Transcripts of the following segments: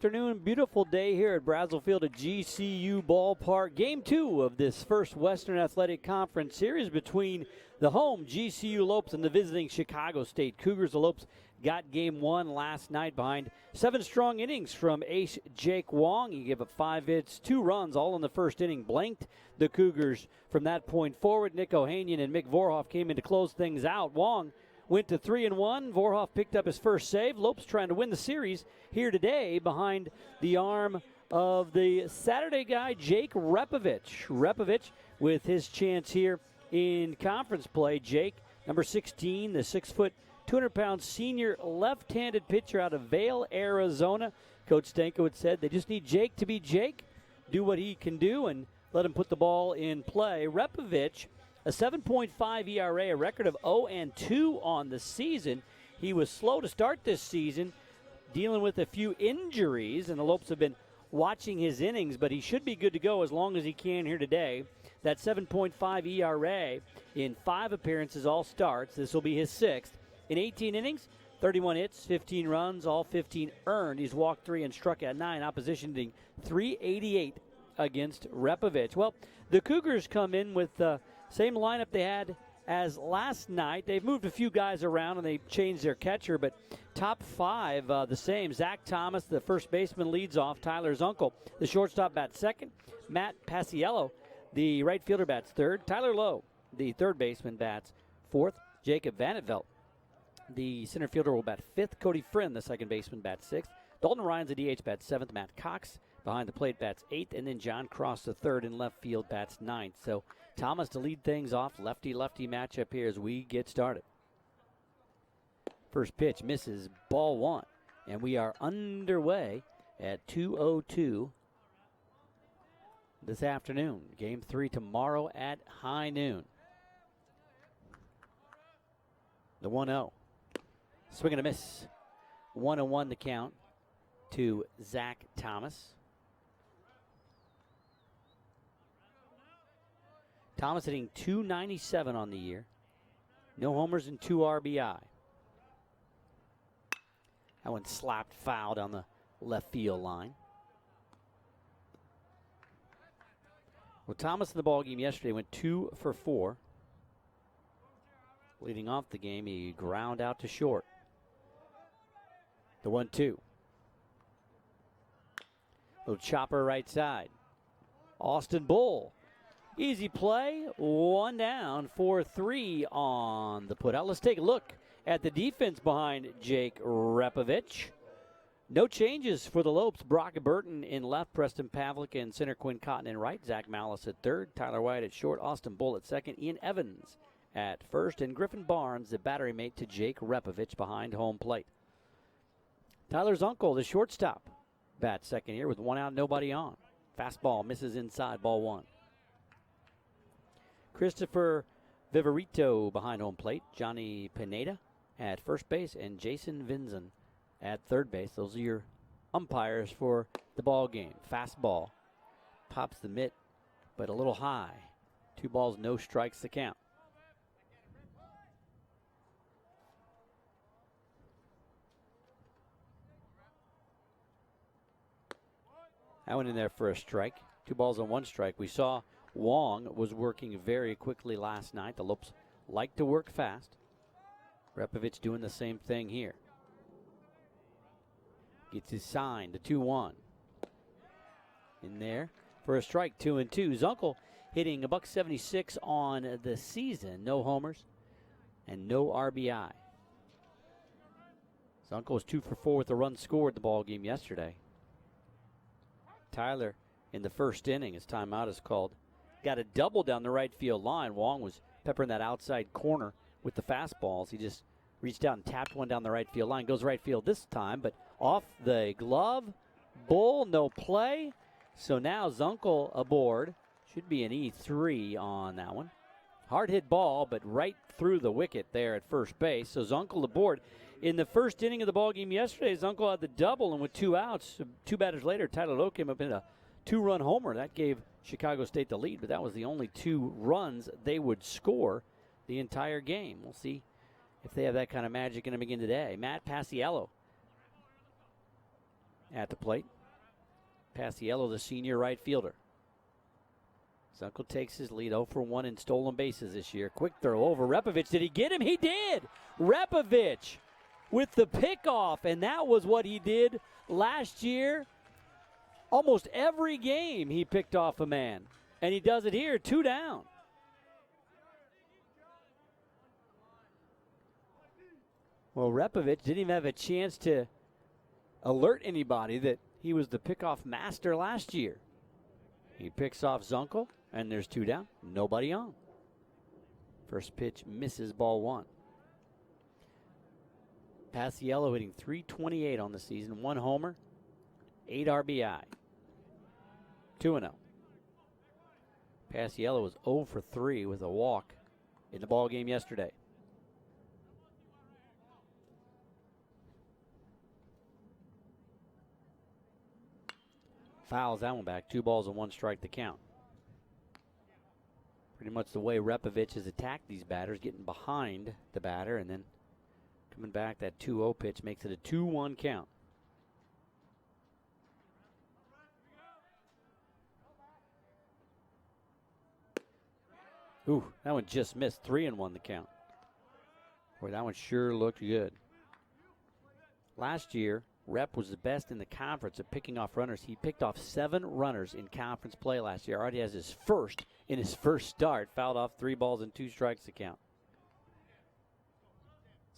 afternoon. Beautiful day here at Brazell Field at GCU Ballpark. Game 2 of this first Western Athletic Conference series between the home GCU Lopes and the visiting Chicago State Cougars. The Lopes got game 1 last night behind 7 strong innings from ace Jake Wong. He gave up 5 hits, 2 runs, all in the first inning. Blanked the Cougars from that point forward. Nick Ohanian and Mick Vorhoff came in to close things out. Wong went to 3-1. Vorhoff picked up his first save. Lopes trying to win the series here today behind the arm of the Saturday guy, Jake Repovich. Repovich with his chance here in conference play. Jake, number 16, the 6-foot, 200-pound senior left-handed pitcher out of Vail, Arizona. Coach Stankiewicz said they just need Jake to be Jake, do what he can do, and let him put the ball in play. Repovich, a 7.5 ERA, a record of 0-2 on the season. He was slow to start this season, dealing with a few injuries, and the Lopes have been watching his innings, but he should be good to go as long as he can here today. That 7.5 ERA in 5 appearances, all starts. This will be his 6th. In 18 innings, 31 hits, 15 runs, all 15 earned. He's walked 3 and struck out 9. Opposition hitting .388 against Repovich. Well, the Cougars come in with same lineup they had as last night. They've moved a few guys around and they changed their catcher, but top 5 the same. Zach Thomas, the first baseman, leads off. Tyler Zunkel, the shortstop, bats second. Matt Paciello, the right fielder, bats third. Tyler Lowe, the third baseman, bats fourth. Jacob Vanetveldt, the center fielder, will bat fifth. Cody Friend, the second baseman, bats sixth. Dalton Ryan's the DH, bats seventh. Matt Cox behind the plate bats eighth, and then John Cross, the third in left field, bats ninth. So Thomas to lead things off. Lefty-lefty matchup here as we get started. First pitch misses, ball 1, and we are underway at 2:02 this afternoon. Game 3 tomorrow at high noon. The 1-0. Swing and a miss. 1-1 the count to Zach Thomas. Thomas hitting .297 on the year. No homers and 2 RBI. That one slapped foul down the left field line. Well, Thomas in the ballgame yesterday went 2 for 4. Leading off the game, he ground out to short. The 1-2. Little chopper right side. Austin Bull. Easy play. 1 down, 4-3 on the putout. Let's take a look at the defense behind Jake Repovich. No changes for the Lopes. Brock Burton in left, Preston Pavlik in center, Quinn Cotton in right, Zach Malice at third, Tyler White at short, Austin Bull at second, Ian Evans at first, and Griffin Barnes, the battery mate to Jake Repovich, behind home plate. Tyler Zunkel, the shortstop, bats second here with 1 out, nobody on. Fastball misses inside, ball 1. Christopher Viverito behind home plate, Johnny Pineda at first base, and Jason Vinzen at third base. Those are your umpires for the ball game. Fastball pops the mitt, but a little high. 2 balls, no strikes to count. That went in there for a strike. 2 balls and 1 strike. We saw Wong was working very quickly last night. The Lopes like to work fast. Repovich doing the same thing here. Gets his sign, the 2-1. In there for a strike, 2-2. Zunkel hitting $176 on the season. No homers and no RBI. Zunkel was 2 for 4 with a run scored the ball game yesterday. Tyler in the first inning, his timeout is called, got a double down the right field line. Wong was peppering that outside corner with the fastballs. He just reached out and tapped one down the right field line. Goes right field this time, but off the glove. Bull, no play. So now Zunkel aboard. Should be an E3 on that one. Hard hit ball, but right through the wicket there at first base. So Zunkel aboard. In the first inning of the ballgame yesterday, Zunkel had the double, and with 2 outs, 2 batters later, Tyler Lowe came up in a 2-run homer. That gave Chicago State the lead, but that was the only 2 runs they would score the entire game. We'll see if they have that kind of magic in them again today. Matt Paciello at the plate. Paciello, the senior right fielder. Zunkel takes his lead, 0 for 1 in stolen bases this year. Quick throw over Repovich. Did he get him? He did! Repovich with the pickoff, and that was what he did last year. Almost every game he picked off a man, and he does it here, 2 down. Well, Repovich didn't even have a chance to alert anybody that he was the pickoff master last year. He picks off Zunkel, and there's 2 down. Nobody on. First pitch misses, ball 1. Paciello hitting .328 on the season, 1 homer, 8 RBI. 2-0. Paciello was 0 for 3 with a walk in the ball game yesterday. Fouls that one back. 2 balls and 1 strike to count. Pretty much the way Repovich has attacked these batters, getting behind the batter and then coming back. That 2-0 pitch makes it a 2-1 count. Ooh, that one just missed. 3-1 the count. Boy, that one sure looked good. Last year, Rep was the best in the conference at picking off runners. He picked off 7 runners in conference play last year. Already has his first in his first start. Fouled off 3 balls and 2 strikes to count.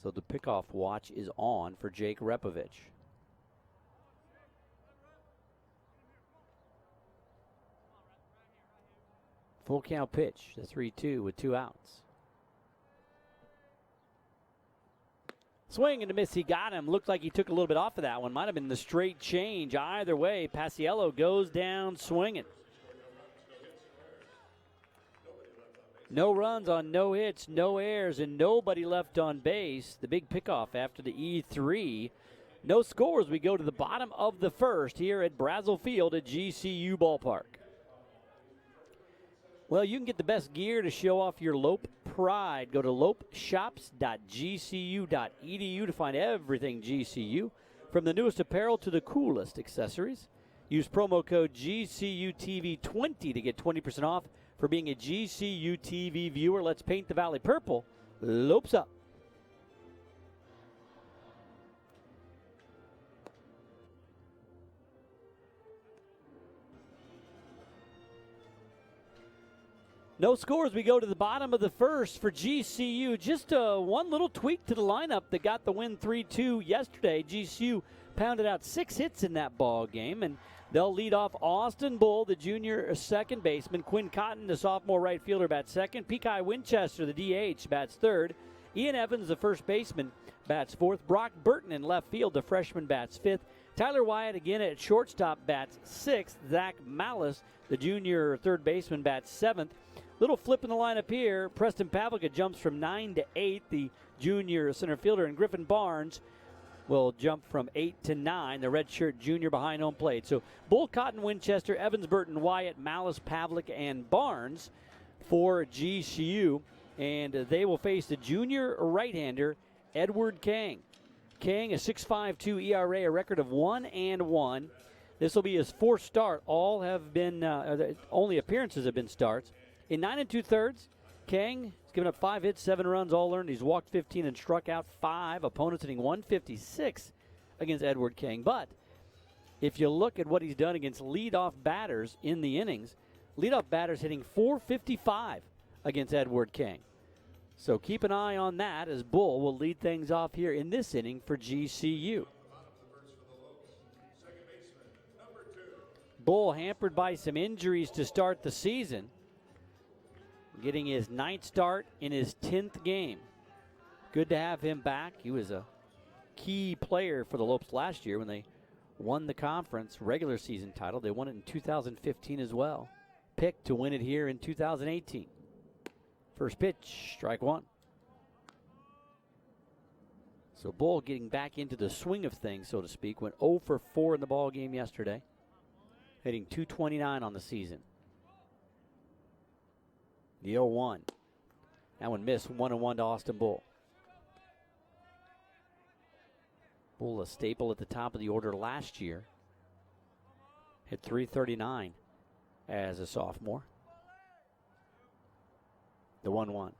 So the pickoff watch is on for Jake Repovich. Full count pitch, the 3-2 with 2 outs. Swing and a miss, he got him. Looked like he took a little bit off of that one. Might have been the straight change. Either way, Paciello goes down swinging. No runs on no hits, no errors, and nobody left on base. The big pickoff after the E3. No scores. We go to the bottom of the first here at Brazell Field at GCU Ballpark. Well, you can get the best gear to show off your Lope pride. Go to lopeshops.gcu.edu to find everything GCU, from the newest apparel to the coolest accessories. Use promo code GCUTV20 to get 20% off for being a GCU TV viewer. Let's paint the Valley purple. Lopes up. No scores. We go to the bottom of the first for GCU. Just one little tweak to the lineup that got the win 3-2 yesterday. GCU pounded out 6 hits in that ball game, and they'll lead off Austin Bull, the junior second baseman. Quinn Cotton, the sophomore right fielder, bats second. Pekai Winchester, the DH, bats third. Ian Evans, the first baseman, bats fourth. Brock Burton in left field, the freshman, bats fifth. Tyler Wyatt again at shortstop, bats sixth. Zach Malice, the junior third baseman, bats seventh. Little flip in the lineup here. Preston Pavlica jumps from 9 to 8. The junior center fielder, and Griffin Barnes will jump from 8 to 9. The redshirt junior behind home plate. So Bull, Cotton, Winchester, Evans, Burton, Wyatt, Malice, Pavlic, and Barnes for GCU. And they will face the junior right-hander, Edward Kang. Kang, a 6.52 ERA, a record of 1-1. This will be his 4th start. All have been, only appearances have been starts. In 9 2/3, Kang has given up 5 hits, 7 runs, all earned. He's walked 15 and struck out 5. Opponents hitting 156 against Edward Kang. But if you look at what he's done against leadoff batters in the innings, leadoff batters hitting 455 against Edward Kang. So keep an eye on that, as Bull will lead things off here in this inning for GCU. Bull hampered by some injuries to start the season, getting his 9th start in his 10th game. Good to have him back. He was a key player for the Lopes last year when they won the conference regular season title. They won it in 2015 as well. Picked to win it here in 2018. First pitch, strike 1. So Bull getting back into the swing of things, so to speak. Went 0 for 4 in the ball game yesterday, hitting .229 on the season. The 0-1. That one missed. 1-1 to Austin Bull. Bull, a staple at the top of the order last year. Hit .339 as a sophomore. The 1-1.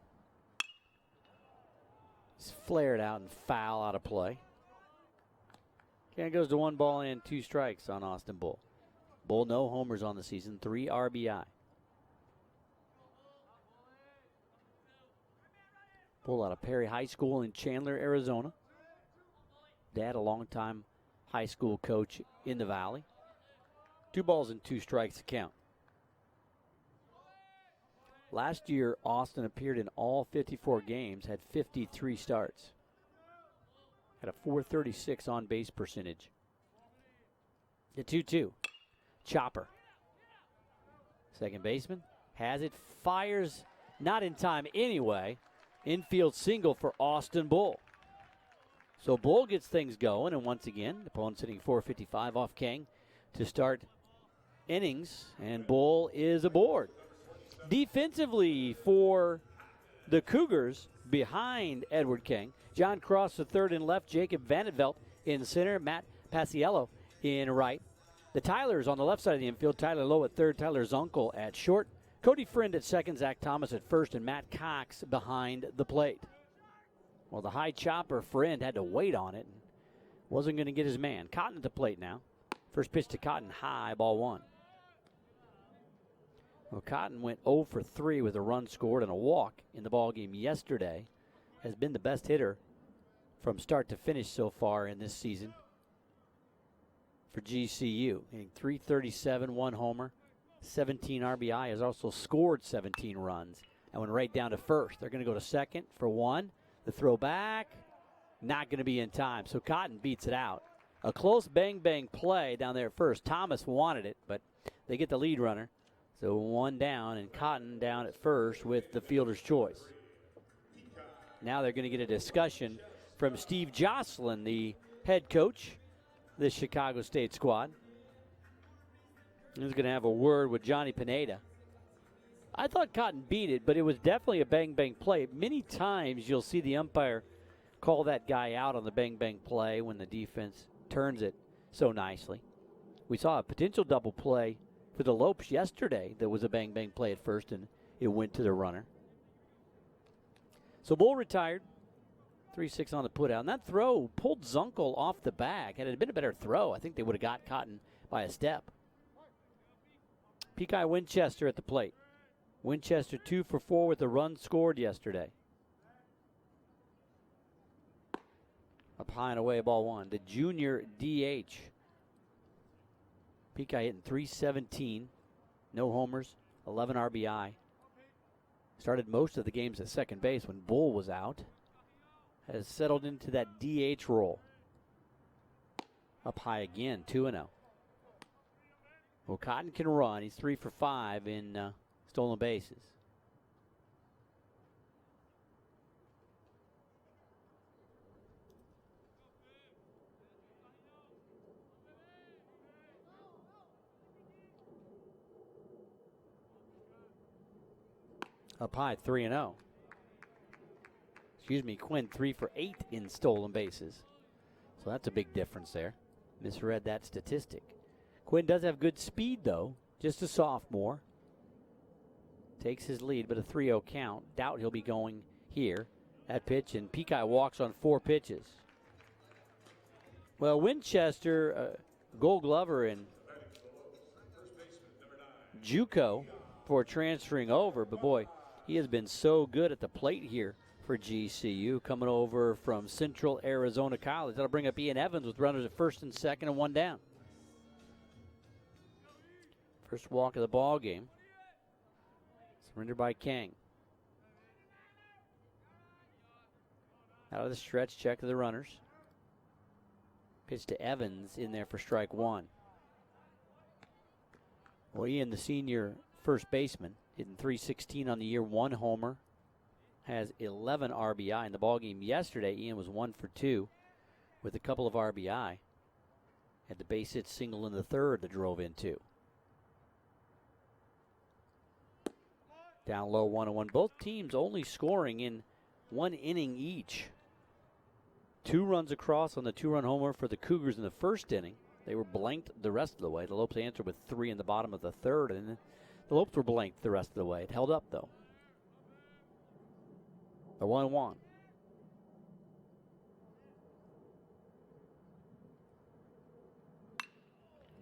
He's flared out and foul out of play. And it goes to 1 ball and 2 strikes on Austin Bull. Bull no homers on the season, 3 RBI. Bull out of Perry High School in Chandler, Arizona. Dad, a longtime high school coach in the Valley. 2 balls and 2 strikes to count. Last year, Austin appeared in all 54 games, had 53 starts. Had a .436 on-base percentage. The 2-2. Chopper. Second baseman has it, fires, not in time anyway. Infield single for Austin Bull. So Bull gets things going, and once again, the opponent's hitting .455 off King to start innings, and Bull is aboard. Defensively for the Cougars, behind Edward King, John Cross the third and left, Jacob Vandenvelt in center, Matt Paciello in right. The Tylers on the left side of the infield, Tyler Lowe at third, Tyler Zunkel at short, Cody Friend at second, Zach Thomas at first, and Matt Cox behind the plate. Well, the high chopper, Friend, had to wait on it and wasn't going to get his man. Cotton at the plate now. First pitch to Cotton, high, ball 1. Well, Cotton went 0 for 3 with a run scored and a walk in the ballgame yesterday. Has been the best hitter from start to finish so far in this season for GCU. Hitting .337, 1 homer, 17 RBI. Has also scored 17 runs and went right down to first. They're going to go to second for 1. The throw back, not going to be in time. So Cotton beats it out. A close bang-bang play down there at first. Thomas wanted it, but they get the lead runner. So 1 down, and Cotton down at first with the fielder's choice. Now they're going to get a discussion from Steve Jocelyn, the head coach, the Chicago State squad. He's going to have a word with Johnny Pineda. I thought Cotton beat it, but it was definitely a bang-bang play. Many times you'll see the umpire call that guy out on the bang-bang play when the defense turns it so nicely. We saw a potential double play for the Lopes yesterday that was a bang-bang play at first, and it went to the runner. So Bull retired, 3-6 on the put out. And that throw pulled Zunkel off the bag. Had it been a better throw, I think they would have got Cotton by a step. Peacock Winchester at the plate. Winchester 2 for 4 with a run scored yesterday. Up high and away, ball 1. The junior DH. Peacock hitting .317. No homers, 11 RBI. Started most of the games at second base when Bull was out. Has settled into that DH role. Up high again, 2-0. Well, Cotton can run. He's 3 for 5 in stolen bases. Up high, 3-0. Excuse me, Quinn 3 for 8 in stolen bases. So that's a big difference there. Misread that statistic. Quinn does have good speed, though. Just a sophomore. Takes his lead, but a 3-0 count. Doubt he'll be going here. That pitch, and Peacock walks on 4 pitches. Well, Winchester, Gold Glover, and JUCO for transferring over, but boy, he has been so good at the plate here for GCU, coming over from Central Arizona College. That'll bring up Ian Evans with runners at first and second and 1 down. First walk of the ball game. Surrendered by King. Out of the stretch, check of the runners. Pitch to Evans in there for strike 1. Well, Ian, the senior first baseman, hitting .316 on the year, 1 homer, has 11 RBI. In the ballgame yesterday, Ian was 1 for 2 with a couple of RBI. Had the base hit single in the third that drove in 2. Down low, 1-1. Both teams only scoring in 1 inning each. 2 runs across on the 2-run homer for the Cougars in the first inning. They were blanked the rest of the way. The Lopes answered with 3 in the bottom of the third, and the Lopes were blanked the rest of the way. It held up, though. The 1-1.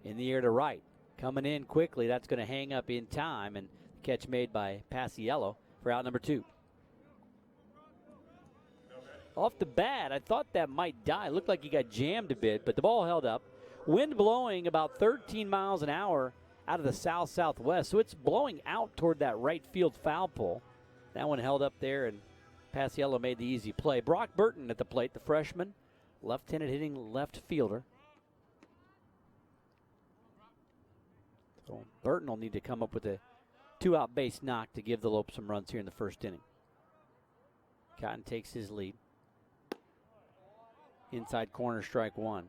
In the air to right. Coming in quickly. That's going to hang up in time, and catch made by Paciello for out number 2. Off the bat, I thought that might die. It looked like he got jammed a bit, but the ball held up. Wind blowing about 13 miles an hour out of the south-southwest, so it's blowing out toward that right field foul pole. That one held up there, and Paciello made the easy play. Brock Burton at the plate, the freshman, left-handed hitting left fielder. So Burton will need to come up with a 2-out base knock to give the Lopes some runs here in the first inning. Cotton takes his lead. Inside corner, strike 1.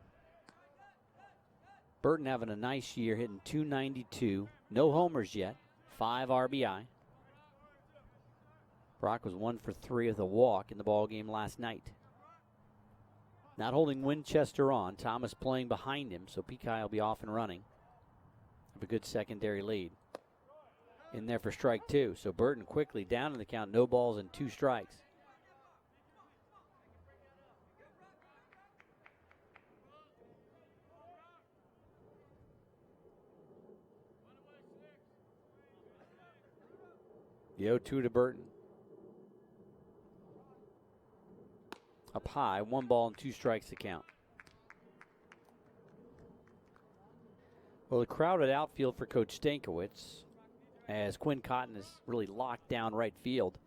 Burton having a nice year, hitting .292. No homers yet. 5 RBI. Brock was 1 for 3 with a walk in the ball game last night. Not holding Winchester on. Thomas playing behind him, so Pekai will be off and running. Have a good secondary lead. In there for strike 2. So Burton quickly down in the count. No balls and 2 strikes. The 0-2 to Burton. Up high, 1 ball and 2 strikes to count. Well, the crowded outfield for Coach Stankiewicz, as Quinn Cotton is really locked down right field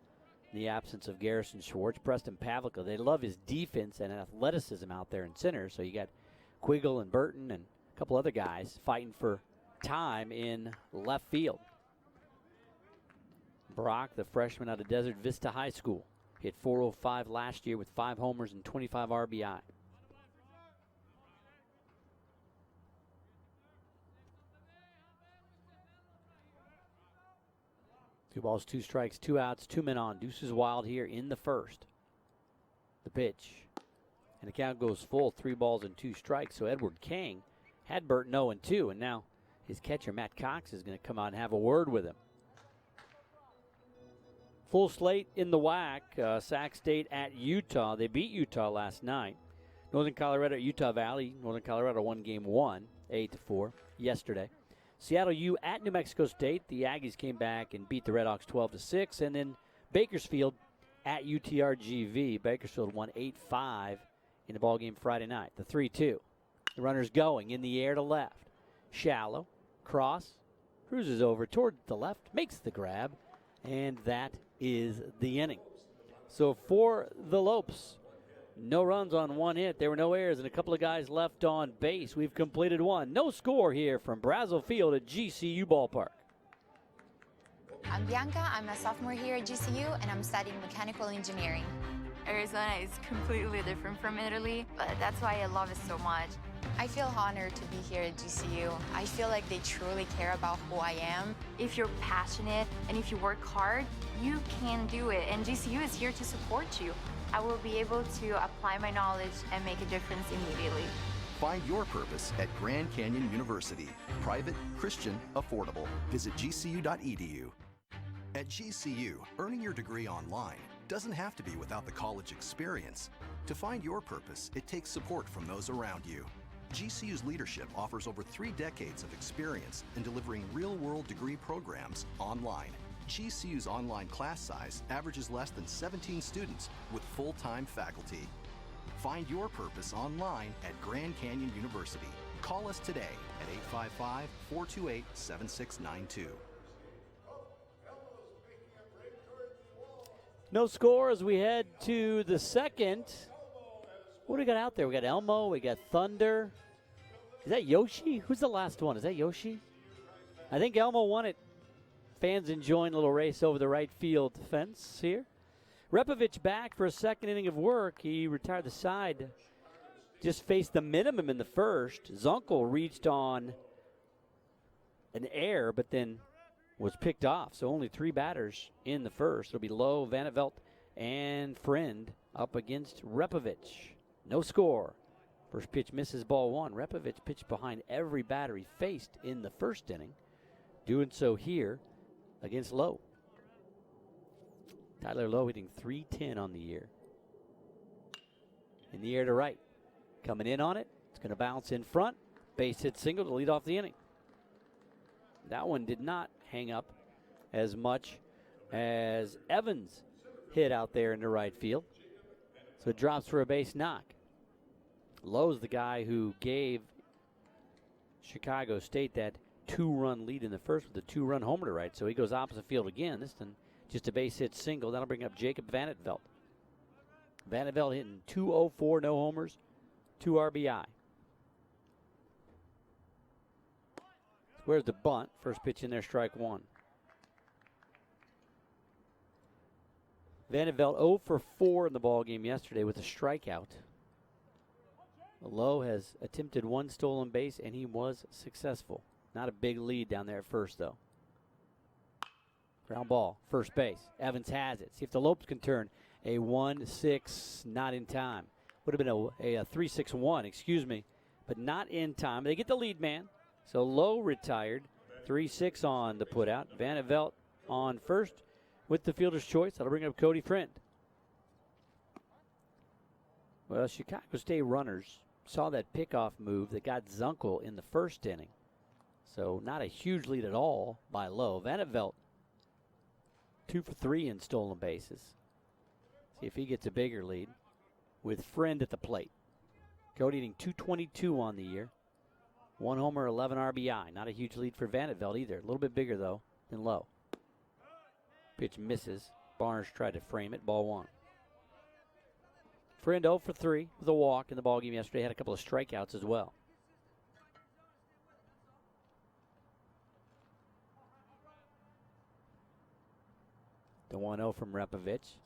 in the absence of Garrison Schwartz. Preston Pavlica, they love his defense and athleticism out there in center. So you got Quiggle and Burton and a couple other guys fighting for time in left field. Brock, the freshman out of Desert Vista High School, hit .405 last year with 5 homers and 25 RBI. Two balls, 2 strikes, 2 outs, 2 men on. Deuces wild here in the first. The pitch. And the count goes full, 3 balls and 2 strikes. So Edward King had Burton 0-2, and now his catcher, Matt Cox, is going to come out and have a word with him. Full slate in the WAC. Sac State at Utah. They beat Utah last night. Northern Colorado at Utah Valley. Northern Colorado won game 1, 8-4 yesterday. Seattle U at New Mexico State. The Aggies came back and beat the Redhawks 12-6. And then Bakersfield at UTRGV. Bakersfield won 8-5 in the ballgame Friday night. The 3-2. The runner's going in the air to left. Shallow. Cross. Cruises over toward the left. Makes the grab. And that is the inning. So for the Lopes, no runs on 1 hit. There were no errors and a couple of guys left on base. We've completed 1. No score here from Brazell Field at GCU Ballpark. I'm Bianca. I'm a sophomore here at GCU, and I'm studying mechanical engineering. Arizona is completely different from Italy, but that's why I love it so much. I feel honored to be here at GCU. I feel like they truly care about who I am. If you're passionate and if you work hard, you can do it, and GCU is here to support you. I will be able to apply my knowledge and make a difference immediately. Find your purpose at Grand Canyon University. Private, Christian, affordable. Visit gcu.edu. At GCU, earning your degree online doesn't have to be without the college experience. To find your purpose, it takes support from those around you. GCU's leadership offers over 3 decades of experience in delivering real-world degree programs online. GCU's online class size averages less than 17 students with full-time faculty. Find your purpose online at Grand Canyon University. Call us today at 855-428-7692. No score as we head to the second. What do we got out there? We got Elmo, we got Thunder. Is that Yoshi? Who's the last one? Is that Yoshi? I think Elmo won it. Fans enjoying a little race over the right field fence here. Repovich back for a second inning of work. He retired the side. Just faced the minimum in the first. Zunkel reached on an error, but then was picked off. So only 3 batters in the first. It'll be Lowe, Vandervelt, and Friend up against Repovich. No score. First pitch misses, ball one. Repovich pitched behind every batter he faced in the first inning. Doing so here against Lowe. Tyler Lowe hitting .310 on the year. In the air to right. Coming in on it. It's going to bounce in front. Base hit single to lead off the inning. That one did not hang up as much as Evans hit out there in the right field. So it drops for a base knock. Lowe's the guy who gave Chicago State that 2-run lead in the first with a 2-run homer to right. So he goes opposite field again. This time just a base hit single. That'll bring up Jacob Vanetveldt. Vanetveldt hitting .204, no homers, 2 RBI. Where's the bunt? First pitch in there, strike one. Vanetveldt 0 for 4 in the ballgame yesterday with a strikeout. Lowe has attempted 1 stolen base, and he was successful. Not a big lead down there at first, though. Ground ball, first base. Evans has it. See if the Lopes can turn a 1-6, not in time. Would have been a 3-6-1, excuse me, but not in time. They get the lead man. So Lowe retired. 3-6 on the putout. Vanetveldt on first with the fielder's choice. That'll bring up Cody Friend. Well, Chicago State runners saw that pickoff move that got Zunkel in the first inning. So not a huge lead at all by Lowe. Vanetveldt 2 for 3 in stolen bases. See if he gets a bigger lead with Friend at the plate. Cody hitting .222 on the year. 1 homer, 11 RBI. Not a huge lead for Vanetveldt either. A little bit bigger, though, than Lowe. Pitch misses. Barnes tried to frame it. Ball one. Friend 0 for 3 with a walk in the ballgame yesterday. Had a couple of strikeouts as well. The 1-0 from Repovich.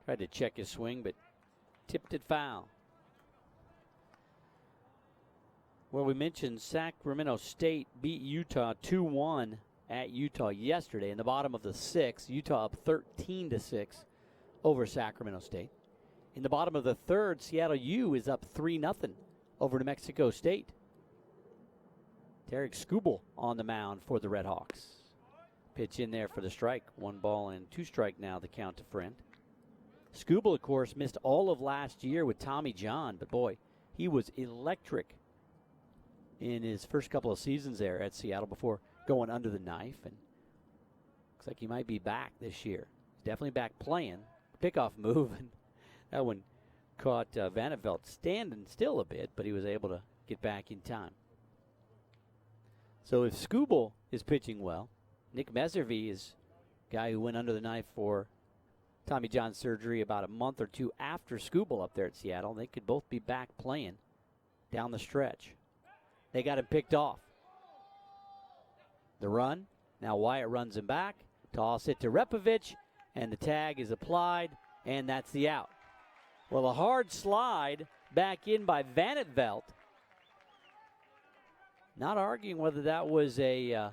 Tried to check his swing, but tipped it foul. Well, we mentioned Sacramento State beat Utah 2-1 at Utah yesterday. In the bottom of the 6th, Utah up 13-6 over Sacramento State. In the bottom of the 3rd, Seattle U is up 3-0 over New Mexico State. Derek Skubal on the mound for the Red Hawks. Pitch in there for the strike. 1 ball and 2 strike now, the count to Friend. Skubal, of course, missed all of last year with Tommy John, but boy, he was electric in his first couple of seasons there at Seattle before going under the knife. And looks like he might be back this year. He's definitely back playing. Pickoff move, and that one caught Vanetveldt standing still a bit, but he was able to get back in time. So if Skubal is pitching well, Nick Meservy is a guy who went under the knife for Tommy John surgery about a month or 2 after Skubal up there at Seattle. They could both be back playing down the stretch. They got him picked off. The run. Now Wyatt runs him back. Toss it to Repovich, and the tag is applied, and that's the out. Well, a hard slide back in by Vanetveldt. Not arguing whether that was a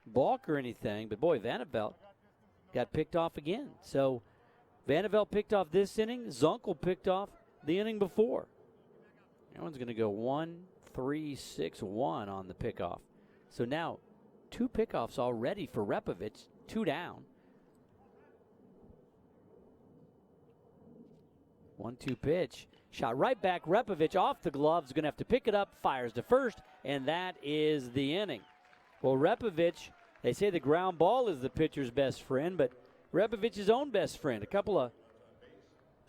balk or anything, but boy, Vanetveldt got picked off again. So Vanetveldt picked off this inning. Zunkel picked off the inning before. That one's going to go 1-3-6-1 on the pickoff. So now 2 pickoffs already for Repovich, 2 down. 1-2 pitch. Shot right back. Repovich off the gloves. Going to have to pick it up. Fires to first. And that is the inning. Well, Repovich, they say the ground ball is the pitcher's best friend, but Repovich's own best friend. A couple of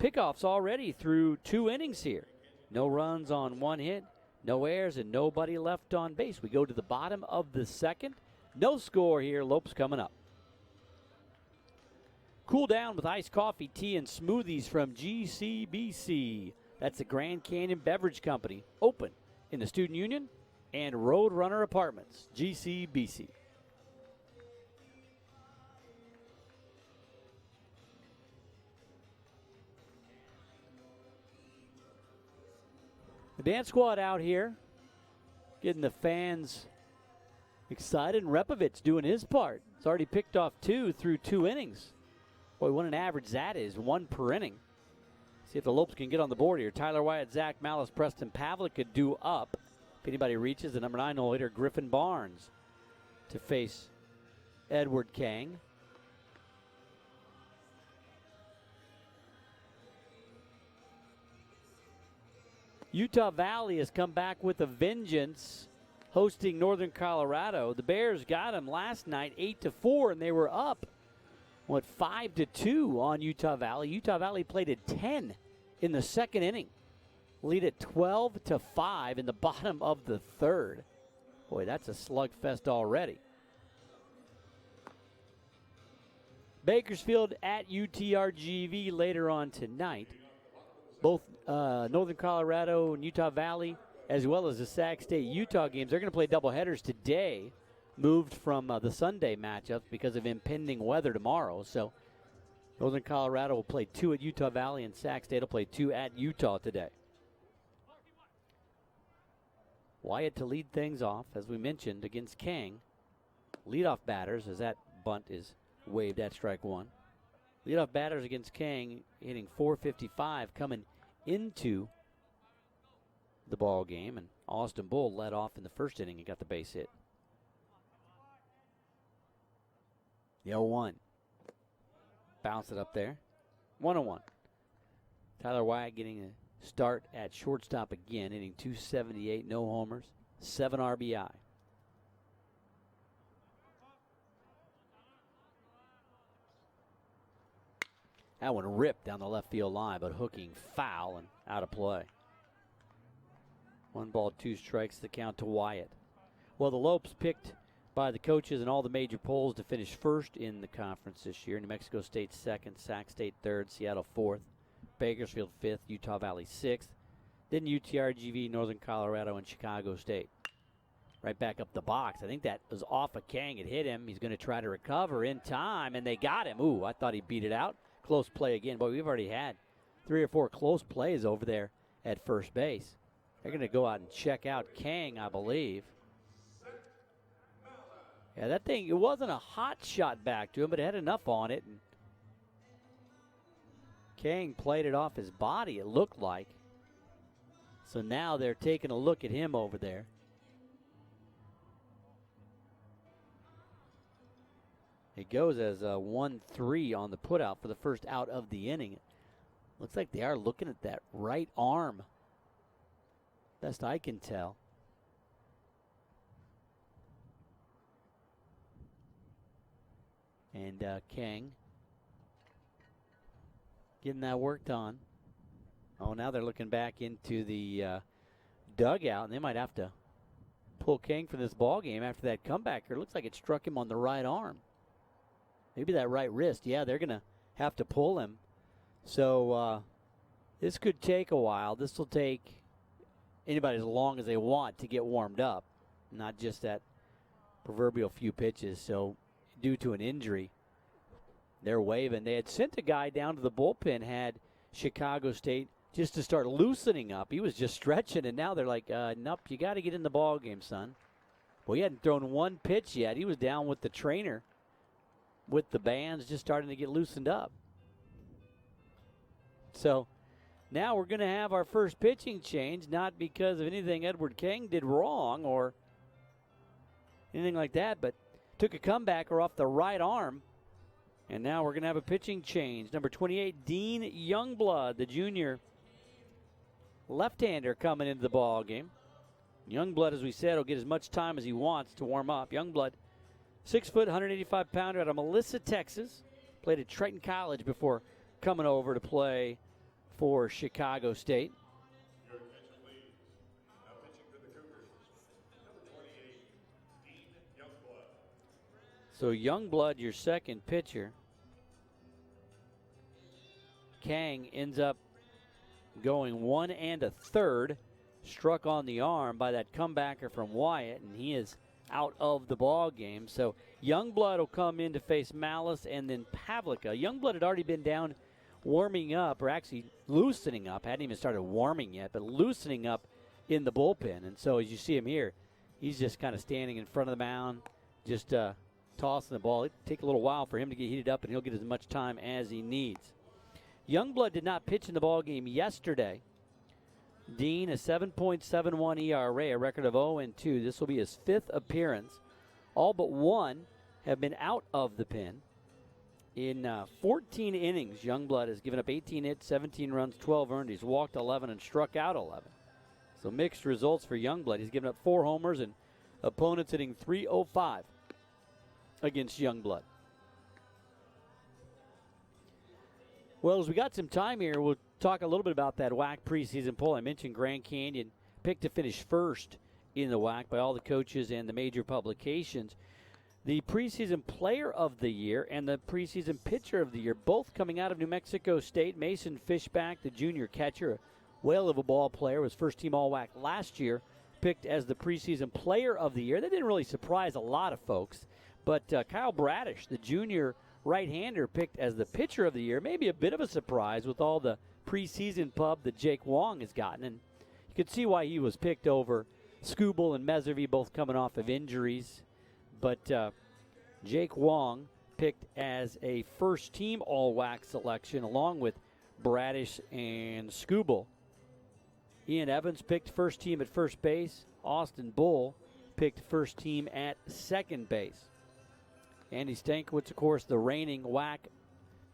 pickoffs already through 2 innings here. No runs on 1 hit, no errors, and nobody left on base. We go to the bottom of the 2nd. No score here. Lopes coming up. Cool down with iced coffee, tea, and smoothies from GCBC. That's the Grand Canyon Beverage Company. Open in the Student Union and Roadrunner Apartments. GCBC. The dance squad out here getting the fans excited. And Repovich doing his part. He's already picked off 2 through 2 innings. Boy, what an average that is, 1 per inning. See if the Lopes can get on the board here. Tyler Wyatt, Zach Malice, Preston Pavlik could do up. If anybody reaches, the number 9 hole hitter, Griffin Barnes, to face Edward Kang. Utah Valley has come back with a vengeance, hosting Northern Colorado. The Bears got them last night 8-4, and they were up, 5-2 on Utah Valley. Utah Valley played at 10 in the second inning. Lead at 12-5 in the bottom of the third. Boy, that's a slugfest already. Bakersfield at UTRGV later on tonight. Both Northern Colorado and Utah Valley, as well as the Sac State Utah games, they're going to play doubleheaders today, moved from the Sunday matchups because of impending weather tomorrow. So Northern Colorado will play 2 at Utah Valley, and Sac State will play 2 at Utah today. Wyatt to lead things off, as we mentioned, against Kang. Leadoff batters, as that bunt is waved at strike one. Leadoff batters against Kang, hitting .455, coming into the ball game, and Austin Bull led off in the first inning and got the base hit. The 0-1. Bounce it up there. 1-1. Tyler Wyatt getting a start at shortstop again, hitting .278, no homers, 7 RBI. That one ripped down the left field line, but hooking foul and out of play. 1 ball, 2 strikes, the count to Wyatt. Well, the Lopes picked by the coaches in all the major polls to finish first in the conference this year. New Mexico State second, Sac State third, Seattle fourth, Bakersfield fifth, Utah Valley sixth. Then UTRGV, Northern Colorado, and Chicago State. Right back up the box. I think that was off of Kang. It hit him. He's going to try to recover in time, and they got him. Ooh, I thought he beat it out. Close play again. But we've already had 3 or 4 close plays over there at first base. They're going to go out and check out Kang, I believe. Yeah, that thing, it wasn't a hot shot back to him, but it had enough on it. And Kang played it off his body, it looked like. So now they're taking a look at him over there. It goes as a 1-3 on the putout for the first out of the inning. Looks like they are looking at that right arm, best I can tell. And Kang getting that worked on. Oh, now they're looking back into the dugout, and they might have to pull Kang from this ball game after that comeback. It looks like it struck him on the right arm. Maybe that right wrist. Yeah, they're going to have to pull him. So this could take a while. This will take anybody as long as they want to get warmed up, not just that proverbial few pitches. So due to an injury, they're waving. They had sent a guy down to the bullpen, had Chicago State, just to start loosening up. He was just stretching, and now they're like, nope, you got to get in the ball game, son. Well, he hadn't thrown 1 pitch yet. He was down with the trainer, with the bands just starting to get loosened up. So now we're going to have our first pitching change, not because of anything Edward Kang did wrong or anything like that, but took a comebacker off the right arm. And now we're going to have a pitching change. Number 28, Dean Youngblood, the junior left-hander, coming into the ball game. Youngblood, as we said, will get as much time as he wants to warm up. Youngblood, 6 foot, 185-pounder out of Melissa, Texas. Played at Triton College before coming over to play for Chicago State. So Youngblood, your second pitcher. Kang ends up going 1 1/3, struck on the arm by that comebacker from Wyatt, and he is out of the ball game. So Youngblood will come in to face Malice and then Pavlica. Youngblood had already been down warming up, or actually loosening up. Hadn't even started warming yet, but loosening up in the bullpen. And so as you see him here, he's just kind of standing in front of the mound, just tossing the ball. It'll take a little while for him to get heated up, and he'll get as much time as he needs. Youngblood did not pitch in the ball game yesterday. Dean, a 7.71 ERA, a record of 0-2. This will be his 5th appearance. All but one have been out of the pen. In 14 innings, Youngblood has given up 18 hits, 17 runs, 12 earned. He's walked 11 and struck out 11. So mixed results for Youngblood. He's given up 4 homers and opponents hitting .305 against Youngblood. Well, as we got some time here, we'll talk a little bit about that WAC preseason poll. I mentioned Grand Canyon picked to finish first in the WAC by all the coaches and the major publications. The preseason player of the year and the preseason pitcher of the year, both coming out of New Mexico State. Mason Fishback, the junior catcher, a whale of a ball player, was first-team All-WAC last year, picked as the preseason player of the year. That didn't really surprise a lot of folks, but Kyle Bradish, the junior right-hander, picked as the pitcher of the year. Maybe a bit of a surprise with all the preseason pub that Jake Wong has gotten, and you could see why he was picked over Skubal and Meservy, both coming off of injuries. But Jake Wong picked as a first-team All-WAC selection along with Bradish and Skubal. Ian Evans picked first team at first base. Austin Bull picked first team at second base. Andy Stankiewicz, of course, the reigning WAC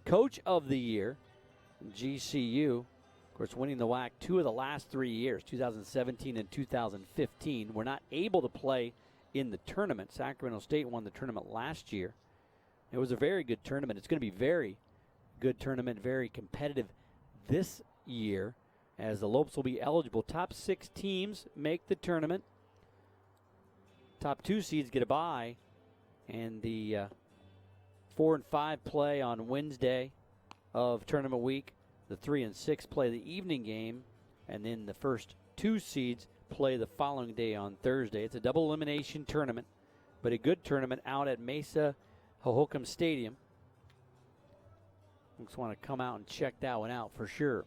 Coach of the Year. GCU, of course, winning the WAC 2 of the last 3 years, 2017 and 2015. Were not able to play in the tournament. Sacramento State won the tournament last year. It was a very good tournament. It's going to be very good tournament, very competitive this year, as the Lopes will be eligible. Top 6 teams make the tournament. Top 2 seeds get a bye, and the 4 and 5 play on Wednesday of tournament week. The 3 and 6 play the evening game, and then the first 2 seeds play the following day on Thursday. It's a double elimination tournament, but a good tournament out at Mesa Hohokam Stadium. Folks want to come out and check that one out for sure.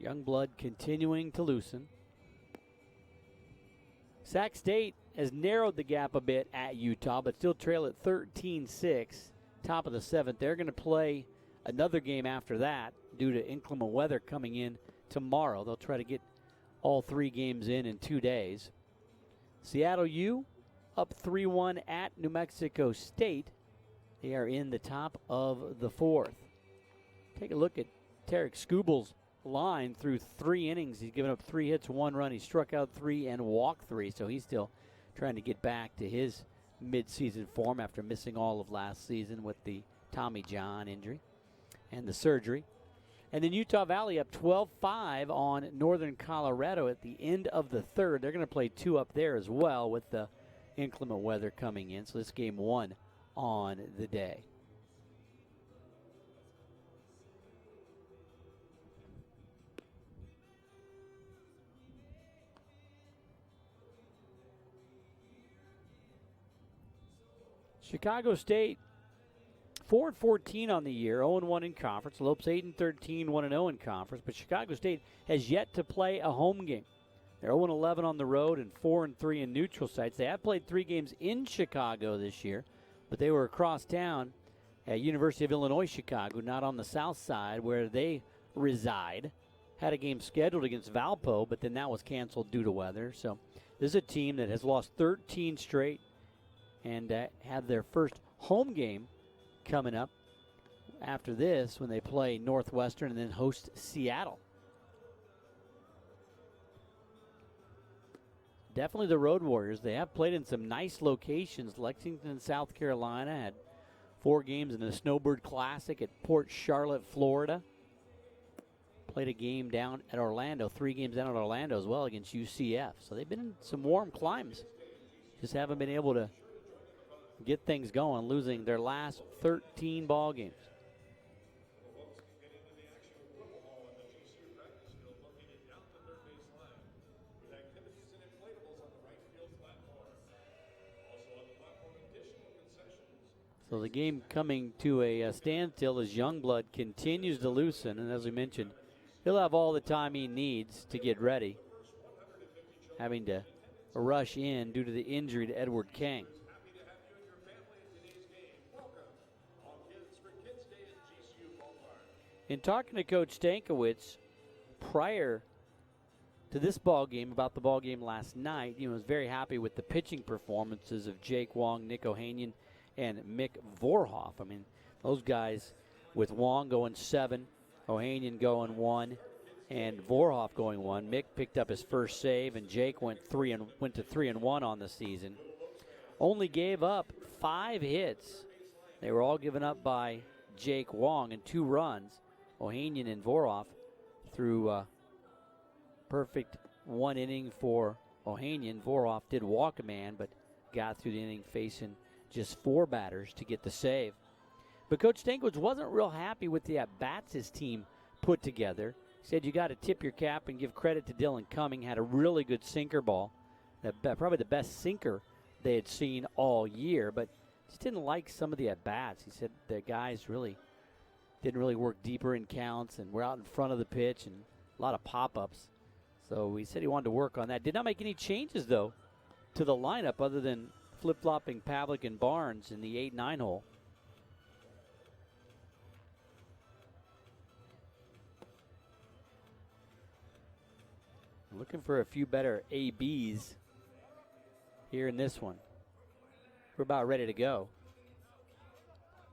Youngblood continuing to loosen. Sac State has narrowed the gap a bit at Utah, but still trail at 13-6, top of the 7th. They're going to play another game after that due to inclement weather coming in tomorrow. They'll try to get all 3 games in 2 days. Seattle U up 3-1 at New Mexico State. They are in the top of the 4th. Take a look at Tarek Skubal's line through 3 innings. He's given up 3 hits, 1 run. He struck out 3 and walked 3, so he's still trying to get back to his midseason form after missing all of last season with the Tommy John injury and the surgery. And then Utah Valley up 12-5 on Northern Colorado at the end of the 3rd. They're going to play 2 up there as well with the inclement weather coming in. So this game 1 on the day. Chicago State 4-14 on the year, 0-1 in conference. Lopes 8-13, 1-0 in conference. But Chicago State has yet to play a home game. They're 0-11 on the road and 4-3 in neutral sites. They have played 3 games in Chicago this year, but they were across town at University of Illinois Chicago, not on the south side where they reside. Had a game scheduled against Valpo, but then that was canceled due to weather. So this is a team that has lost 13 straight and have their first home game coming up after this when they play Northwestern and then host Seattle. Definitely the Road Warriors. They have played in some nice locations. Lexington, South Carolina had 4 games in the Snowbird Classic at Port Charlotte, Florida. Played a game down at Orlando, 3 games down at Orlando as well against UCF. So they've been in some warm climes. Just haven't been able to get things going, losing their last 13 ball games. So the game coming to a standstill as Youngblood continues to loosen, and as we mentioned, he'll have all the time he needs to get ready, having to rush in due to the injury to Edward King. In talking to Coach Stankiewicz prior to this ball game, about the ball game last night, was very happy with the pitching performances of Jake Wong, Nick Ohanian, and Mick Vorhoff. I mean, those guys, with Wong going 7, Ohanian going 1, and Vorhoff going 1. Mick picked up his first save, and Jake went to 3-1 on the season. Only gave up 5 hits. They were all given up by Jake Wong, and 2 runs. Ohanian and Vorhoff threw perfect 1 inning for Ohanian. Vorhoff did walk a man, but got through the inning facing just 4 batters to get the save. But Coach Stankiewicz wasn't real happy with the at-bats his team put together. He said you got to tip your cap and give credit to Dylan Cumming. Had a really good sinker ball, probably the best sinker they had seen all year, but just didn't like some of the at-bats. He said the guys really didn't really work deeper in counts and were out in front of the pitch and a lot of pop-ups. So he said he wanted to work on that. Did not make any changes, though, to the lineup other than flip-flopping Pavlik and Barnes in the 8-9 hole. Looking for a few better ABs here in this one. We're about ready to go.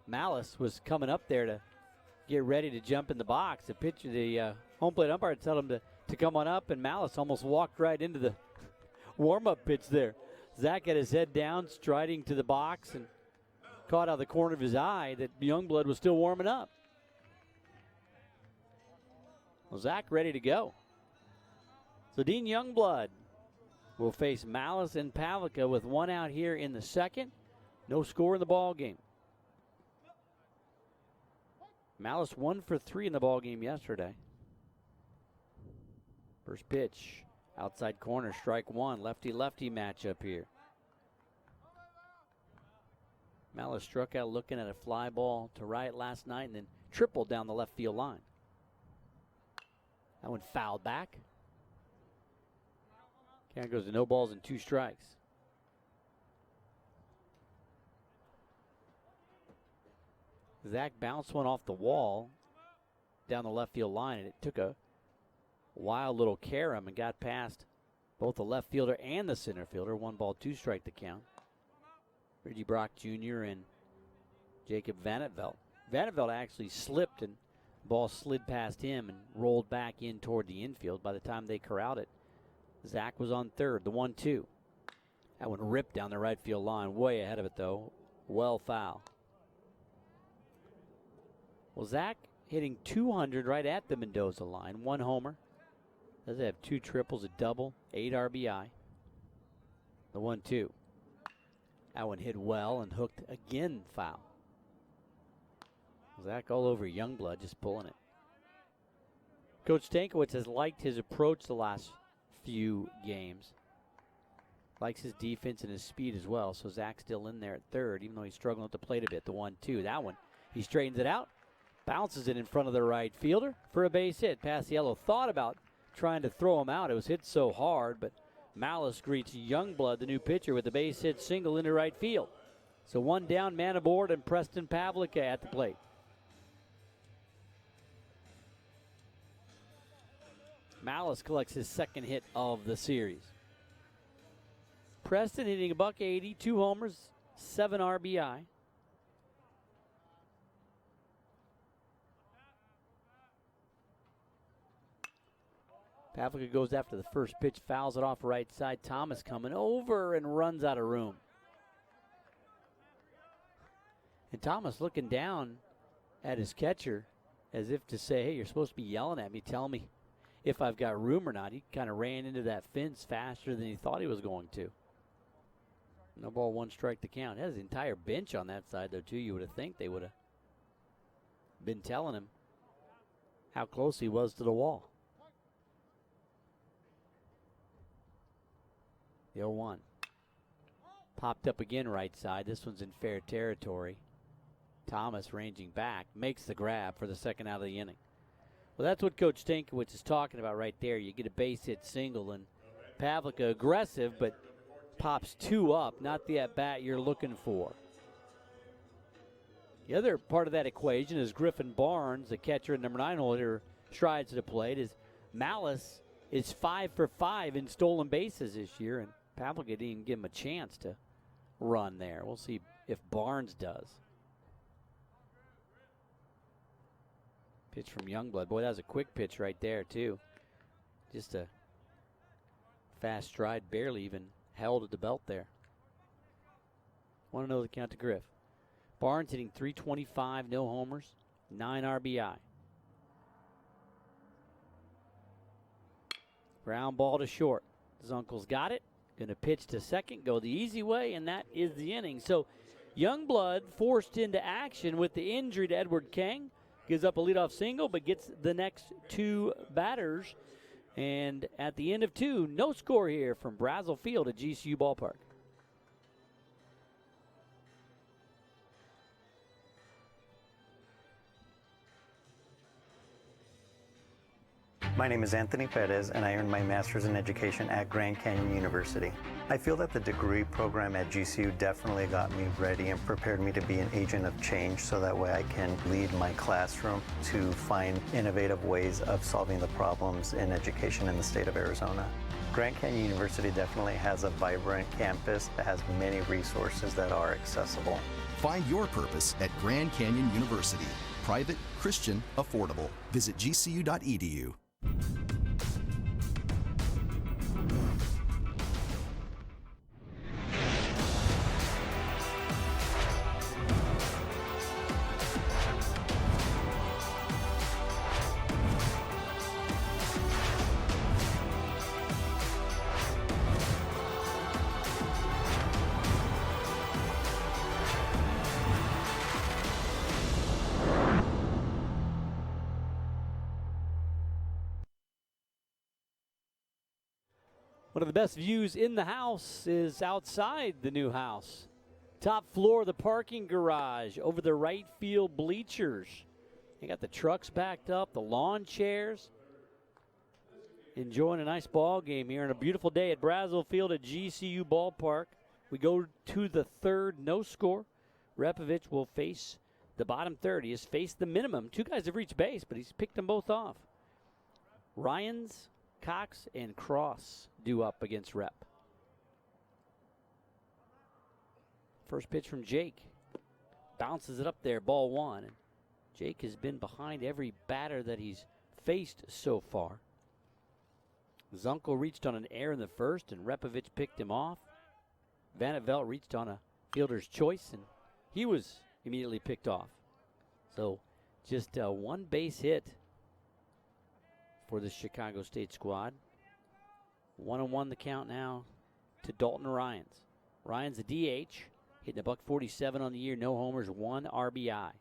Malice was coming up there to get ready to jump in the box. The home plate umpire told him to come on up, and Malice almost walked right into the warm-up pitch there. Zach had his head down, striding to the box, and caught out of the corner of his eye that Youngblood was still warming up. Well, Zach ready to go. So Dean Youngblood will face Malice and Pavlica with 1 out here in the second. No score in the ball game. Malice 1 for 3 in the ball game yesterday. First pitch, outside corner, strike 1, lefty-lefty matchup here. Malice struck out looking at a fly ball to right last night and then tripled down the left field line. That one fouled back. Count goes to no balls and 2 strikes. Zach bounced one off the wall down the left field line, and it took a wild little carom and got past both the left fielder and the center fielder. 1 ball, 2 strike to count. Reggie Brock Jr. and Jacob Vanetveldt. Vanetveldt actually slipped, and the ball slid past him and rolled back in toward the infield. By the time they corralled it, Zach was on third, the 1-2. That one ripped down the right field line, way ahead of it though. Well foul. Well, Zach hitting 200 right at the Mendoza line. 1 homer. Does have 2 triples, a double, 8 RBI. The 1-2. That one hit well and hooked again, foul. Zach all over Youngblood, just pulling it. Coach Stankiewicz has liked his approach the last few games. Likes his defense and his speed as well. So Zach's still in there at third, even though he's struggling with the plate a bit. The 1-2. That one, he straightens it out, bounces it in front of the right fielder for a base hit. Passiello thought about trying to throw him out. It was hit so hard, but Malice greets Youngblood, the new pitcher, with a base hit single into right field. So 1 down, man aboard, and Preston Pavlica at the plate. Malice collects his 2nd hit of the series. Preston hitting a $180, 2 homers, 7 RBI. Pavlica goes after the first pitch, fouls it off right side. Thomas coming over and runs out of room. And Thomas looking down at his catcher as if to say, hey, you're supposed to be yelling at me, telling me if I've got room or not. He kind of ran into that fence faster than he thought he was going to. No ball, 1 strike to count. He has the entire bench on that side, though, too. You would have think they would have been telling him how close he was to the wall. The 0-1. Popped up again right side. This one's in fair territory. Thomas ranging back, makes the grab for the 2nd out of the inning. Well, that's what Coach Stankiewicz is talking about right there. You get a base hit single, and Pavlica aggressive, but pops 2 up, not the at-bat you're looking for. The other part of that equation is Griffin Barnes, the catcher at number 9 holder, strides to the plate. Is Malice is 5 for 5 in stolen bases this year, and Pavlik didn't even give him a chance to run there. We'll see if Barnes does. Pitch from Youngblood. Boy, that was a quick pitch right there, too. Just a fast stride, barely even held at the belt there. Want to know the count to Griff. Barnes hitting .325, no homers, 9 RBI. Ground ball to short. Zunkel's got it. Going to pitch to second, go the easy way, and that is the inning. So Youngblood forced into action with the injury to Edward Kang. Gives up a leadoff single, but gets the next 2 batters. And at the end of 2, no score here from Brazell Field at GCU Ballpark. My name is Anthony Perez, and I earned my master's in education at Grand Canyon University. I feel that the degree program at GCU definitely got me ready and prepared me to be an agent of change, so that way I can lead my classroom to find innovative ways of solving the problems in education in the state of Arizona. Grand Canyon University definitely has a vibrant campus that has many resources that are accessible. Find your purpose at Grand Canyon University. Private, Christian, affordable. Visit gcu.edu. One of the best views in the house is outside the new house. Top floor of the parking garage, over the right field bleachers. You got the trucks backed up, the lawn chairs. Enjoying a nice ball game here on a beautiful day at Brazell Field at GCU Ballpark. We go to the third, no score. Repovich will face the bottom third. He has faced the minimum. 2 guys have reached base, but he's picked them both off. Ryans, Cox, and Cross due up against Rep. First pitch from Jake. Bounces it up there, ball 1. And Jake has been behind every batter that he's faced so far. Zunkel reached on an error in the first, and Repovich picked him off. Vandervelt reached on a fielder's choice, and he was immediately picked off. So just 1 base hit for the Chicago State squad. 1-1 the count now to Dalton Ryans. Ryans a DH, hitting a .147 on the year, no homers, 1 RBI.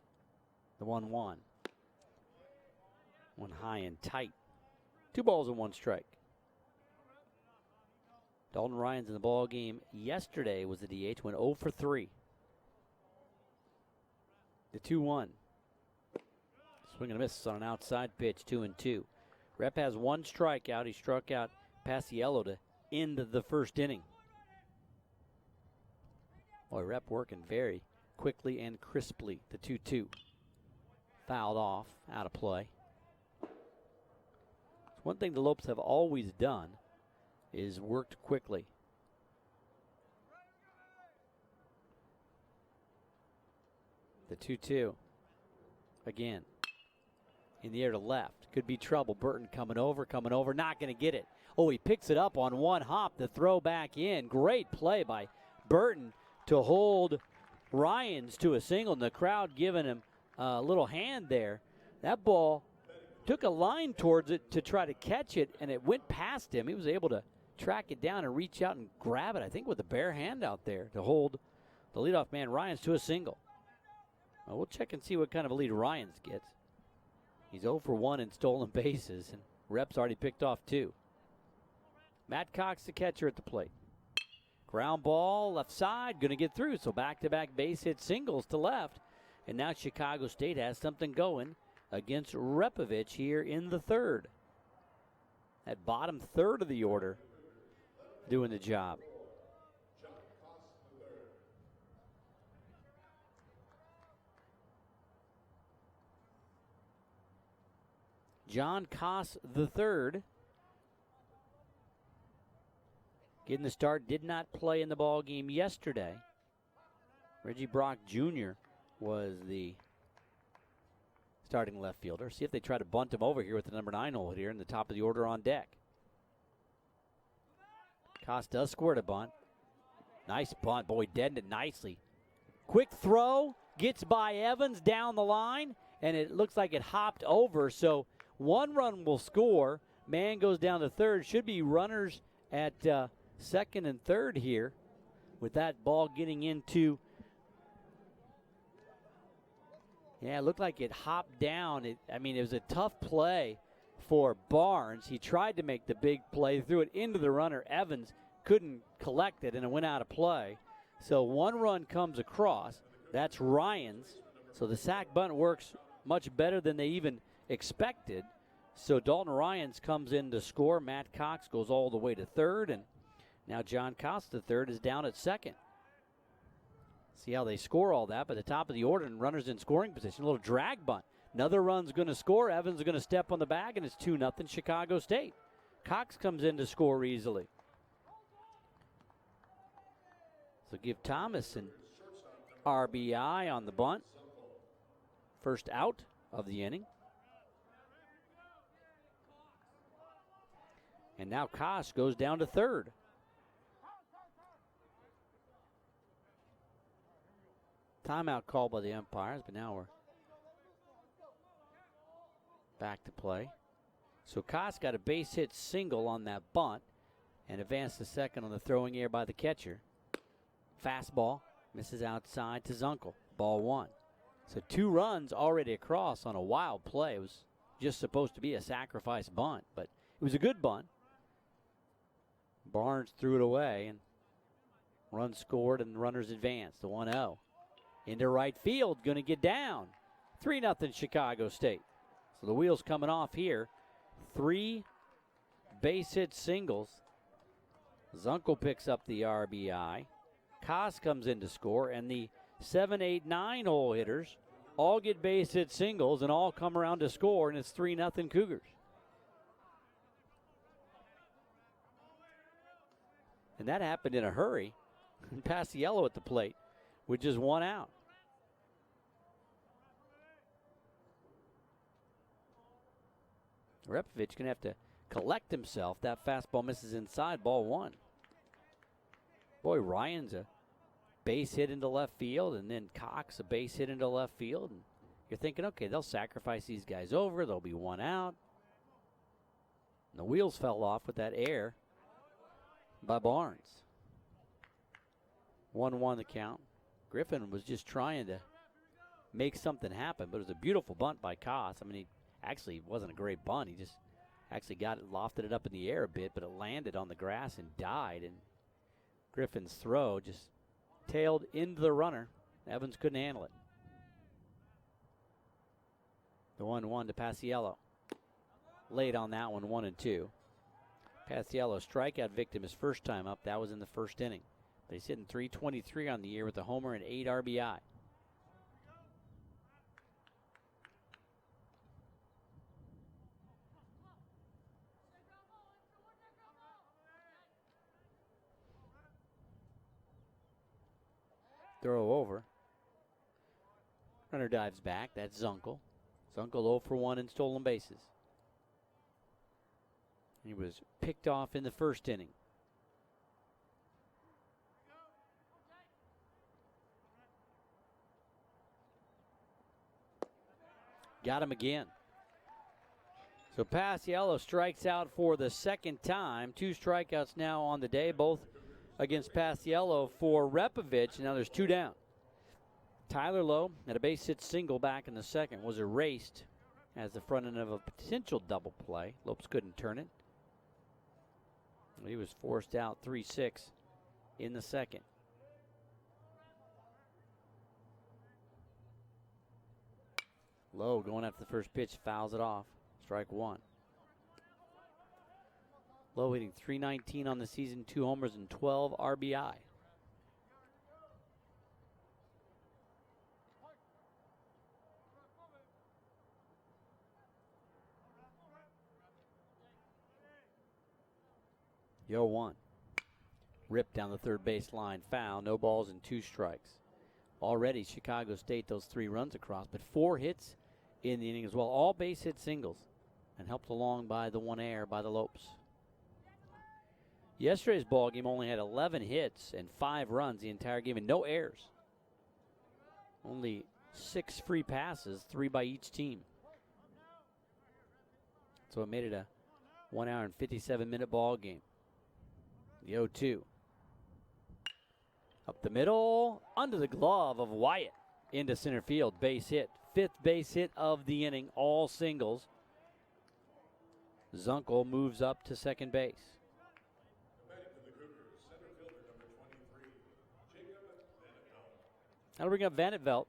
The 1-1. One high and tight. 2 balls and 1 strike. Dalton Ryans in the ball game yesterday was the DH, went 0 for 3. The 2-1. Swing and a miss on an outside pitch, 2-2. Rep has 1 strikeout. He struck out Paciello to end the first inning. Boy, Rep working very quickly and crisply. The 2-2. Fouled off, out of play. One thing the Lopes have always done is worked quickly. The 2-2. Again. In the air to left. Could be trouble. Burton coming over, not going to get it. Oh, he picks it up on 1 hop. The throw back in. Great play by Burton to hold Ryans to a single, and the crowd giving him a little hand there. That ball took a line towards it to try to catch it, and it went past him. He was able to track it down and reach out and grab it, I think with a bare hand out there to hold the leadoff man Ryans to a single. Well, we'll check and see what kind of a lead Ryans gets. He's 0 for 1 in stolen bases, and Rep's already picked off 2. Matt Cox, the catcher at the plate. Ground ball, left side, going to get through. So back-to-back base hit singles to left. And now Chicago State has something going against Repovich here in the third. That bottom third of the order doing the job. John Koss III. Getting the start, did not play in the ball game yesterday. Reggie Brock Jr. was the starting left fielder. See if they try to bunt him over here with the number 9 hole here in the top of the order on deck. Koss does squirt a bunt. Nice bunt. Boy, deadened it nicely. Quick throw, gets by Evans down the line, and it looks like it hopped over. So 1 run will score. Man goes down to third. Should be runners at second and third here with that ball getting into. Yeah, it looked like it hopped down. It was a tough play for Barnes. He tried to make the big play, threw it into the runner. Evans couldn't collect it, and it went out of play. So 1 run comes across. That's Ryan's. So the sack bunt works much better than they even expected. So Dalton Ryans comes in to score. Matt Cox goes all the way to third, and now John Costa, third, is down at second. See how they score all that, but the top of the order and runners in scoring position. A little drag bunt. Another run's going to score. Evans is going to step on the bag, and it's 2-0 Chicago State. Cox comes in to score easily. So give Thomas an RBI on the bunt. First out of the inning. And now Koss goes down to third. Timeout called by the umpires, but now we're back to play. So Koss got a base hit single on that bunt and advanced to second on the throwing air by the catcher. Fastball misses outside to Zunkel. Ball 1. So 2 runs already across on a wild play. It was just supposed to be a sacrifice bunt, but it was a good bunt. Barnes threw it away, and runs scored and runners advanced to 1-0. Into right field, going to get down. 3-0 Chicago State. So the wheels coming off here. 3 base hit singles. Zunkel picks up the RBI. Koss comes in to score, and the 7, 8, 9 hole hitters all get base hit singles and all come around to score, and it's 3-0 Cougars. And that happened in a hurry. And Paciello at the plate with just 1 out. Repovich going to have to collect himself. That fastball misses inside, ball 1. Boy, Ryan's a base hit into left field, and then Cox a base hit into left field. And you're thinking, okay, they'll sacrifice these guys over. There'll be 1 out. And the wheels fell off with that error by Barnes. 1-1 the count. Griffin was just trying to make something happen, but it was a beautiful bunt by Koss. He actually wasn't a great bunt. He just actually lofted it up in the air a bit, but it landed on the grass and died. And Griffin's throw just tailed into the runner. Evans couldn't handle it. The 1-1 to Paciello. Late on that one, 1-2. Paciello, strikeout victim his first time up. That was in the first inning. But he's hitting .323 on the year with a homer and 8 RBI. Throw over. Runner dives back. That's Zunkel. Zunkel 0 for 1 in stolen bases. He was picked off in the first inning. Got him again. So Paciello strikes out for the second time. 2 strikeouts now on the day, both against Paciello for Repovich. Now there's 2 down. Tyler Lowe had a base hit single back in the second, was erased as the front end of a potential double play. Lopes couldn't turn it. He was forced out 3-6 in the second. Lowe going after the first pitch, fouls it off. Strike 1. Lowe hitting .319 on the season, 2 homers and 12 RBI. The 0-1. Ripped down the third baseline. Foul. No balls and 2 strikes. Already Chicago State, those 3 runs across, but 4 hits in the inning as well. All base hit singles, and helped along by the 1 error by the Lopes. Yesterday's ball game only had 11 hits and 5 runs the entire game, and no errors. Only 6 free passes, 3 by each team. So it made it a 1 hour and 57-minute ball game. The 0-2. Up the middle, under the glove of Wyatt, into center field, base hit. 5th base hit of the inning, all singles. Zunkel moves up to second base. That'll bring up Vandervelt.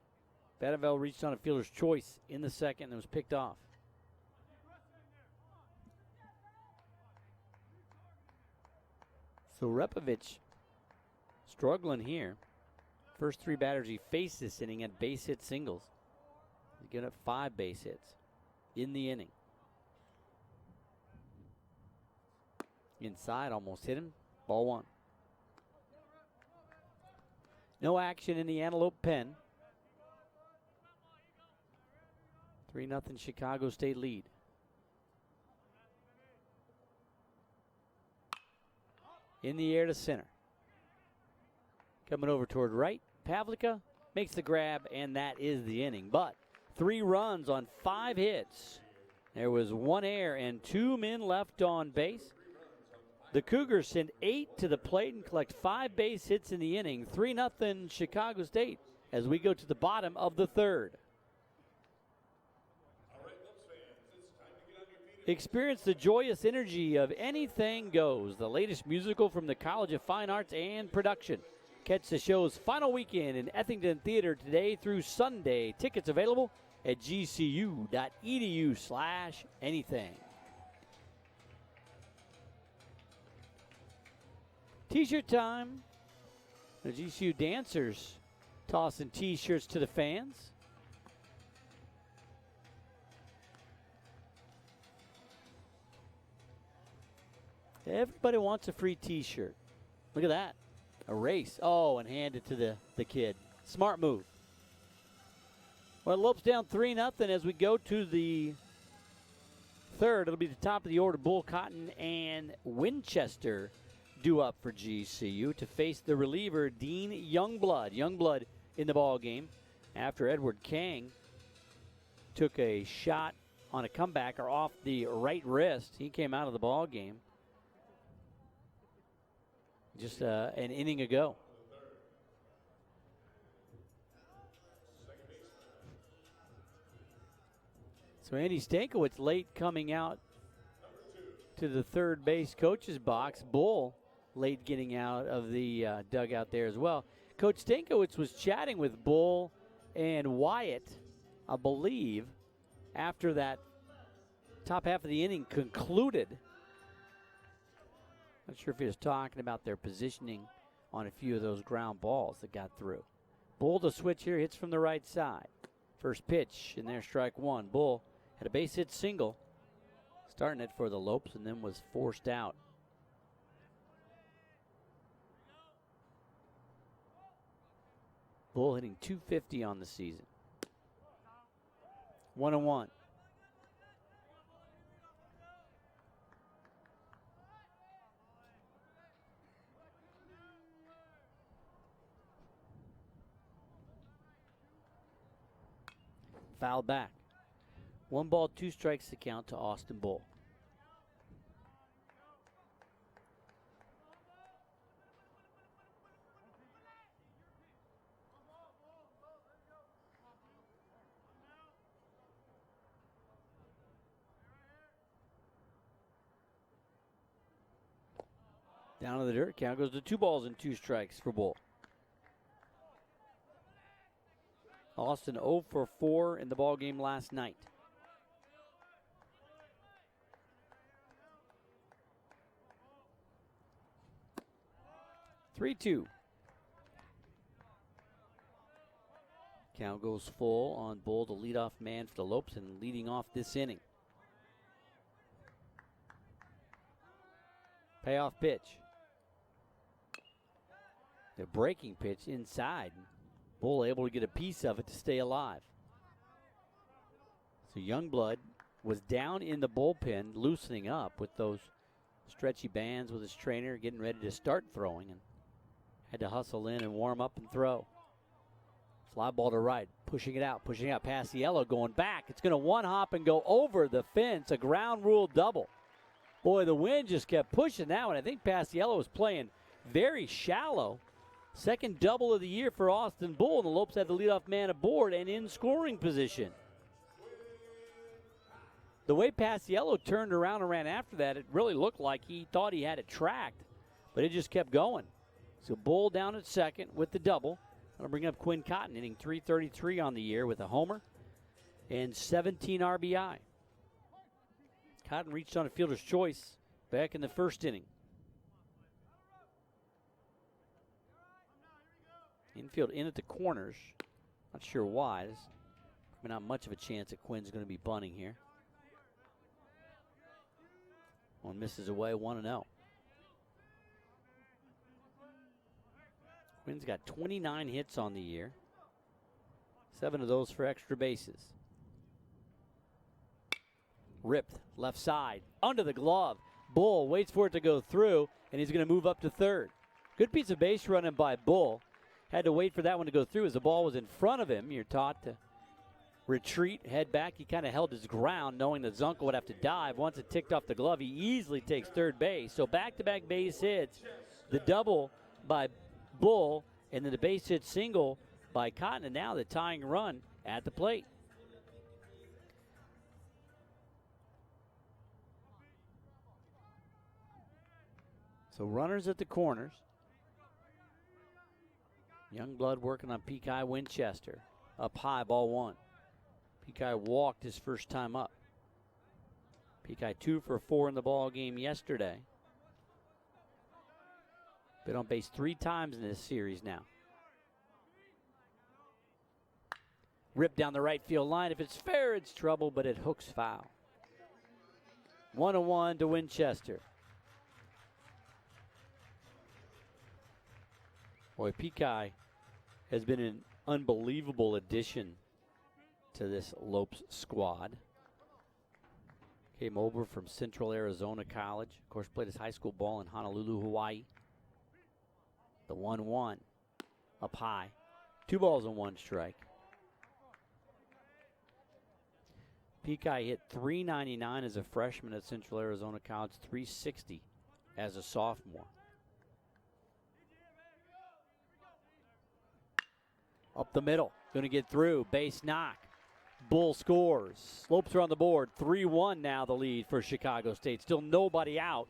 Vandervelt reached on a fielder's choice in the second and was picked off. So Repovich struggling here. First 3 batters he faced this inning had base hit singles. He's given up 5 base hits in the inning. Inside, almost hit him. Ball 1. No action in the Antelope pen. 3-0 Chicago State lead. In the air to center. Coming over toward right. Pavlica makes the grab, and that is the inning. But 3 runs on 5 hits. There was 1 error and 2 men left on base. The Cougars send 8 to the plate and collect 5 base hits in the inning. 3-0 Chicago State as we go to the bottom of the 3rd. Experience the joyous energy of Anything Goes, the latest musical from the College of Fine Arts and Production. Catch the show's final weekend in Ethington Theater today through Sunday. Tickets available at gcu.edu/anything. T-shirt time. The GCU dancers tossing T-shirts to the fans. Everybody wants a free T-shirt. Look at that. A race. Oh, and hand it to the kid. Smart move. Well, Lopes down 3-0 as we go to the 3rd. It'll be the top of the order. Bull Cotton and Winchester due up for GCU to face the reliever, Dean Youngblood. Youngblood in the ball game after Edward Kang took a shot on a comebacker off the right wrist. He came out of the ball game just an inning ago. So Andy Stankiewicz late coming out to the third base coach's box. Bull late getting out of the dugout there as well. Coach Stankiewicz was chatting with Bull and Wyatt, I believe, after that top half of the inning concluded. Not sure if he was talking about their positioning on a few of those ground balls that got through. Bull to switch here, hits from the right side. First pitch, and there's strike 1. Bull had a base hit single, starting it for the Lopes, and then was forced out. Bull hitting .250 on the season. 1-1. Fouled back. 1 ball, 2 strikes to count to Austin Bull. Down to the dirt. Count goes to 2 balls and 2 strikes for Bull. Austin 0 for 4 in the ball game last night. (3-2). Count goes full on Bull, the leadoff man for the Lopes, and leading off this inning. Payoff pitch. The breaking pitch inside. Bull able to get a piece of it to stay alive. So Youngblood was down in the bullpen, loosening up with those stretchy bands with his trainer, getting ready to start throwing, and had to hustle in and warm up and throw. Fly ball to right, pushing it out past the yellow, going back. It's going to one hop and go over the fence, a ground rule double. Boy, the wind just kept pushing that one. I think Paciello was playing very shallow. Second double of the year for Austin Bull, and the Lopes had the leadoff man aboard and in scoring position. The way Paciello turned around and ran after that, it really looked like he thought he had it tracked, but it just kept going. So Bull down at second with the double. That'll bring up Quinn Cotton, hitting .333 on the year with a homer and 17 RBI. Cotton reached on a fielder's choice back in the first inning. Infield in at the corners. Not sure why. There's not much of a chance that Quinn's going to be bunting here. One misses away, 1-0. Quinn's got 29 hits on the year. 7 of those for extra bases. Ripped left side, under the glove. Bull waits for it to go through, and he's going to move up to third. Good piece of base running by Bull. Had to wait for that one to go through as the ball was in front of him. You're taught to retreat, head back. He kind of held his ground, knowing that Zunkel would have to dive. Once it ticked off the glove, he easily takes third base. So back-to-back base hits, the double by Bull, and then the base hit single by Cotton, and now the tying run at the plate. So runners at the corners. Youngblood working on Pekai Winchester. Up high, ball one. Pekai walked his first time up. Pekai 2 for 4 in the ball game yesterday. Been on base 3 times in this series now. Ripped down the right field line. If it's fair, it's trouble, but it hooks foul. 1-1 to Winchester. Boy, Pekai has been an unbelievable addition to this Lopes squad. Came over from Central Arizona College. Of course, played his high school ball in Honolulu, Hawaii. The 1-1 up high. 2 balls and 1 strike. Pekai hit .399 as a freshman at Central Arizona College, .360 as a sophomore. Up the middle, going to get through, base knock. Bull scores. Lopes are on the board, 3-1 now the lead for Chicago State. Still nobody out.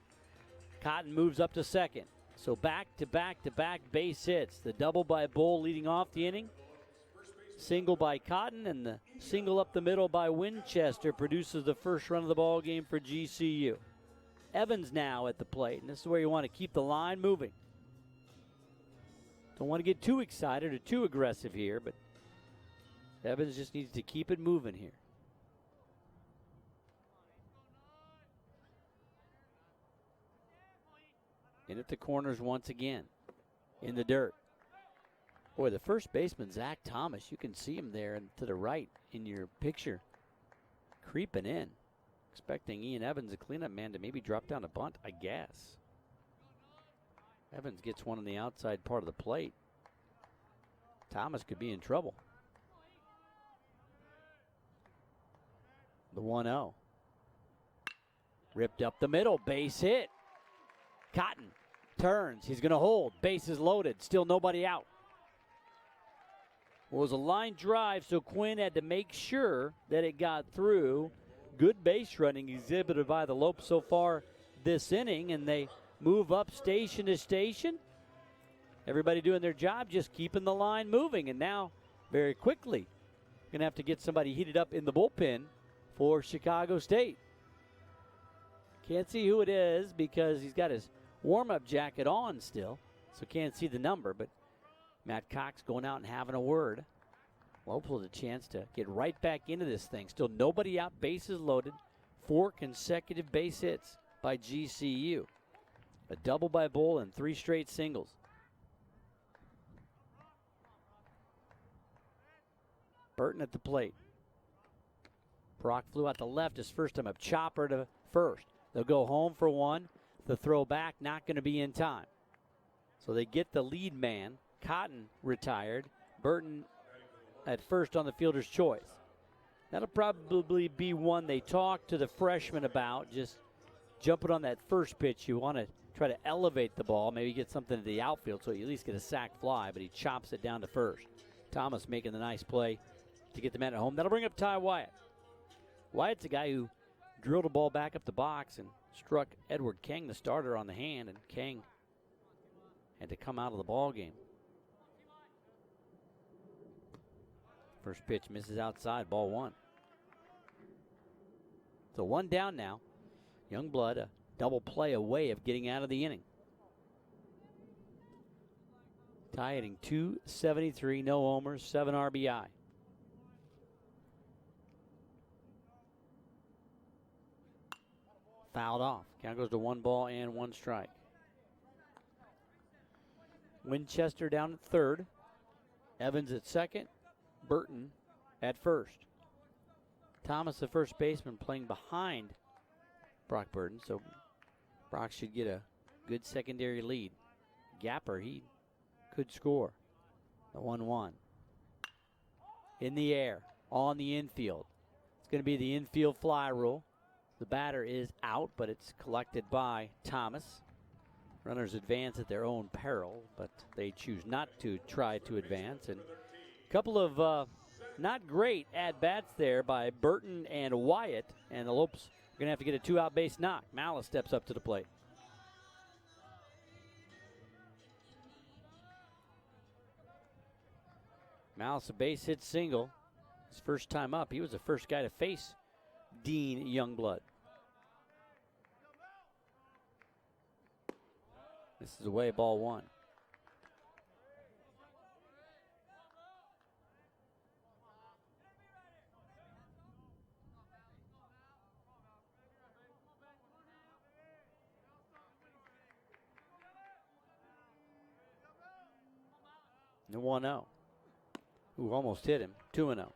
Cotton moves up to second. So back-to-back base hits. The double by Bull leading off the inning. Single by Cotton, and the single up the middle by Winchester produces the first run of the ball game for GCU. Evans now at the plate, and this is where you want to keep the line moving. Don't want to get too excited or too aggressive here, but Evans just needs to keep it moving here. In at the corners once again. In the dirt. Boy, the first baseman, Zach Thomas, you can see him there and to the right in your picture. Creeping in. Expecting Ian Evans, the cleanup man, to maybe drop down a bunt, I guess. Evans gets one on the outside part of the plate. Thomas could be in trouble. The 1-0. Ripped up the middle, base hit. Cotton turns, he's going to hold, bases loaded, still nobody out. Well, it was a line drive, so Quinn had to make sure that it got through. Good base running exhibited by the Lopes so far this inning, and they move up station to station. Everybody doing their job, just keeping the line moving, and now very quickly going to have to get somebody heated up in the bullpen for Chicago State. Can't see who it is because he's got his warm-up jacket on still, so can't see the number, but Matt Cox going out and having a word. Lopes with a chance to get right back into this thing. Still nobody out, bases loaded. 4 consecutive base hits by GCU. A double by Bull and 3 straight singles. Burton at the plate. Brock flew out to left his first time up. Chopper to first. They'll go home for one. The throw back not going to be in time. So they get the lead man. Cotton retired. Burton at first on the fielder's choice. That'll probably be one they talk to the freshman about, just jumping on that first pitch. You want to try to elevate the ball, maybe get something to the outfield so you at least get a sac fly, but he chops it down to first. Thomas making the nice play to get the man at home. That'll bring up Ty Wyatt. Wyatt's a guy who drilled a ball back up the box and struck Edward Kang, the starter, on the hand, and Kang had to come out of the ball game. First pitch misses outside, ball 1. So 1 down now. Youngblood a double play away of getting out of the inning. Ty hitting .273, no homers, 7 RBI. Fouled off. Count goes to 1 ball and 1 strike. Winchester down at third. Evans at second. Burton at first. Thomas, the first baseman, playing behind Brock Burton, so Brock should get a good secondary lead. Gapper, he could score. The 1-1. In the air, on the infield. It's going to be the infield fly rule. The batter is out, but it's collected by Thomas. Runners advance at their own peril, but they choose not to try to advance. And a couple of not great at-bats there by Burton and Wyatt, and the Lopes are going to have to get a 2-out base knock. Malice steps up to the plate. Malice, a base hit single. His first time up, he was the first guy to face Dean Youngblood. This is away, ball 1. The 1-0. Ooh, almost hit him. 2-0.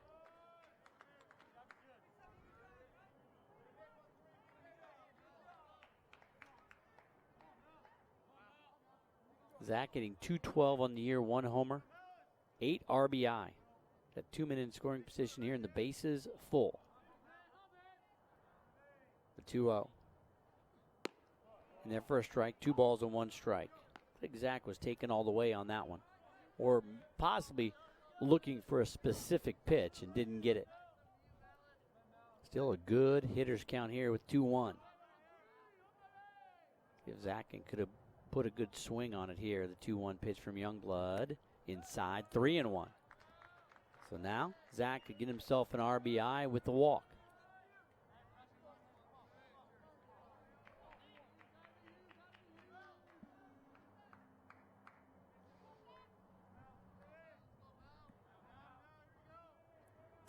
Zach getting .212 on the year, 1 homer, 8 RBI. Got 2 men in scoring position here, and the bases full. The 2-0. And there for a strike, 2 balls and 1 strike. I think Zach was taken all the way on that one, or possibly looking for a specific pitch and didn't get it. Still a good hitter's count here with 2-1. If Zach could have put a good swing on it here. The 2-1 pitch from Youngblood. Inside, 3-1. So now Zach could get himself an RBI with the walk.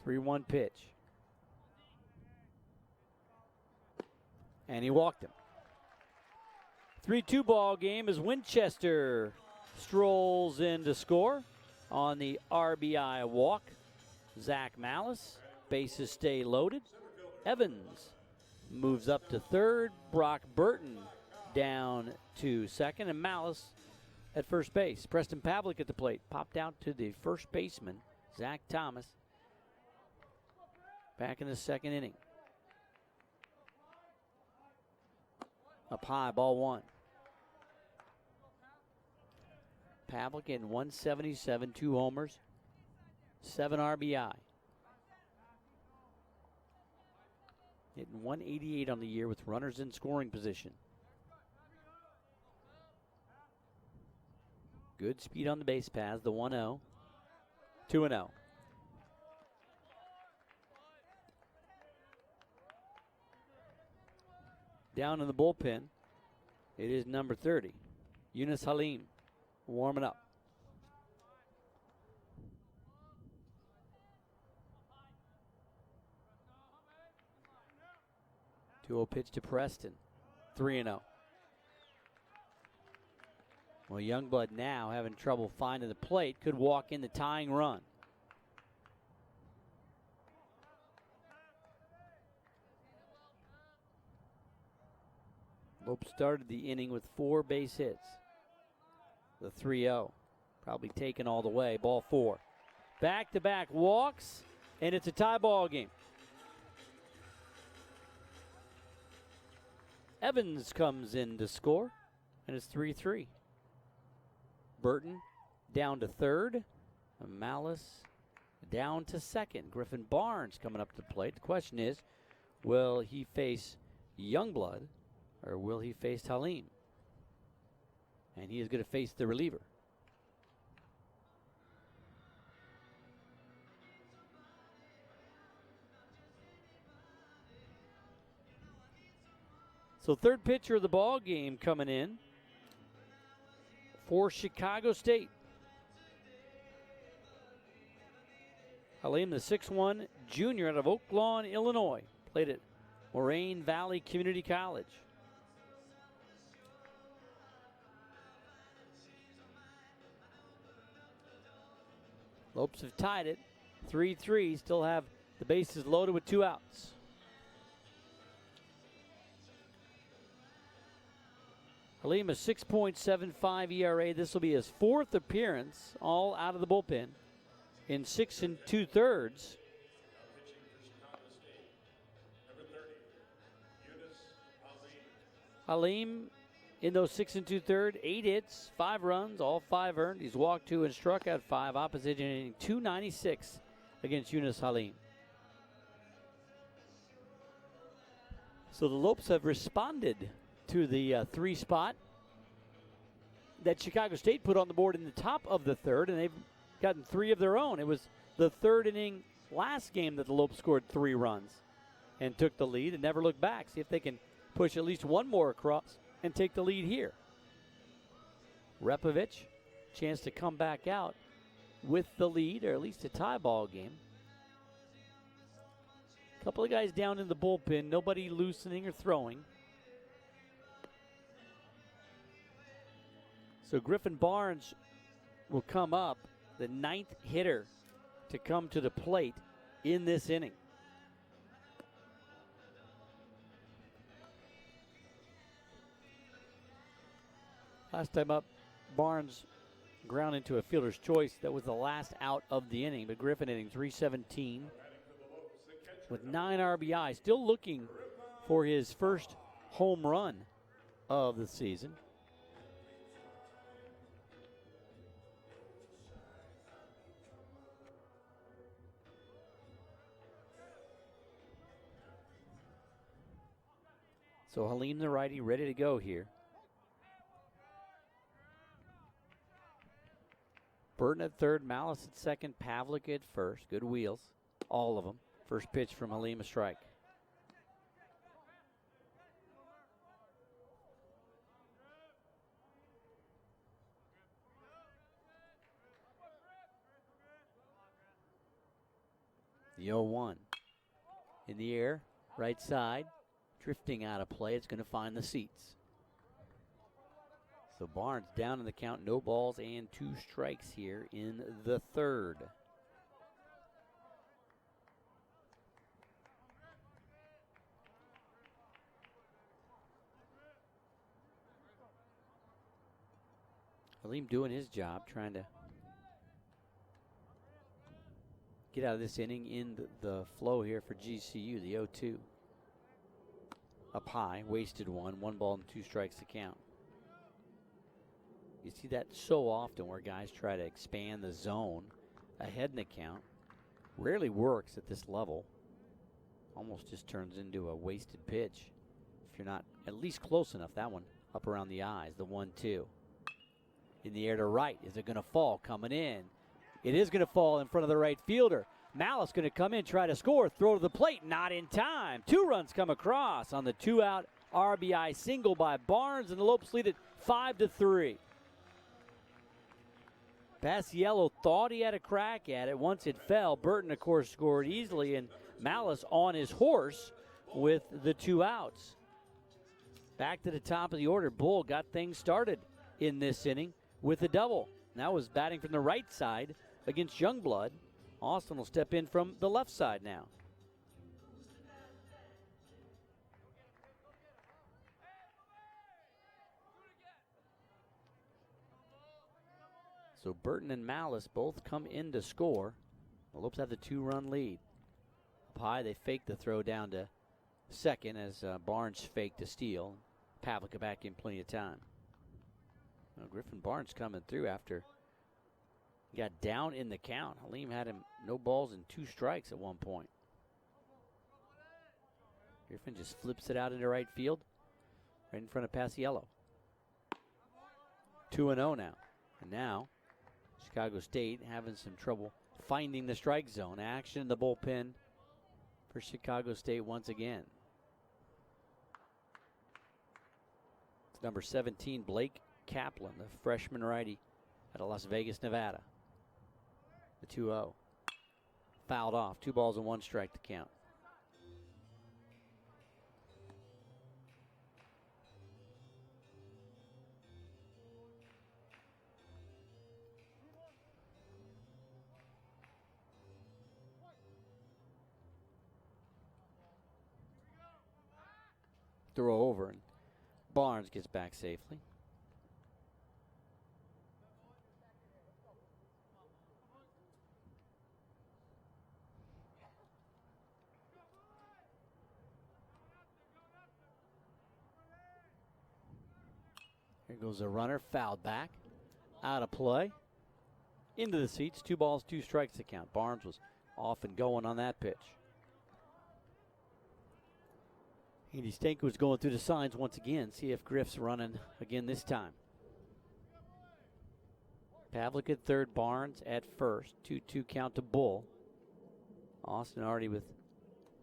The 3-1 pitch. And he walked him. 3-2 ball game as Winchester strolls in to score on the RBI walk. Zach Malice, bases stay loaded. Evans moves up to third. Brock Burton down to second, and Malice at first base. Preston Pavlik at the plate, popped out to the first baseman, Zach Thomas, back in the second inning. Up high, ball 1. Pavlik in 177, 2 homers, 7 RBI. Hitting 188 on the year with runners in scoring position. Good speed on the base paths, the 1-0, 2-0. Down in the bullpen, it is number 30, Yunus Halim, warming up. 2-0 pitch to Preston, 3-0. Well, Youngblood now having trouble finding the plate, could walk in the tying run. Lope started the inning with 4 base hits. The 3-0, probably taken all the way. Ball 4. Back-to-back walks, and it's a tie ball game. Evans comes in to score, and it's 3-3. Burton down to third. Malice down to second. Griffin Barnes coming up to the plate. The question is, will he face Youngblood or will he face Halim? And he is going to face the reliever. So third pitcher of the ball game coming in for Chicago State. Halim, the 6'1" junior out of Oak Lawn, Illinois. Played at Moraine Valley Community College. Lopes have tied it 3-3. Still have the bases loaded with 2 outs. Halim, a 6.75 ERA. This will be his 4th appearance, all out of the bullpen, in 6 2/3. Halim, in those 6 2/3, 8 hits, 5 runs, all 5 earned. He's walked 2 and struck out 5. Opposition inning 296 against Yunus Halim. So the Lopes have responded to the 3 spot that Chicago State put on the board in the top of the 3rd, and they've gotten 3 of their own. It was the 3rd inning last game that the Lopes scored 3 runs and took the lead and never looked back. See if they can push at least one more across and take the lead here. Repovich, chance to come back out with the lead, or at least a tie ball game. A couple of guys down in the bullpen, nobody loosening or throwing. So Griffin Barnes will come up, the 9th hitter to come to the plate in this inning. Last time up, Barnes ground into a fielder's choice. That was the last out of the inning, but Griffin hitting .317 with 9 RBI. Still looking for his first home run of the season. So Halim, the righty, ready to go here. Burton at third, Malice at second, Pavlik at first. Good wheels, all of them. First pitch from Halim, a strike. The 0-1 in the air, right side. Drifting out of play, it's going to find the seats. So Barnes down in the count, no balls and 2 strikes here in the 3rd. Halim doing his job, trying to get out of this inning in the flow here for GCU, the 0-2. Up high, wasted 1 ball and 2 strikes to count. You see that so often where guys try to expand the zone ahead in the count. Rarely works at this level. Almost just turns into a wasted pitch if you're not at least close enough. That one up around the eyes, the 1-2. In the air to right. Is it going to fall? Coming in. It is going to fall in front of the right fielder. Malice going to come in, try to score, throw to the plate, not in time. 2 runs come across on the 2-out RBI single by Barnes, and the Lopes lead it 5-3. Paciello thought he had a crack at it. Once it fell, Burton, of course, scored easily, and Malice on his horse with the 2 outs. Back to the top of the order. Bull got things started in this inning with a double. That was batting from the right side against Youngblood. Austin will step in from the left side now. So Burton and Malice both come in to score. The Lopes have the 2-run lead. Up high, they fake the throw down to second as Barnes faked to steal. Pavlica back in plenty of time. Well, Griffin Barnes coming through after he got down in the count. Halim had him no balls and 2 strikes at one point. Griffin just flips it out into right field, right in front of Paciello. 2-0 now. And now, Chicago State having some trouble finding the strike zone. Action in the bullpen for Chicago State once again. It's number 17, Blake Kaplan, the freshman righty out of Las Vegas, Nevada. The 2-0. Fouled off. 2 balls and 1 strike to count. Throw over, and Barnes gets back safely. Here goes a runner, fouled back, out of play, into the seats. 2 balls, 2 strikes to count. Barnes was off and going on that pitch. Andy Stanko's going through the signs once again. See if Griff's running again this time. Pavlik at third, Barnes at first. 2-2 count to Bull. Austin already with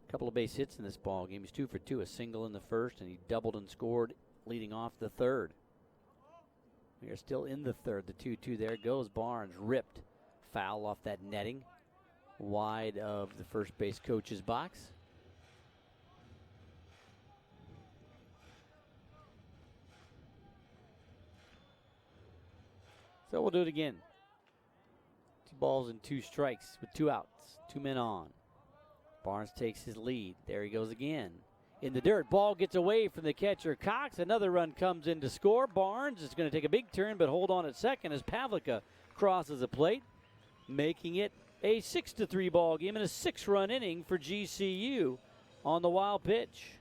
a couple of base hits in this ball game. He's 2 for 2, a single in the first, and he doubled and scored leading off the third. We are still in the third. The 2-2 there goes. Barnes ripped. Foul off that netting. Wide of the first base coach's box. So we'll do it again. 2 balls and 2 strikes with 2 outs. 2 men on. Barnes takes his lead. There he goes again. In the dirt. Ball gets away from the catcher, Cox. Another run comes in to score. Barnes is going to take a big turn, but hold on at second as Pavlica crosses the plate, making it a 6-3 ball game and a 6-run inning for GCU on the wild pitch.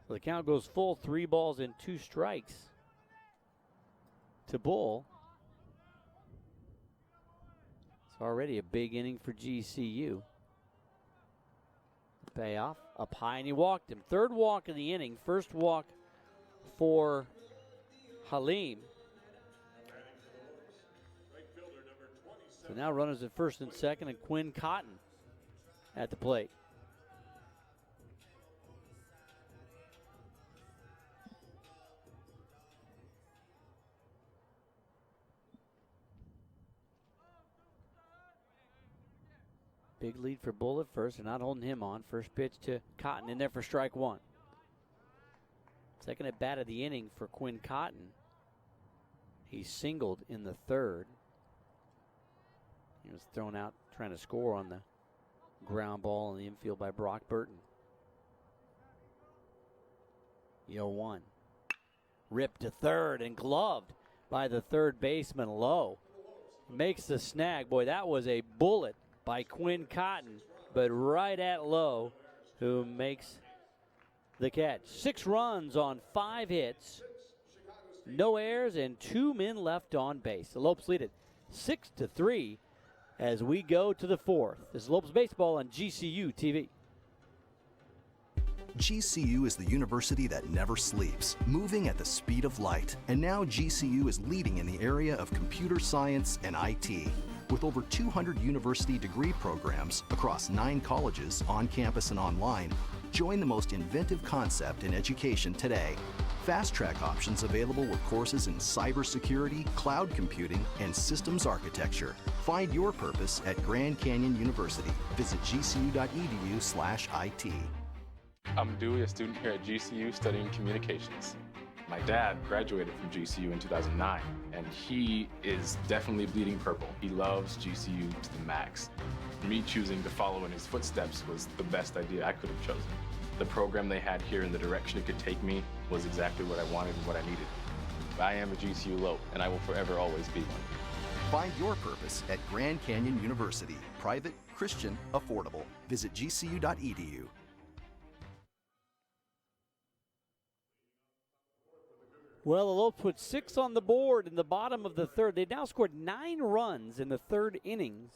So the count goes full, 3 balls and 2 strikes to Bull. It's already a big inning for GCU. Payoff up high, and he walked him. 3rd walk of the inning. 1st walk for Halim. So now runners at first and second, and Quinn Cotton at the plate. Big lead for Bull at first. They're not holding him on. First pitch to Cotton in there for strike 1. Second at bat of the inning for Quinn Cotton. He singled in the 3rd. He was thrown out trying to score on the ground ball in the infield by Brock Burton. 0-1. Ripped to 3rd and gloved by the 3rd baseman Lowe. Makes the snag. Boy, that was a bullet by Quinn Cotton, but right at Lowe, who makes the catch. 6 runs on 5 hits, no errors, and 2 men left on base. The Lopes lead it 6-3 as we go to the 4th. This is Lopes Baseball on GCU TV. GCU is the university that never sleeps, moving at the speed of light. And now GCU is leading in the area of computer science and IT. With over 200 university degree programs across 9 colleges on campus and online, join the most inventive concept in education today. Fast track options available with courses in cybersecurity, cloud computing, and systems architecture. Find your purpose at Grand Canyon University. Visit gcu.edu/IT. I'm Dewey, a student here at GCU studying communications. My dad graduated from GCU in 2009, and he is definitely bleeding purple. He loves GCU to the max. Me choosing to follow in his footsteps was the best idea I could have chosen. The program they had here and the direction it could take me was exactly what I wanted and what I needed. I am a GCU Lope, and I will forever always be one. Find your purpose at Grand Canyon University. Private, Christian, affordable. Visit gcu.edu. Well, the Lopes put 6 on the board in the bottom of the third. They now scored 9 runs in the third innings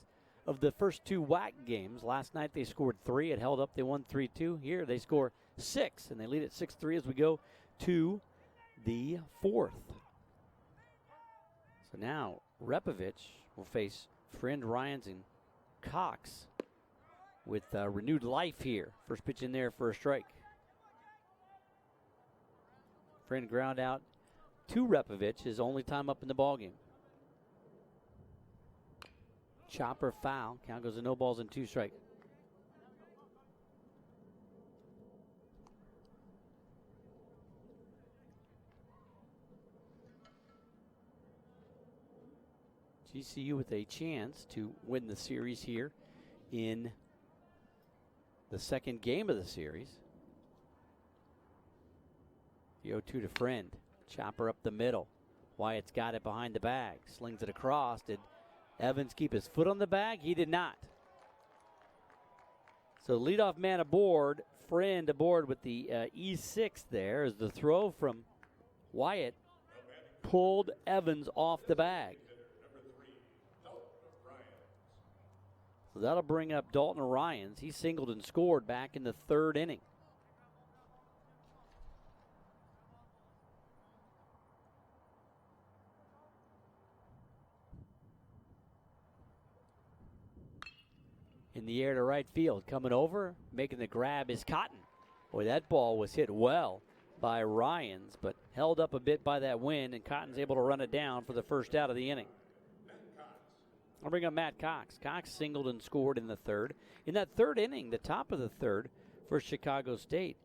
of the first 2 WAC games. Last night they scored 3. It held up. They won 3-2. Here they score 6, and they lead at 6-3 as we go to the fourth. So now Repovich will face Friend, Ryans, and Cox with renewed life here. First pitch in there for a strike. Friend ground out to Repovich, his only time up in the ballgame. Chopper foul. Count goes to no balls and 2 strikes. GCU with a chance to win the series here in the second game of the series. The 0-2 to Friend. Chopper up the middle. Wyatt's got it behind the bag. Slings it across. Did Evans keep his foot on the bag? He did not. So leadoff man aboard. Friend aboard with the E6 there as the throw from Wyatt pulled Evans off the bag. So that'll bring up Dalton Ryans. He singled and scored back in the third inning. In the air to right field. Coming over, making the grab is Cotton. Boy, that ball was hit well by Ryans, but held up a bit by that wind, and Cotton's able to run it down for the first out of the inning. I'll bring up Matt Cox. Cox singled and scored in the third. In that third inning, the top of the third for Chicago State,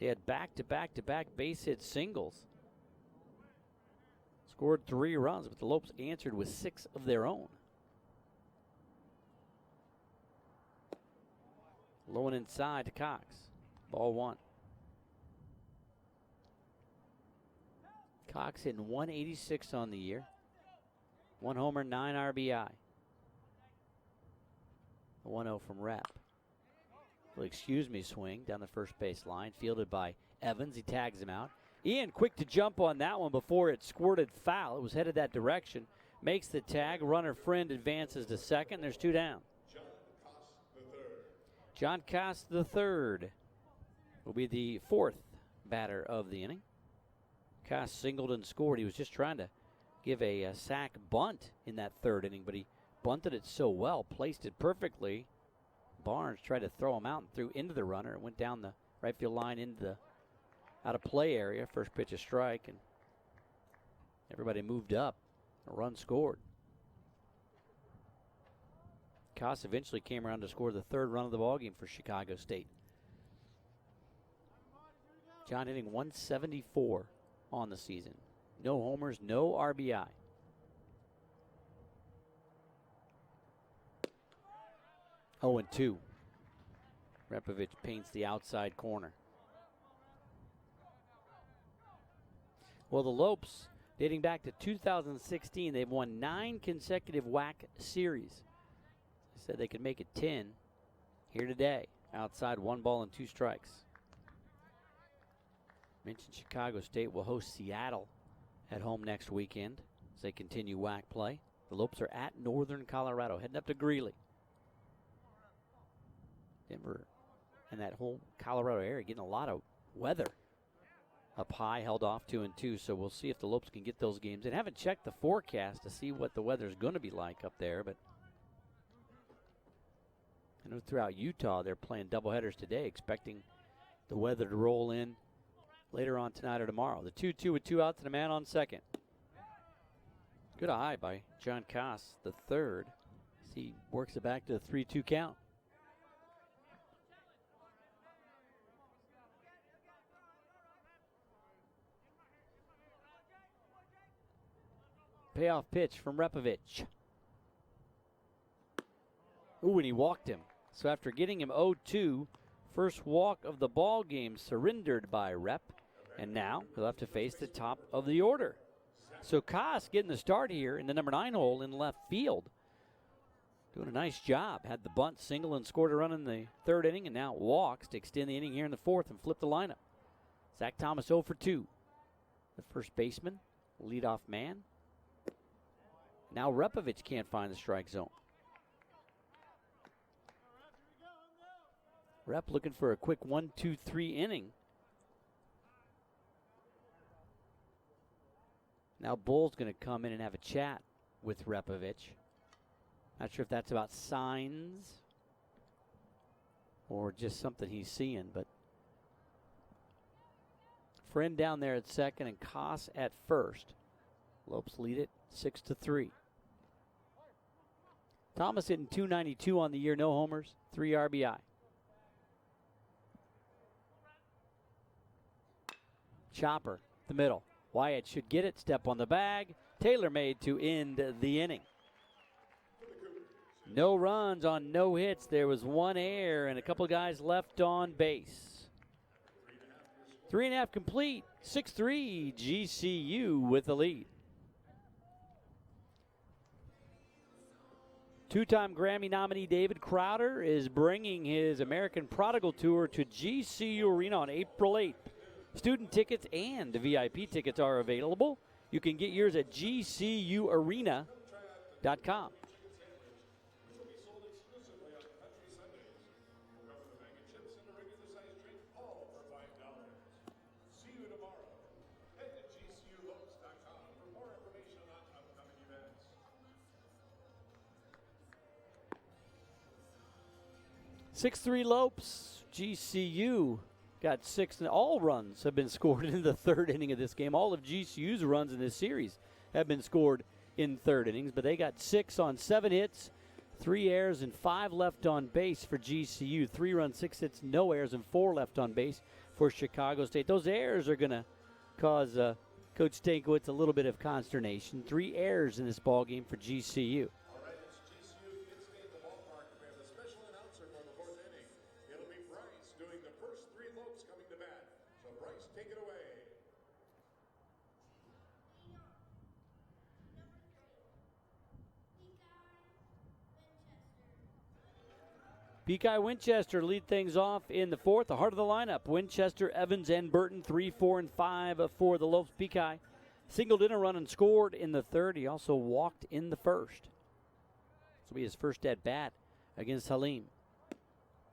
they had back-to-back-to-back base hit singles. Scored 3 runs, but the Lopes answered with 6 of their own. Low and inside to Cox. Ball 1. Cox hitting 186 on the year. 1 homer, 9 RBI. A 1-0 from Rep. Well, excuse me, swing down the first base line. Fielded by Evans. He tags him out. Ian quick to jump on that one before it squirted foul. It was headed that direction. Makes the tag. Runner Friend advances to second. There's 2 down. John Cost III will be the 4th batter of the inning. Cost singled and scored. He was just trying to give a sac bunt in that third inning, but he bunted it so well, placed it perfectly. Barnes tried to throw him out and threw into the runner. It went down the right field line into the out of play area. First pitch a strike, and everybody moved up. A run scored. Koss eventually came around to score the 3rd run of the ballgame for Chicago State. John hitting 174 on the season. No homers, no RBI. Oh, and 2. Repovich paints the outside corner. Well, the Lopes, dating back to 2016, they've won 9 consecutive WAC series. They said they could make it 10 here today. Outside, 1 ball and 2 strikes. Mentioned Chicago State will host Seattle at home next weekend as they continue WAC play. The Lopes are at Northern Colorado, heading up to Greeley. Denver and that whole Colorado area getting a lot of weather. Up high, held off 2-2, so we'll see if the Lopes can get those games. And haven't checked the forecast to see what the weather's going to be like up there, but I know throughout Utah they're playing doubleheaders today, expecting the weather to roll in later on tonight or tomorrow. The 2-2 with 2 outs and a man on second. Good eye by John Koss, the 3rd. He works it back to the 3-2 count. Payoff pitch from Repovich. Ooh, and he walked him. So after getting him 0-2, first walk of the ball game surrendered by Rep. And now he'll have to face the top of the order. So Koss getting the start here in the number 9 hole in left field. Doing a nice job. Had the bunt single and scored a run in the 3rd inning, and now walks to extend the inning here in the 4th and flip the lineup. Zach Thomas 0 for 2. The first baseman, leadoff man. Now Repovich can't find the strike zone. Rep looking for a quick 1-2-3 inning. Now Bull's going to come in and have a chat with Repovich. Not sure if that's about signs or just something he's seeing, but Friend down there at second and Koss at first. Lopes lead it 6-3. Thomas hitting .292 on the year, no homers, 3 RBI. Chopper, the middle. Wyatt should get it, step on the bag. Taylor made to end the inning. No runs on no hits. There was 1 error and a couple guys left on base. 3.5 complete. 6-3 GCU with the lead. Two-time Grammy nominee David Crowder is bringing his American Prodigal Tour to GCU Arena on April 8th. Student tickets and VIP tickets are available. You can get yours at gcuarena.com. .6-3 Lopes. GCU got 6. All runs have been scored in the 3rd inning of this game. All of GCU's runs in this series have been scored in 3rd innings, but they got 6 on 7 hits, 3 errors, and 5 left on base for GCU. 3 runs, 6 hits, no errors, and 4 left on base for Chicago State. Those errors are going to cause Coach Stankiewicz a little bit of consternation. 3 errors in this ball game for GCU. Peacock Winchester lead things off in the 4th. The heart of the lineup, Winchester, Evans, and Burton, 3, 4, and 5 for the Lopes. Peacock singled in a run and scored in the 3rd. He also walked in the 1st. This will be his first at bat against Halim.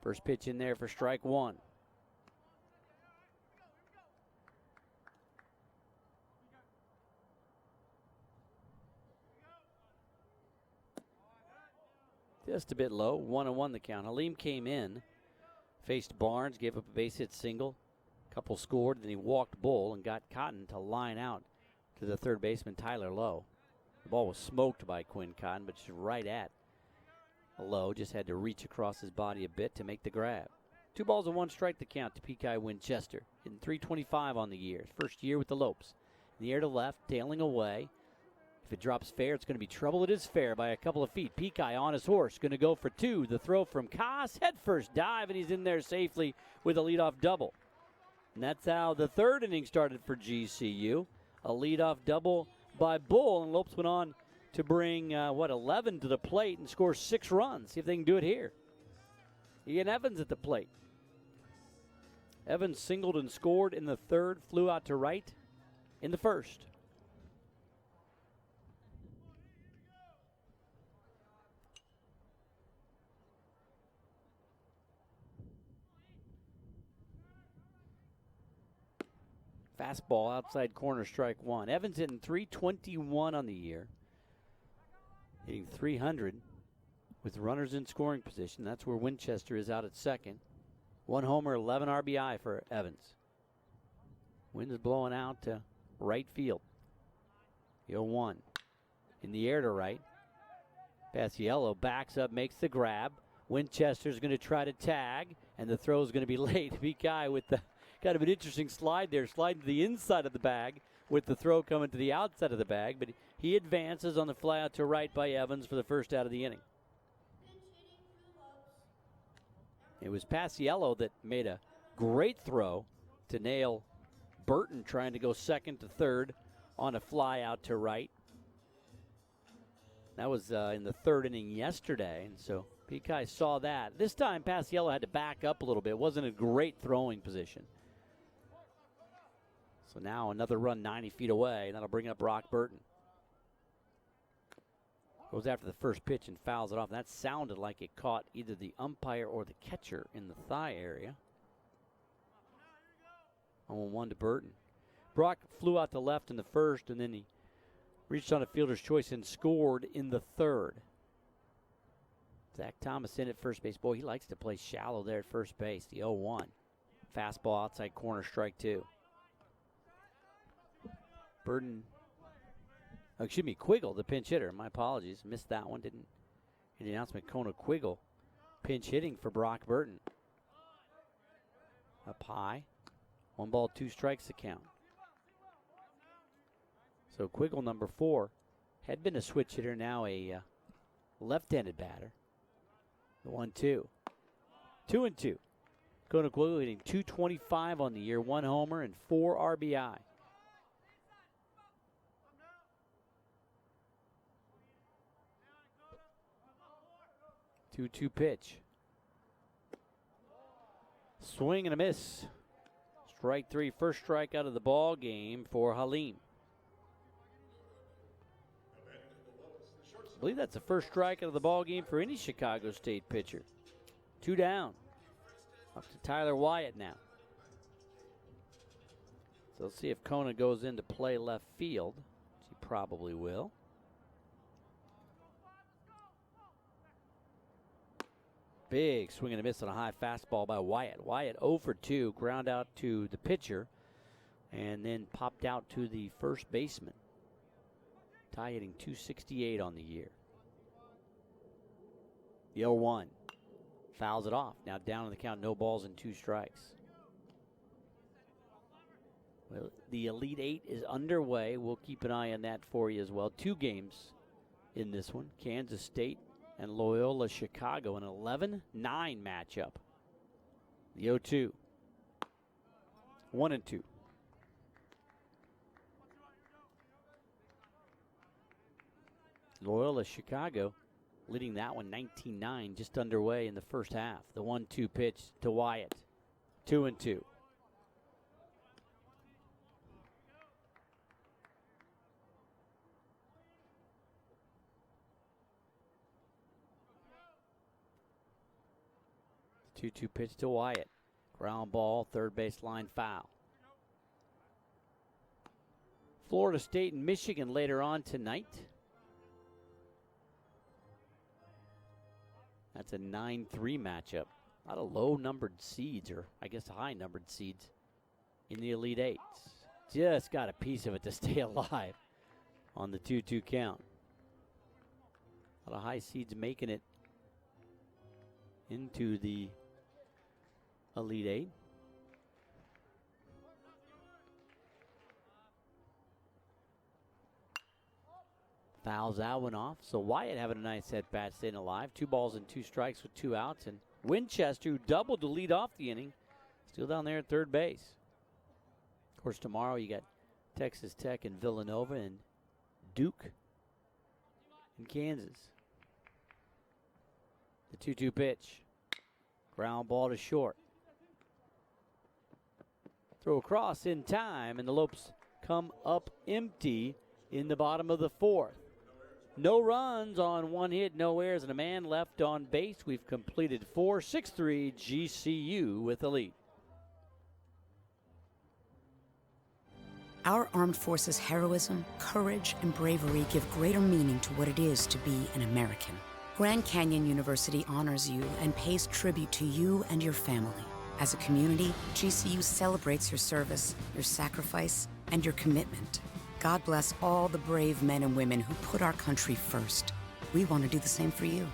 First pitch in there for strike 1. Just a bit low, 1-1 the count. Halim came in, faced Barnes, gave up a base hit single. Couple scored, then he walked Bull and got Cotton to line out to the 3rd baseman, Tyler Lowe. The ball was smoked by Quinn Cotton, but just right at Lowe. Just had to reach across his body a bit to make the grab. 2 balls and 1 strike the count to Peacock Winchester. Hitting .325 on the year. First year with the Lopes. In the air to left, tailing away. If it drops fair, it's going to be trouble. It is fair by a couple of feet. Peacock on his horse, going to go for 2. The throw from Koss, head first dive, and he's in there safely with a leadoff double. And that's how the 3rd inning started for GCU. A leadoff double by Bull, and Lopes went on to bring, 11 to the plate and score 6 runs. See if they can do it here. Ian Evans at the plate. Evans singled and scored in the 3rd, flew out to right in the 1st. Fastball outside corner, strike 1. Evans hitting .321 on the year. Hitting .300 with runners in scoring position. That's where Winchester is out at second. 1 homer, 11 RBI for Evans. Wind is blowing out to right field. 0-1. In the air to right. Paciello backs up, makes the grab. Winchester's going to try to tag, and the throw is going to be late. Peacock with the kind of an interesting slide there, sliding to the inside of the bag with the throw coming to the outside of the bag, but He advances on the fly out to right by Evans for the first out of the inning. It was Paciello that made a great throw to nail Burton trying to go second to third on a fly out to right. That was in the third inning yesterday, and so Peacock saw that. This time, Paciello had to back up a little bit. It wasn't a great throwing position. So now another run 90 feet away, and that'll bring up Brock Burton. Goes after the first pitch and fouls it off. That sounded like it caught either the umpire or the catcher in the thigh area. 0-1 to Burton. Brock flew out to left in the first, and then he reached on a fielder's choice and scored in the third. Zach Thomas in at first base. Boy, he likes to play shallow there at first base. The 0-1. Fastball outside corner, strike two. Burton, Quiggle, the pinch hitter. My apologies. Missed that one. Didn't hear the announcement. Kona Quiggle pinch hitting for Brock Burton. Up high. 1 ball, 2 strikes the count. So Quiggle, number 4, had been a switch hitter, now a left-handed batter. The 1-2. 2-2. Kona Quiggle hitting .225 on the year, 1 homer and 4 RBI. Two pitch. Swing and a miss. Strike 3, first strike out of the ball game for Halim. I believe that's the first strike out of the ball game for any Chicago State pitcher. 2 down. Up to Tyler Wyatt now. So let's see if Kona goes in to play left field, which he probably will. Big swing and a miss on a high fastball by Wyatt. Wyatt 0 for 2, ground out to the pitcher, and then popped out to the first baseman. Ty hitting .268 on the year. The 0-1. Fouls it off. Now down on the count, no balls and 2 strikes. Well, the Elite Eight is underway. We'll keep an eye on that for you as well. 2 games in this one. Kansas State and Loyola Chicago, an 11-9 matchup. The 0-2. 1-2. Loyola Chicago leading that one 19-9, just underway in the first half. The 1-2 pitch to Wyatt. 2-2. The 2-2 pitch to Wyatt. Ground ball, third baseline foul. Florida State and Michigan later on tonight. That's a 9-3 matchup. A lot of low-numbered seeds, or I guess high-numbered seeds in the Elite Eight. Just got a piece of it to stay alive on the 2-2 count. A lot of high seeds making it into the Elite Eight. Fouls that one off. So Wyatt having a nice at-bat, staying alive. 2 balls and 2 strikes with 2 outs. And Winchester, who doubled to lead off the inning, still down there at third base. Of course, tomorrow you got Texas Tech and Villanova and Duke and Kansas. The 2-2 pitch. Ground ball to short. Throw across in time, and the Lopes come up empty in the bottom of the 4th. No runs on 1 hit, no errors, and a man left on base. We've completed 4. 6-3 GCU with the lead. Our armed forces' heroism, courage, and bravery give greater meaning to what it is to be an American. Grand Canyon University honors you and pays tribute to you and your family. As a community, GCU celebrates your service, your sacrifice, and your commitment. God bless all the brave men and women who put our country first. We want to do the same for you.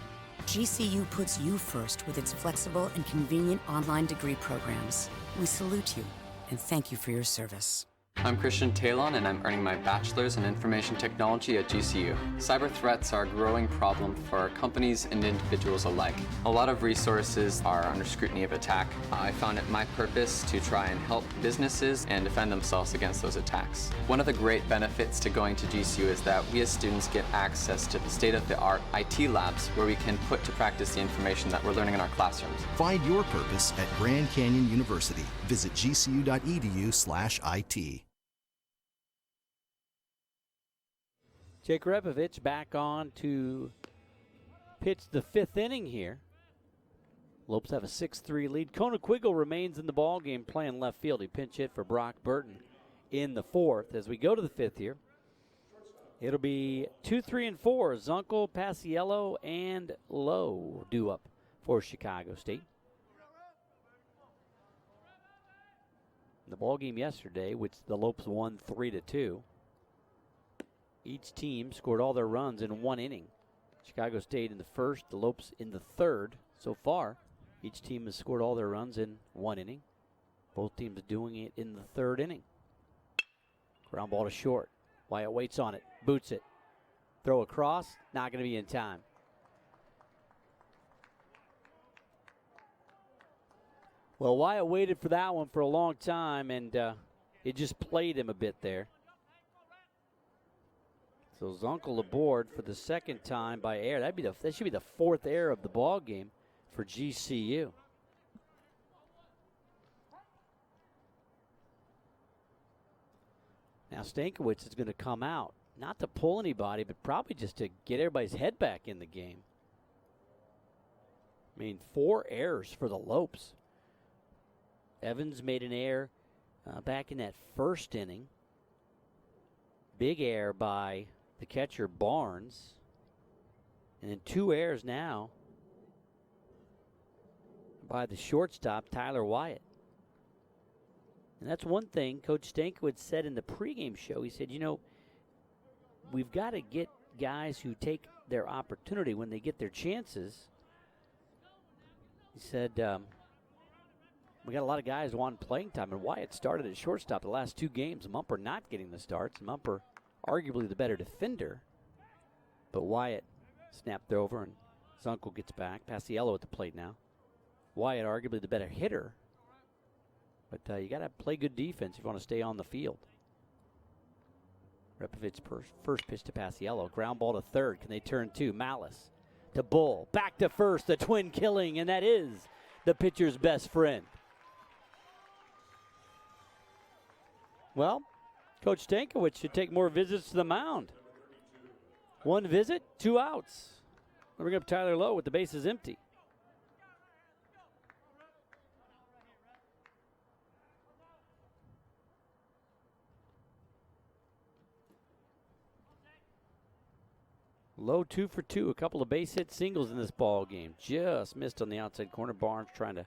GCU puts you first with its flexible and convenient online degree programs. We salute you and thank you for your service. I'm Christian Talon, and I'm earning my bachelor's in information technology at GCU. Cyber threats are a growing problem for companies and individuals alike. A lot of resources are under scrutiny of attack. I found it my purpose to try and help businesses and defend themselves against those attacks. One of the great benefits to going to GCU is that we as students get access to the state-of-the-art IT labs where we can put to practice the information that we're learning in our classrooms. Find your purpose at Grand Canyon University. Visit gcu.edu/IT. Jake Repovich back on to pitch the 5th inning here. Lopes have a 6-3 lead. Conequiggle remains in the ball game playing left field. He pinch hit for Brock Burton in the 4th. As we go to the 5th here, it'll be 2, 3, and 4. Zunkel, Paciello, and Lowe due up for Chicago State. In the ball game yesterday, which the Lopes won 3-2. Each team scored all their runs in 1 inning. Chicago State in the 1st, the Lopes in the 3rd. So far, each team has scored all their runs in 1 inning. Both teams doing it in the 3rd inning. Ground ball to short. Wyatt waits on it, boots it. Throw across, not going to be in time. Well, Wyatt waited for that one for a long time, and it just played him a bit there. So Zunkel aboard for the 2nd time by error. That should be the 4th error of the ball game for GCU. Now Stankiewicz is going to come out, not to pull anybody, but probably just to get everybody's head back in the game. I mean, 4 errors for the Lopes. Evans made an error back in that 1st inning. Big error by the catcher Barnes. And then 2 errors now by the shortstop Tyler Wyatt. And that's one thing Coach Stankiewicz said in the pregame show. He said, you know, we've got to get guys who take their opportunity when they get their chances. He said, we got a lot of guys who want playing time, and Wyatt started at shortstop the last 2 games. Mumper not getting the starts. Mumper arguably the better defender, but Wyatt snapped over, and Zunkel gets back. Paciello at the plate now. Wyatt arguably the better hitter, but you got to play good defense if you want to stay on the field. Repovic's first pitch to Paciello. Ground ball to 3rd. Can they turn 2? Malice to Bull. Back to 1st. The twin killing, and that is the pitcher's best friend. Well, Coach Stankiewicz should take more visits to the mound. 1 visit, 2 outs. We'll bring up Tyler Lowe with the bases empty. Lowe 2 for 2, a couple of base hit singles in this ball game. Just missed on the outside corner. Barnes trying to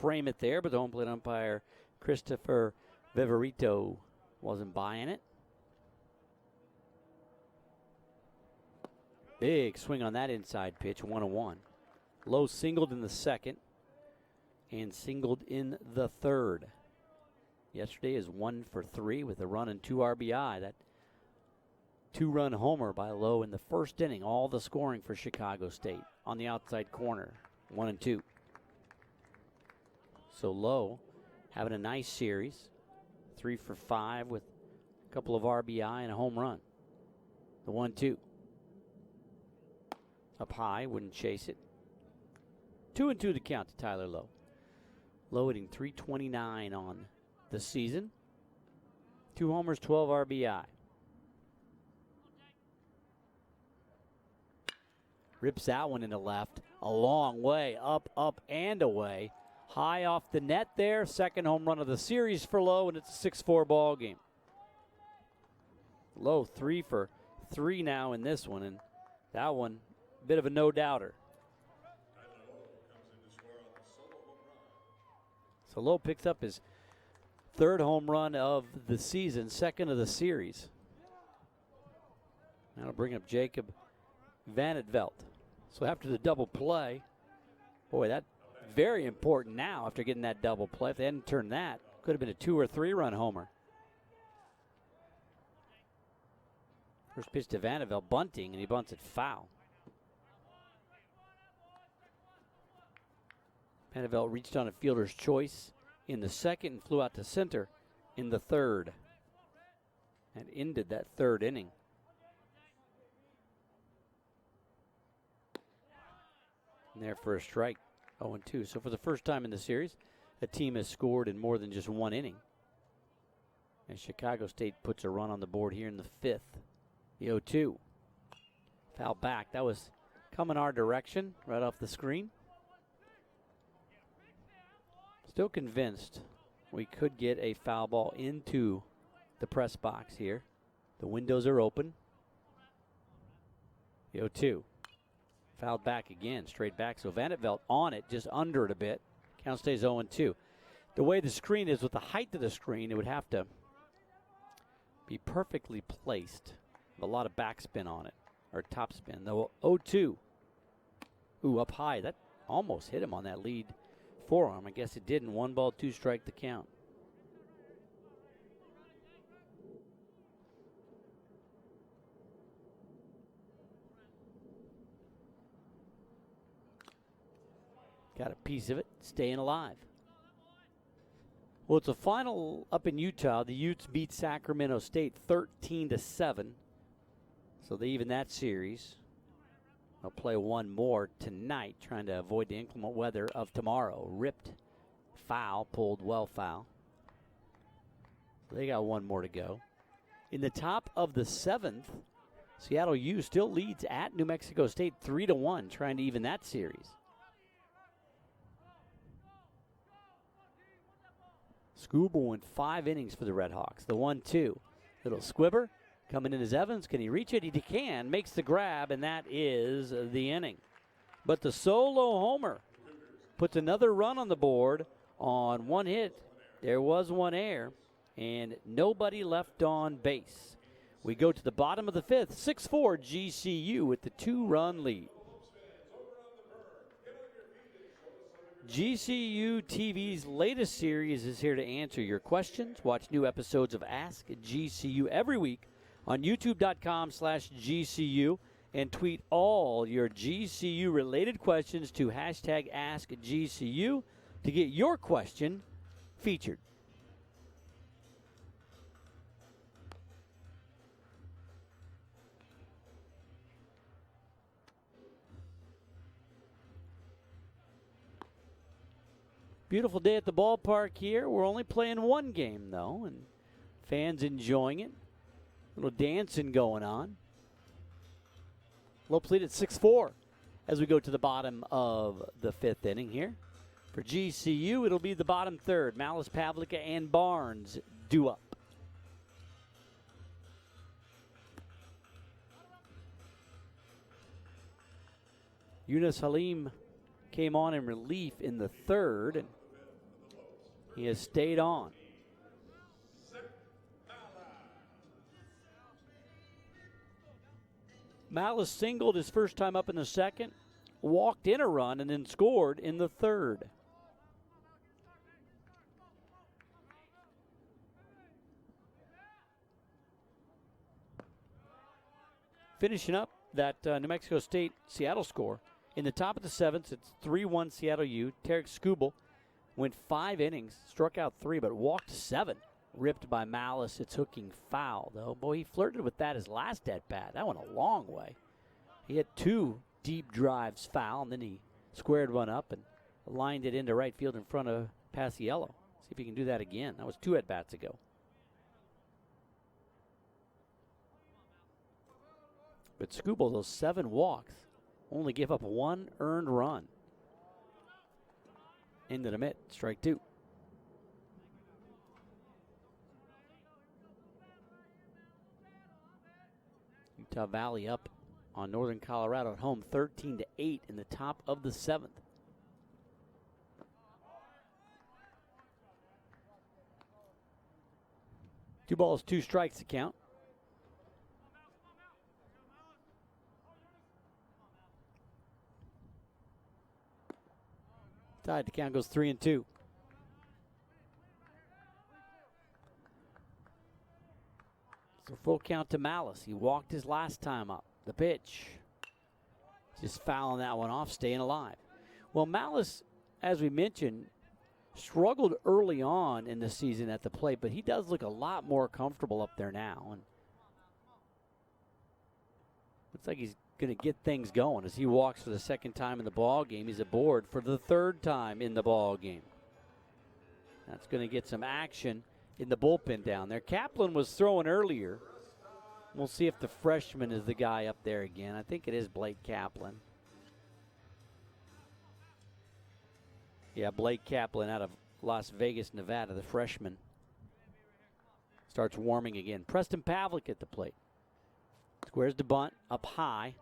frame it there, but the home plate umpire Christopher Viverito wasn't buying it. Big swing on that inside pitch, 1-1. Lowe singled in the 2nd and singled in the 3rd. Yesterday is 1 for 3 with a run and 2 RBI. That 2-run homer by Lowe in the 1st inning. All the scoring for Chicago State on the outside corner, 1-2. So Lowe having a nice series. 3 for 5 with a couple of RBI and a home run. The 1-2. Up high, wouldn't chase it. 2-2 to count to Tyler Lowe. Lowe hitting .329 on the season. 2 homers, 12 RBI. Rips that one into left. A long way, up, and away. High off the net there. 2nd home run of the series for Lowe, and it's a 6-4 ball game. Lowe 3 for 3 now in this one, and that one, a bit of a no-doubter. So Lowe picks up his 3rd home run of the season, 2nd of the series. That'll bring up Jacob Vanetveldt. So after the double play, boy, that very important now after getting that double play. If they hadn't turned that, could have been a 2 or 3 run homer. First pitch to Vanderbilt, bunting, and he bunts it foul. Vanderbilt reached on a fielder's choice in the second and flew out to center in the third. And ended that third inning. And there for a strike, 0-2. So for the first time in the series, a team has scored in more than just one inning. And Chicago State puts a run on the board here in the fifth. The 0-2. Foul back. That was coming our direction right off the screen. Still convinced we could get a foul ball into the press box here. The windows are open. The 0-2. Fouled back again, straight back. So Vanderbilt on it, just under it a bit. Count stays 0-2. The way the screen is, with the height of the screen, it would have to be perfectly placed. A lot of backspin on it, or topspin. The 0-2. Ooh, up high. That almost hit him on that lead forearm. I guess it didn't. 1 ball, 2 strike the count. Got a piece of it, staying alive. Well, it's a final up in Utah. The Utes beat Sacramento State 13-7. So they even that series. They'll play one more tonight, trying to avoid the inclement weather of tomorrow. Ripped foul, pulled well foul. So they got one more to go. In the top of the seventh, Seattle U still leads at New Mexico State 3-1, trying to even that series. Skubal went 5 innings for the Red Hawks. The 1-2. Little squibber coming in as Evans. Can he reach it? He can. Makes the grab, and that is the inning. But the solo homer puts another run on the board on one hit. There was one error, and nobody left on base. We go to the bottom of the fifth. 6-4 GCU with the 2-run lead. GCU TV's latest series is here to answer your questions. Watch new episodes of Ask GCU every week on youtube.com/GCU and tweet all your GCU-related questions to #AskGCU to get your question featured. Beautiful day at the ballpark here. We're only playing one game, though, and fans enjoying it. A little dancing going on. Low lead at 6-4 as we go to the bottom of the fifth inning here. For GCU, it'll be the bottom third. Malice, Pavlica, and Barnes due up. Yunus Halim came on in relief in the third, and he has stayed on. Malice singled his first time up in the second, walked in a run, and then scored in the third. Finishing up that New Mexico State-Seattle score. In the top of the seventh, it's 3-1 Seattle U. Tarek Skubal went 5 innings, struck out 3, but walked 7. Ripped by Malice. It's hooking foul, though. Boy, he flirted with that his last at-bat. That went a long way. He had 2 deep drives foul, and then he squared one up and lined it into right field in front of Paciello. See if he can do that again. That was 2 at-bats ago. But Skubal, those 7 walks, only give up 1 earned run. Into the mitt, strike 2. Utah Valley up on Northern Colorado at home, 13-8 in the top of the 7th. Two balls, 2 strikes to count. Tied, the count goes 3-2. For full count to Malice. He walked his last time up. The pitch. Just fouling that one off, staying alive. Well, Malice, as we mentioned, struggled early on in the season at the plate, but he does look a lot more comfortable up there now. And looks like he's going to get things going as he walks for the second time in the ball game. He's aboard for the third time in the ball game. That's going to get some action in the bullpen down there. Kaplan was throwing earlier. We'll see if the freshman is the guy up there again. I think it is Blake Kaplan. Yeah, Blake Kaplan out of Las Vegas, Nevada, the freshman. Starts warming again. Preston Pavlik at the plate. Squares the bunt up high.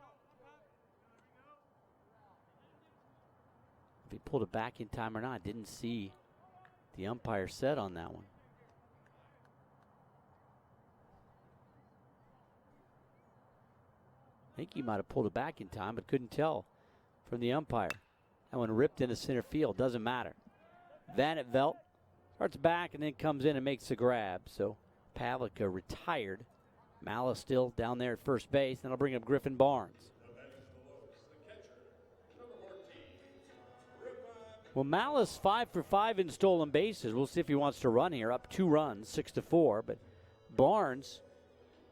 If he pulled it back in time or not, didn't see the umpire set on that one. I think he might have pulled it back in time, but couldn't tell from the umpire. That one ripped into center field. Doesn't matter. Van Velt starts back and then comes in and makes the grab. So Pavlik retired. Malice still down there at first base. Then I'll bring up Griffin Barnes. Well, Malice 5 for 5 in stolen bases. We'll see if he wants to run here. Up 2 runs, 6-4. But Barnes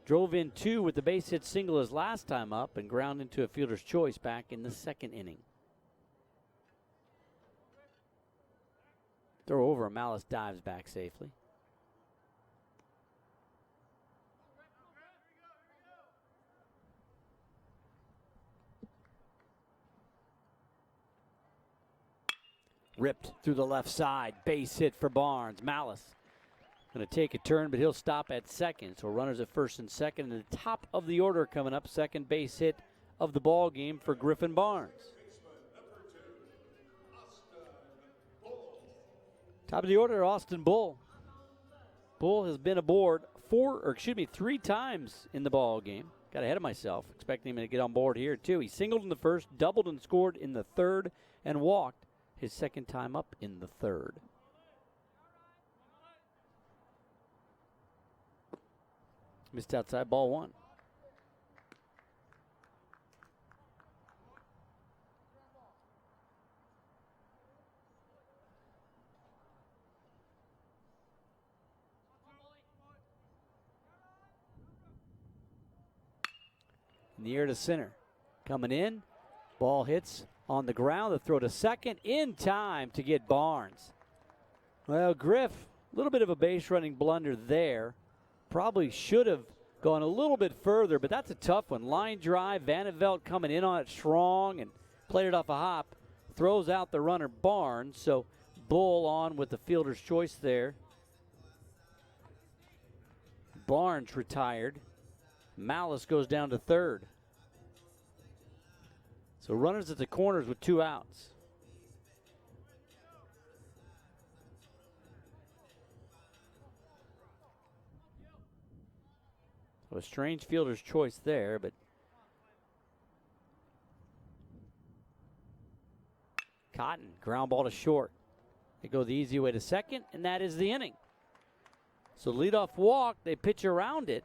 drove in 2 with the base hit single his last time up and ground into a fielder's choice back in the second inning. Throw over, Malice dives back safely. Ripped through the left side. Base hit for Barnes. Malice going to take a turn, but he'll stop at second. So runners at first and second. And the top of the order coming up. Second base hit of the ball game for Griffin Barnes. Top of the order, Austin Bull. Bull has been aboard 3 times in the ball game. Got ahead of myself, expecting him to get on board here too. He singled in the first, doubled and scored in the third, and walked his second time up in the third. Missed outside, ball 1. In the air to center. Coming in. Ball hits on the ground. The throw to second in time to get Barnes. Well, Griff, a little bit of a base running blunder there. Probably should have gone a little bit further, but that's a tough one. Line drive. Van Velt coming in on it strong and played it off a hop. Throws out the runner Barnes. So Bull on with the fielder's choice there. Barnes retired. Malice goes down to third. So runners at the corners with 2 outs. So a strange fielder's choice there, but Cotton, ground ball to short. They go the easy way to second, and that is the inning. So leadoff walk, they pitch around it.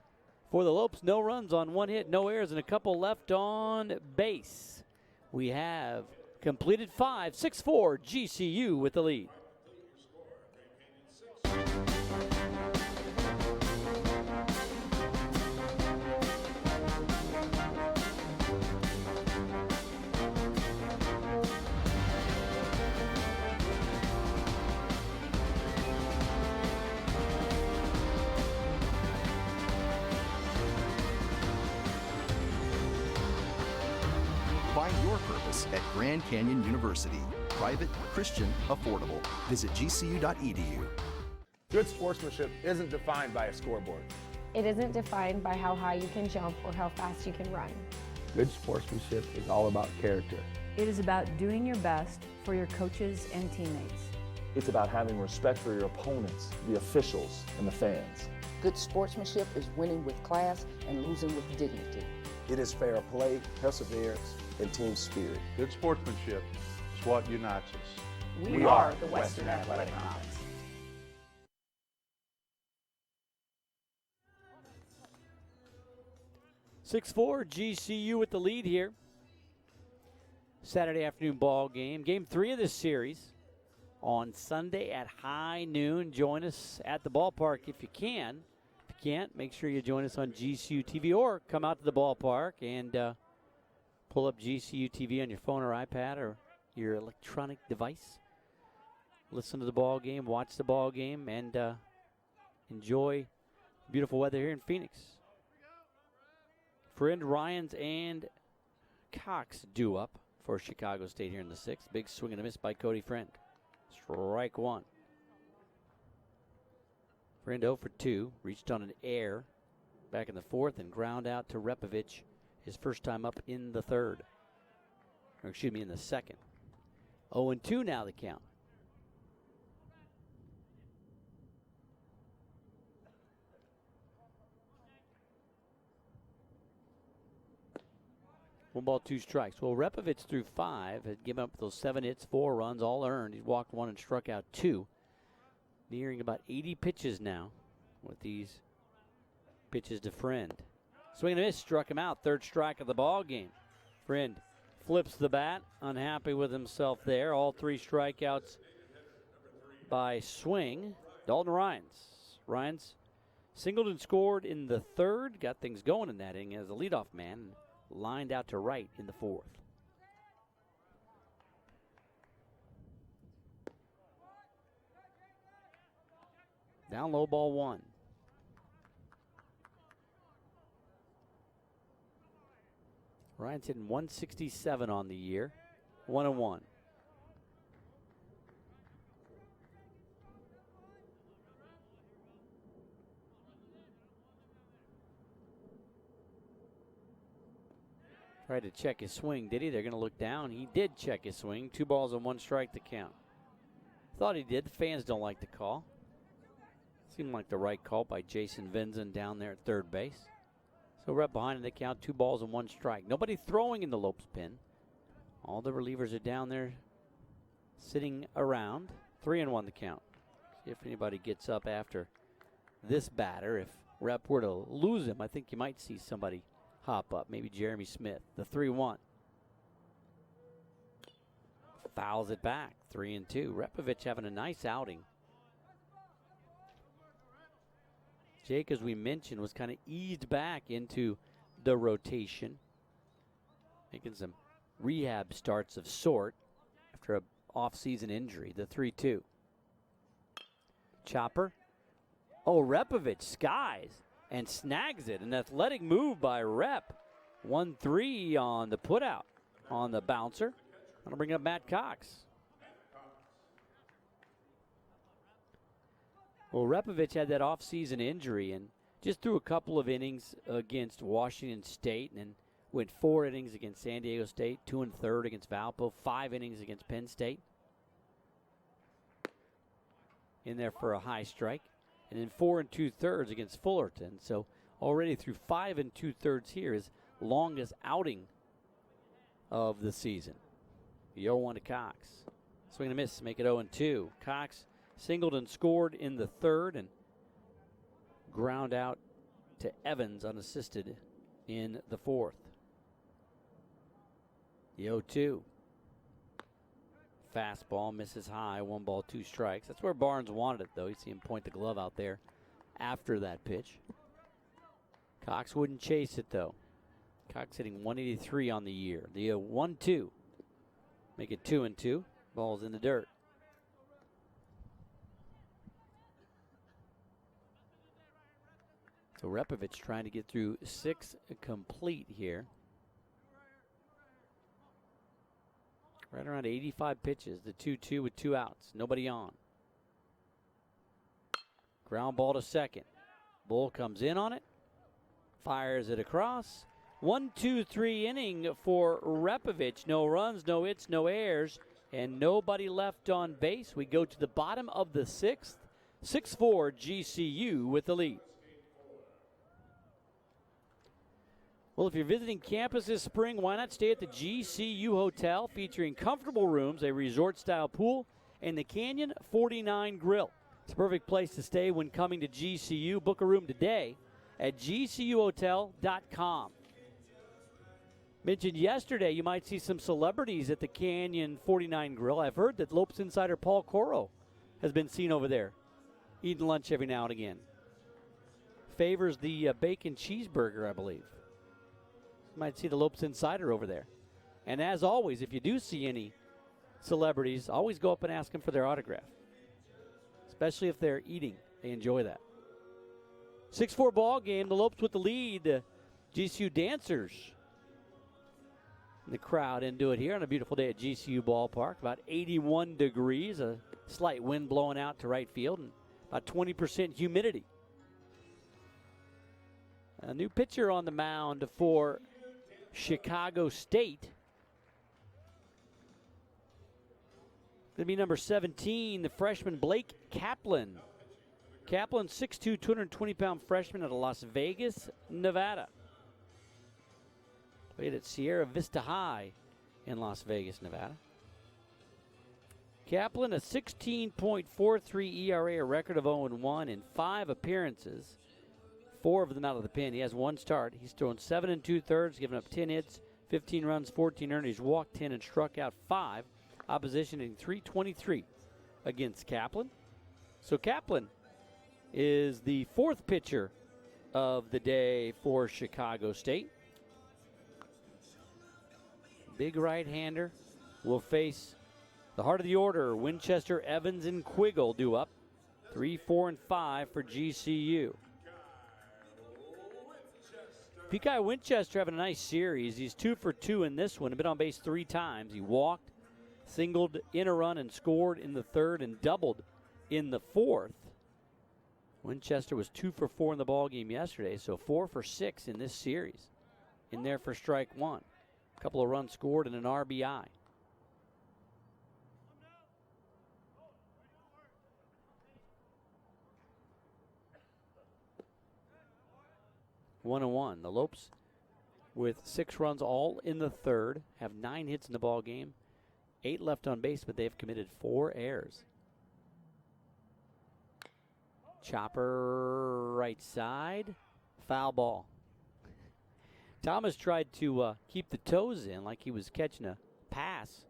For the Lopes, no runs on 1 hit, no errors, and a couple left on base. We have completed 5, 6-4, GCU with the lead. Find your purpose at Grand Canyon University. Private, Christian, affordable. Visit gcu.edu. Good sportsmanship isn't defined by a scoreboard. It isn't defined by how high you can jump or how fast you can run. Good sportsmanship is all about character. It is about doing your best for your coaches and teammates. It's about having respect for your opponents, the officials, and the fans. Good sportsmanship is winning with class and losing with dignity. It is fair play, perseverance, and team spirit. Good sportsmanship is what unites us. We are the Western Athletic Conference. 6-4, GCU with the lead here. Saturday afternoon ball game. Game 3 of this series on Sunday at high noon. Join us at the ballpark if you can. If you can't, make sure you join us on GCU TV or come out to the ballpark and pull up GCU TV on your phone or iPad or your electronic device. Listen to the ball game, watch the ball game, and enjoy beautiful weather here in Phoenix. Friend, Ryans, and Cox due up for Chicago State here in the 6th. Big swing and a miss by Cody Friend. Strike one. Friend 0 for 2. Reached on an air back in the 4th and ground out to Repovich. His first time up in the 3rd. Or excuse me, in the 2nd. 0-2 now the count. One ball, 2 strikes. Well, Repovich threw 5, had given up those 7 hits, 4 runs, all earned. He's walked 1 and struck out 2. Nearing about 80 pitches now with these pitches to Friend. Swing and a miss, struck him out. 3rd strike of the ball game. Friend flips the bat, unhappy with himself there. All 3 strikeouts by swing. Dalton Ryans singled and scored in the 3rd. Got things going in that inning as a leadoff man. Lined out to right in the 4th. Down low, ball 1. Ryan's hitting 167 on the year. 1-1. Tried to check his swing, did he? They're going to look down. He did check his swing. 2 balls and 1 strike to count. Thought he did. The fans don't like the call. Seemed like the right call by Jason Vinzen down there at 3rd base. So we're up behind in the count. 2 balls and 1 strike. Nobody throwing in the Lopes pen. All the relievers are down there sitting around. 3-1 the count. See if anybody gets up after this batter. If Rep were to lose him, I think you might see somebody hop up, maybe Jeremy Smith. The 3-1. Fouls it back. 3-2. Repovich having a nice outing. Jake, as we mentioned, was kind of eased back into the rotation, making some rehab starts of sort after a off-season injury. The 3-2. Chopper. Oh, Repovich skies and snags it. An athletic move by Rep. 1-3 on the putout on the bouncer. I'll bring up Matt Cox. Well, Repovich had that offseason injury and just threw a couple of innings against Washington State and then went 4 innings against San Diego State, 2 1/3 against Valpo, 5 innings against Penn State. In there for a high strike. And then 4 2/3 against Fullerton. So already through 5 2/3 here, his longest outing of the season. The 0-1 to Cox. Swing and a miss, make it 0-2. Cox singled and scored in the 3rd and ground out to Evans unassisted in the 4th. The 0-2. Fastball misses high, 1 ball, 2 strikes. That's where Barnes wanted it, though. You see him point the glove out there after that pitch. Cox wouldn't chase it, though. Cox hitting 183 on the year. The 1-2. Make it 2-2. Ball's in the dirt. So Repovich trying to get through 6 complete here. Right around 85 pitches. The 2-2 with 2 outs. Nobody on. Ground ball to second. Bull comes in on it. Fires it across. 1-2-3 inning for Repovich. No runs, no hits, no errors, and nobody left on base. We go to the bottom of the 6th. 6-4 GCU with the lead. Well, if you're visiting campus this spring, why not stay at the GCU Hotel, featuring comfortable rooms, a resort-style pool, and the Canyon 49 Grill. It's a perfect place to stay when coming to GCU. Book a room today at gcuhotel.com. Mentioned yesterday you might see some celebrities at the Canyon 49 Grill. I've heard that Lopes insider Paul Coro has been seen over there eating lunch every now and again. Favors the bacon cheeseburger, I believe. You might see the Lopes insider over there. And as always, if you do see any celebrities, always go up and ask them for their autograph. Especially if they're eating. They enjoy that. 6-4 ball game. The Lopes with the lead. GCU dancers in the crowd into it here on a beautiful day at GCU Ballpark. About 81 degrees. A slight wind blowing out to right field. And about 20% humidity. A new pitcher on the mound for Chicago State. Going to be number 17, the freshman Blake Kaplan. Kaplan, 6'2", 220-pound freshman out of Las Vegas, Nevada. Played at Sierra Vista High in Las Vegas, Nevada. Kaplan, a 16.43 ERA, a record of 0-1 in 5 appearances. 4 of them out of the pen. He has 1 start. He's thrown 7 2/3, given up 10 hits, 15 runs, 14 earned. He's walked 10 and struck out 5. Opposition in 323 against Kaplan. So Kaplan is the 4th pitcher of the day for Chicago State. Big right-hander will face the heart of the order. Winchester, Evans, and Quiggle due up. 3, 4, and 5 for GCU. Pekai Winchester having a nice series. He's 2 for 2 in this one. Been on base 3 times. He walked, singled in a run, and scored in the 3rd and doubled in the 4th. Winchester was 2 for 4 in the ball game yesterday, so 4 for 6 in this series. In there for strike 1. A couple of runs scored and an RBI. One and one. The Lopes with 6 runs all in the 3rd, have 9 hits in the ball game, 8 left on base, but they've committed 4 errors. Chopper right side, foul ball. Thomas tried to keep the toes in like he was catching a pass.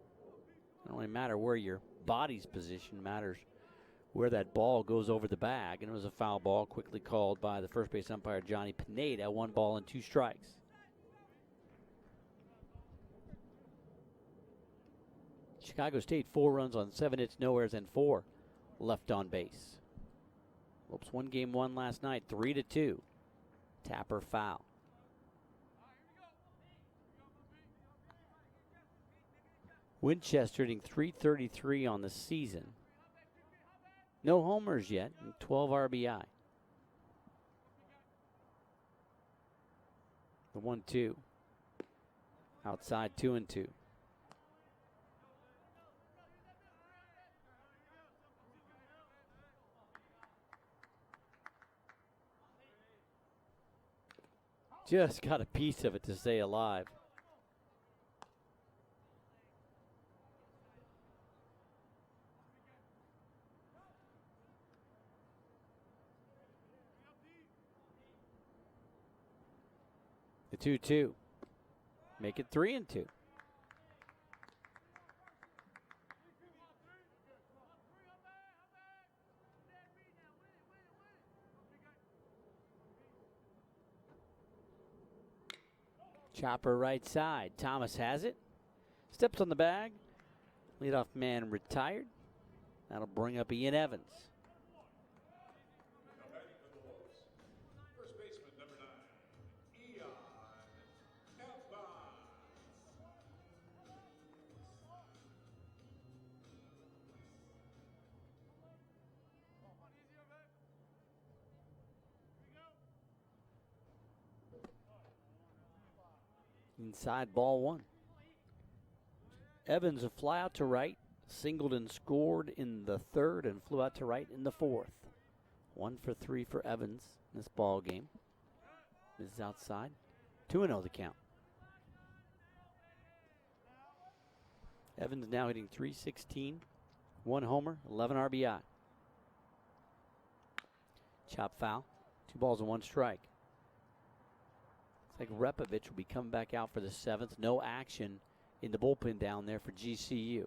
It don't really matter where your body's positioned, matters where that ball goes over the bag. And it was a foul ball quickly called by the first base umpire, Johnny Pineda. 1 ball and 2 strikes. Chicago State 4 runs on 7 hits, no errors, and 4 left on base. Lopes won game 1 last night, 3-2. Tapper foul. Winchester hitting .333 on the season. No homers yet, and 12 RBI. The 1-2. Outside 2-2. Just got a piece of it to stay alive. The 2-2. Make it 3-2. Chopper right side. Thomas has it. Steps on the bag. Leadoff man retired. That'll bring up Ian Evans. Inside ball 1. Evans a fly out to right, singled and scored in the 3rd and flew out to right in the 4th. 1 for 3 for Evans in this ball game. This is outside. 2-0 the count. Evans now hitting .316, 1 homer, 11 RBI. Chop foul. 2 balls and 1 strike. Like Repovich will be coming back out for the 7th. No action in the bullpen down there for GCU.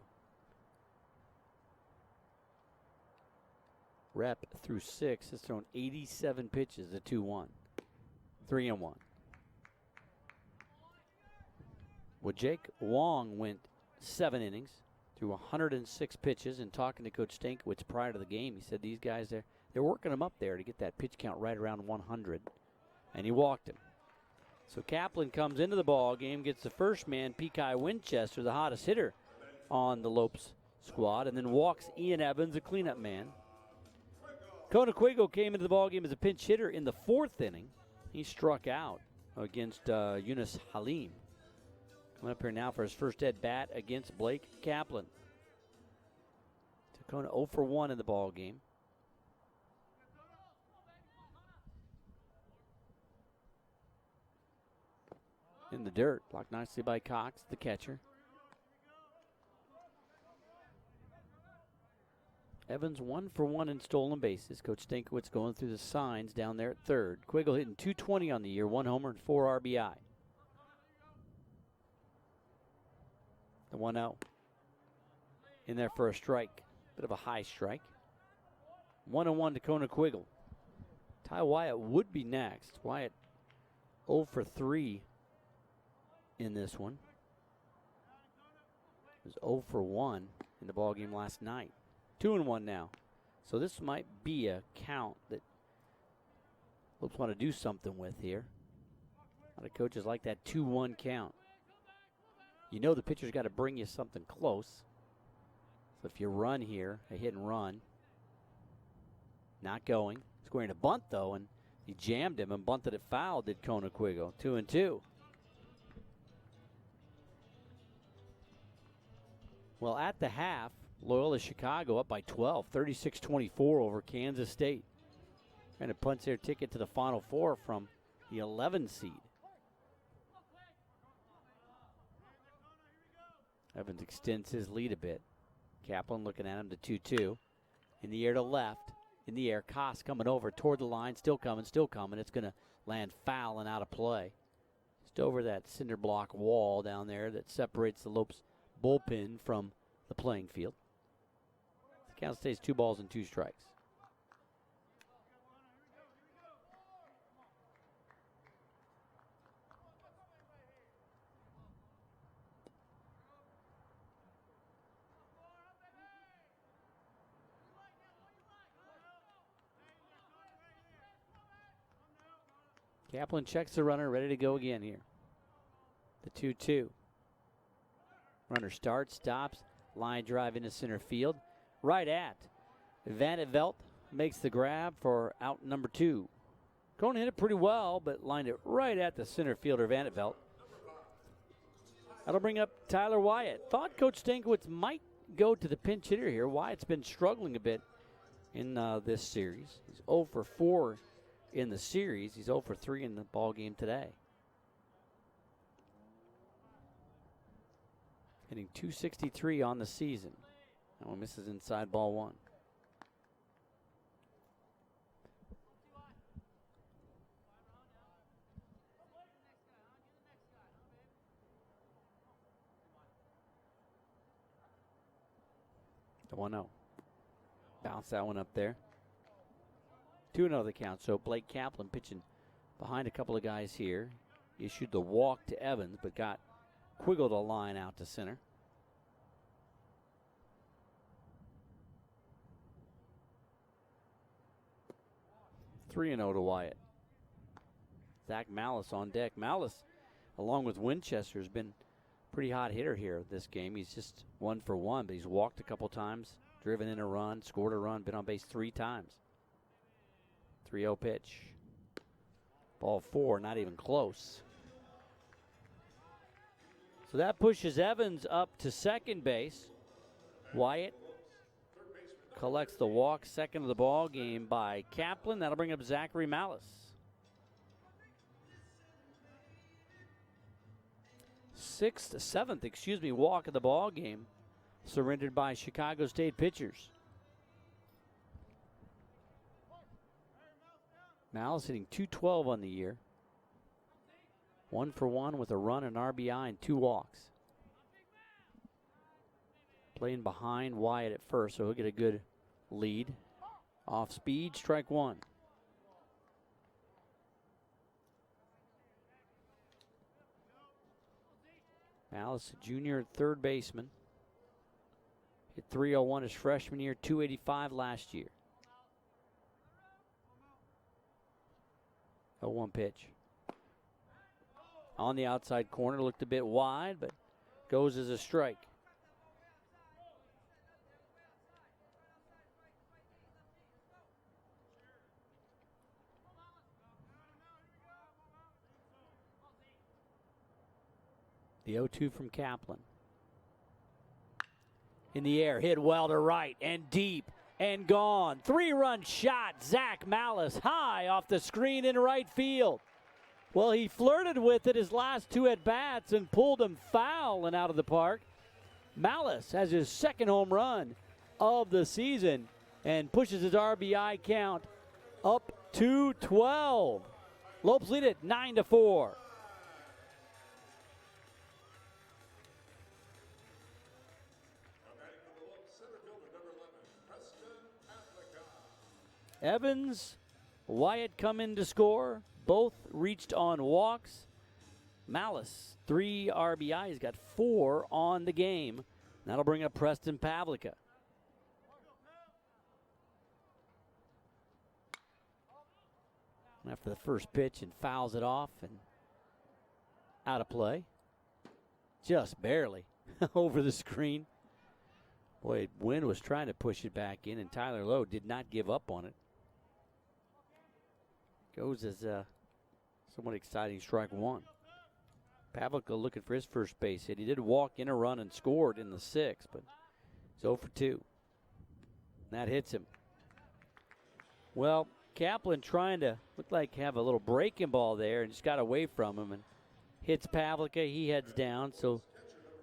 Rep through 6 has thrown 87 pitches at 2-1. 3-1. Well, Jake Wong went 7 innings through 106 pitches, and talking to Coach Stankiewicz prior to the game, he said these guys, they're working them up there to get that pitch count right around 100, and he walked him. So Kaplan comes into the ball game, gets the first man, Pekai Winchester, the hottest hitter on the Lopes squad, and then walks Ian Evans, a cleanup man. Conequigo came into the ball game as a pinch hitter in the 4th inning. He struck out against Yunus Halim. Coming up here now for his first at bat against Blake Kaplan. Tacona 0 for 1 in the ball game. In the dirt, blocked nicely by Cox, the catcher. Evans 1 for 1 in stolen bases. Coach Stankiewicz going through the signs down there at third. Quiggle hitting .220 on the year, 1 homer and 4 RBI. The 1-0. In there for a strike. Bit of a high strike. 1-1 to Conequiggle. Ty Wyatt would be next. Wyatt 0 for 3 in this one. He was 0 for 1 in the ballgame last night. 2-1 now. So this might be a count that Lopes want to do something with here. A lot of coaches like that 2-1 count. You know the pitcher's got to bring you something close. So if you run here, a hit and run. Not going. Squaring a bunt though, and he jammed him and bunted it foul, did Conequigo. 2-2. Well, at the half, Loyola Chicago up by 12, 36-24 over Kansas State. Trying to punch their ticket to the Final Four from the 11 seed. Evans extends his lead a bit. Kaplan looking at him to 2-2. In the air to left. In the air, Koss coming over toward the line. Still coming, still coming. It's going to land foul and out of play. Just over that cinder block wall down there that separates the Lopes bullpen from the playing field. The count stays 2 balls and 2 strikes. Kaplan checks the runner, ready to go again here. The 2-2. Runner starts, stops, line drive into center field. Right at Van Velt makes the grab for out number 2. Cohn hit it pretty well, but lined it right at the center fielder, Van Velt. That'll bring up Tyler Wyatt. Thought Coach Stankiewicz might go to the pinch hitter here. Wyatt's been struggling a bit in this series. He's 0 for 4 in the series. He's 0 for 3 in the ball game today. Hitting .263 on the season. That one misses inside ball 1. The 1-0. Bounce that one up there. 2-0 the count. So Blake Kaplan pitching behind a couple of guys here. Issued the walk to Evans, but got Quiggled a line out to center. 3-0 to Wyatt. Zach Malice on deck. Malice, along with Winchester, has been a pretty hot hitter here this game. He's just 1 for 1, but he's walked a couple times, driven in a run, scored a run, been on base 3 times. 3-0 pitch. Ball 4, not even close. So that pushes Evans up to second base. Wyatt collects the walk, second of the ball game by Kaplan. That'll bring up Zachary Malice. 7th walk of the ball game surrendered by Chicago State pitchers. Malice hitting .212 on the year. 1 for 1 with a run, an RBI, and 2 walks. Playing behind Wyatt at first, so he'll get a good lead. Off speed, strike 1. Malice, a junior at third baseman. Hit .301 his freshman year, .285 last year. 0-1 pitch. On the outside corner, looked a bit wide, but goes as a strike. The 0-2 from Kaplan. In the air, hit well to right and deep and gone. 3-run shot, Zach Malice high off the screen in right field. Well, he flirted with it his last 2 at-bats and pulled him foul and out of the park. Malice has his second home run of the season and pushes his RBI count up to 12. Lopes lead it 9-4. Evans, Wyatt come in to score. Both reached on walks. Malice, 3 RBIs, got 4 on the game. That'll bring up Preston Pavlica. After the first pitch and fouls it off and out of play. Just barely over the screen. Boy, Wynn was trying to push it back in, and Tyler Lowe did not give up on it. Goes as a somewhat exciting strike 1. Pavlica looking for his first base hit. He did walk in a run and scored in the 6th, but he's 0 for 2. That hits him. Well, Kaplan trying to look like have a little breaking ball there and just got away from him and hits Pavlica. He heads down. So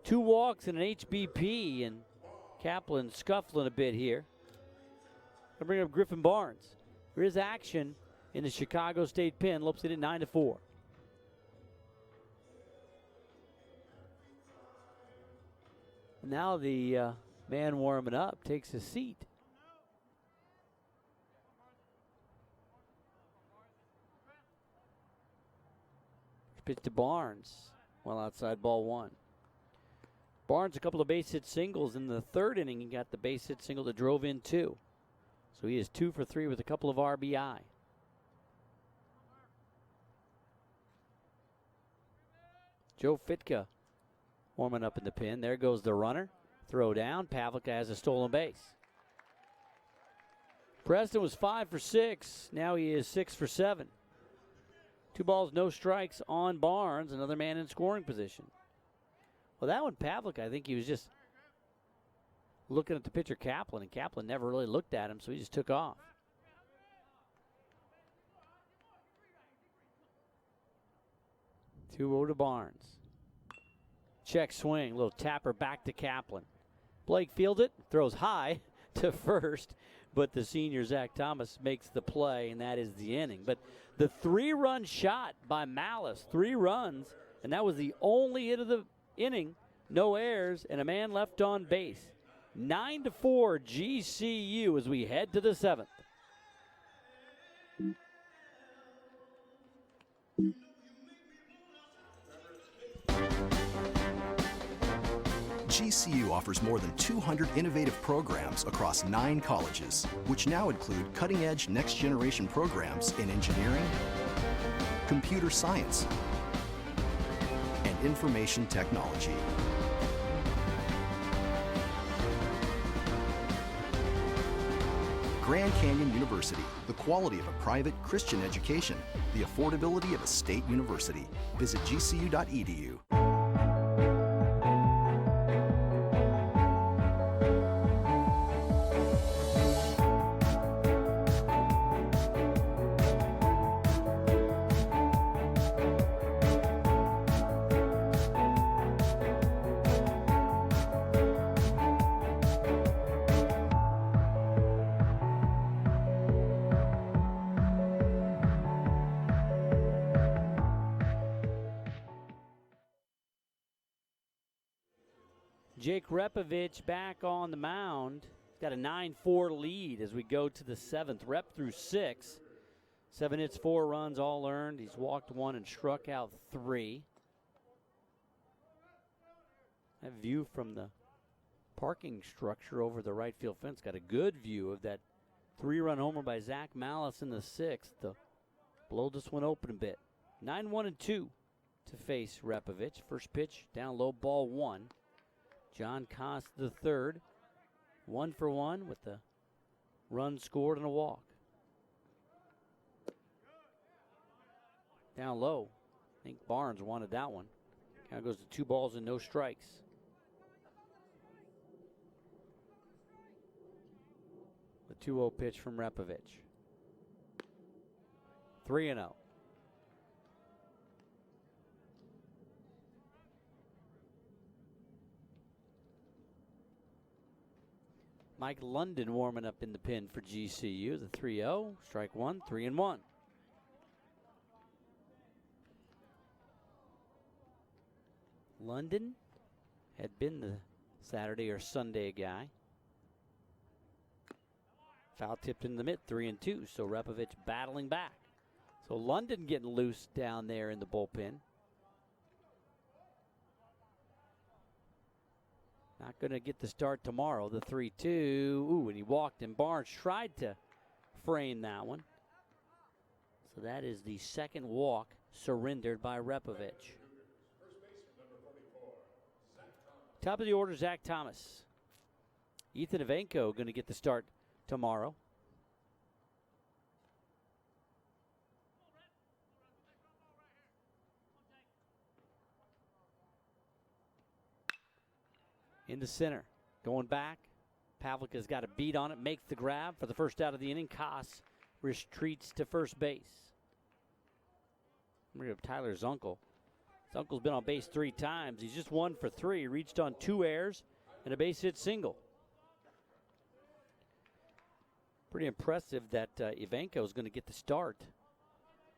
2 walks and an HBP, and Kaplan scuffling a bit here. I'll bring up Griffin Barnes. There is action in the Chicago State pen. Lopes it at 9-4. Now the man warming up takes his seat. Pitch to Barnes. Well outside, ball 1. Barnes, a couple of base hit singles in the 3rd inning. He got the base hit single that drove in 2. So he is 2 for 3 with a couple of RBI. Joe Fitka warming up in the pen. There goes the runner. Throw down. Pavlica has a stolen base. Preston was 5 for 6. Now he is 6 for 7. 2 balls, no strikes on Barnes. Another man in scoring position. Well, that one, Pavlica, I think he was just looking at the pitcher Kaplan, and Kaplan never really looked at him, so he just took off. Two to Barnes. Check swing, little tapper back to Kaplan. Blake fields it, throws high to first, but the senior Zach Thomas makes the play, and that is the inning. But the 3-run shot by Malice, 3 runs, and that was the only hit of the inning. No errors and a man left on base. 9-4 GCU as we head to the 7th. GCU offers more than 200 innovative programs across 9 colleges, which now include cutting-edge next-generation programs in engineering, computer science, and information technology. Grand Canyon University, the quality of a private Christian education, the affordability of a state university. Visit gcu.edu. Jake Repovich back on the mound. Got a 9-4 lead as we go to the 7th. Rep through 6. 7 hits, 4 runs, all earned. He's walked 1 and struck out 3. That view from the parking structure over the right field fence got a good view of that 3-run homer by Zach Malice in the 6th. The blow this one open a bit. 9-1-2 to face Repovich. First pitch down low, ball 1. John Koss the third. 1 for 1 with the run scored and a walk. Down low. I think Barnes wanted that one. Now goes to 2 balls and no strikes. The 2-0 pitch from Repovich. 3-0. Mike London warming up in the pen for GCU. The 3-0, strike 1, 3-1. London had been the Saturday or Sunday guy. Foul tipped in the mid, 3-2. So Repovich battling back. So London getting loose down there in the bullpen. Not going to get the start tomorrow. The 3-2. Ooh, and he walked, and Barnes tried to frame that one. So that is the second walk surrendered by Repovich. Top of the order, Zach Thomas. Ethan Ivanko going to get the start tomorrow. In the center, going back. Pavlika's got a beat on it, makes the grab for the first out of the inning. Koss retreats to first base. Remember Tyler Zunkel. Zunkel's been on base 3 times. He's just 1 for 3. Reached on 2 errors and a base hit single. Pretty impressive that Ivanko is going to get the start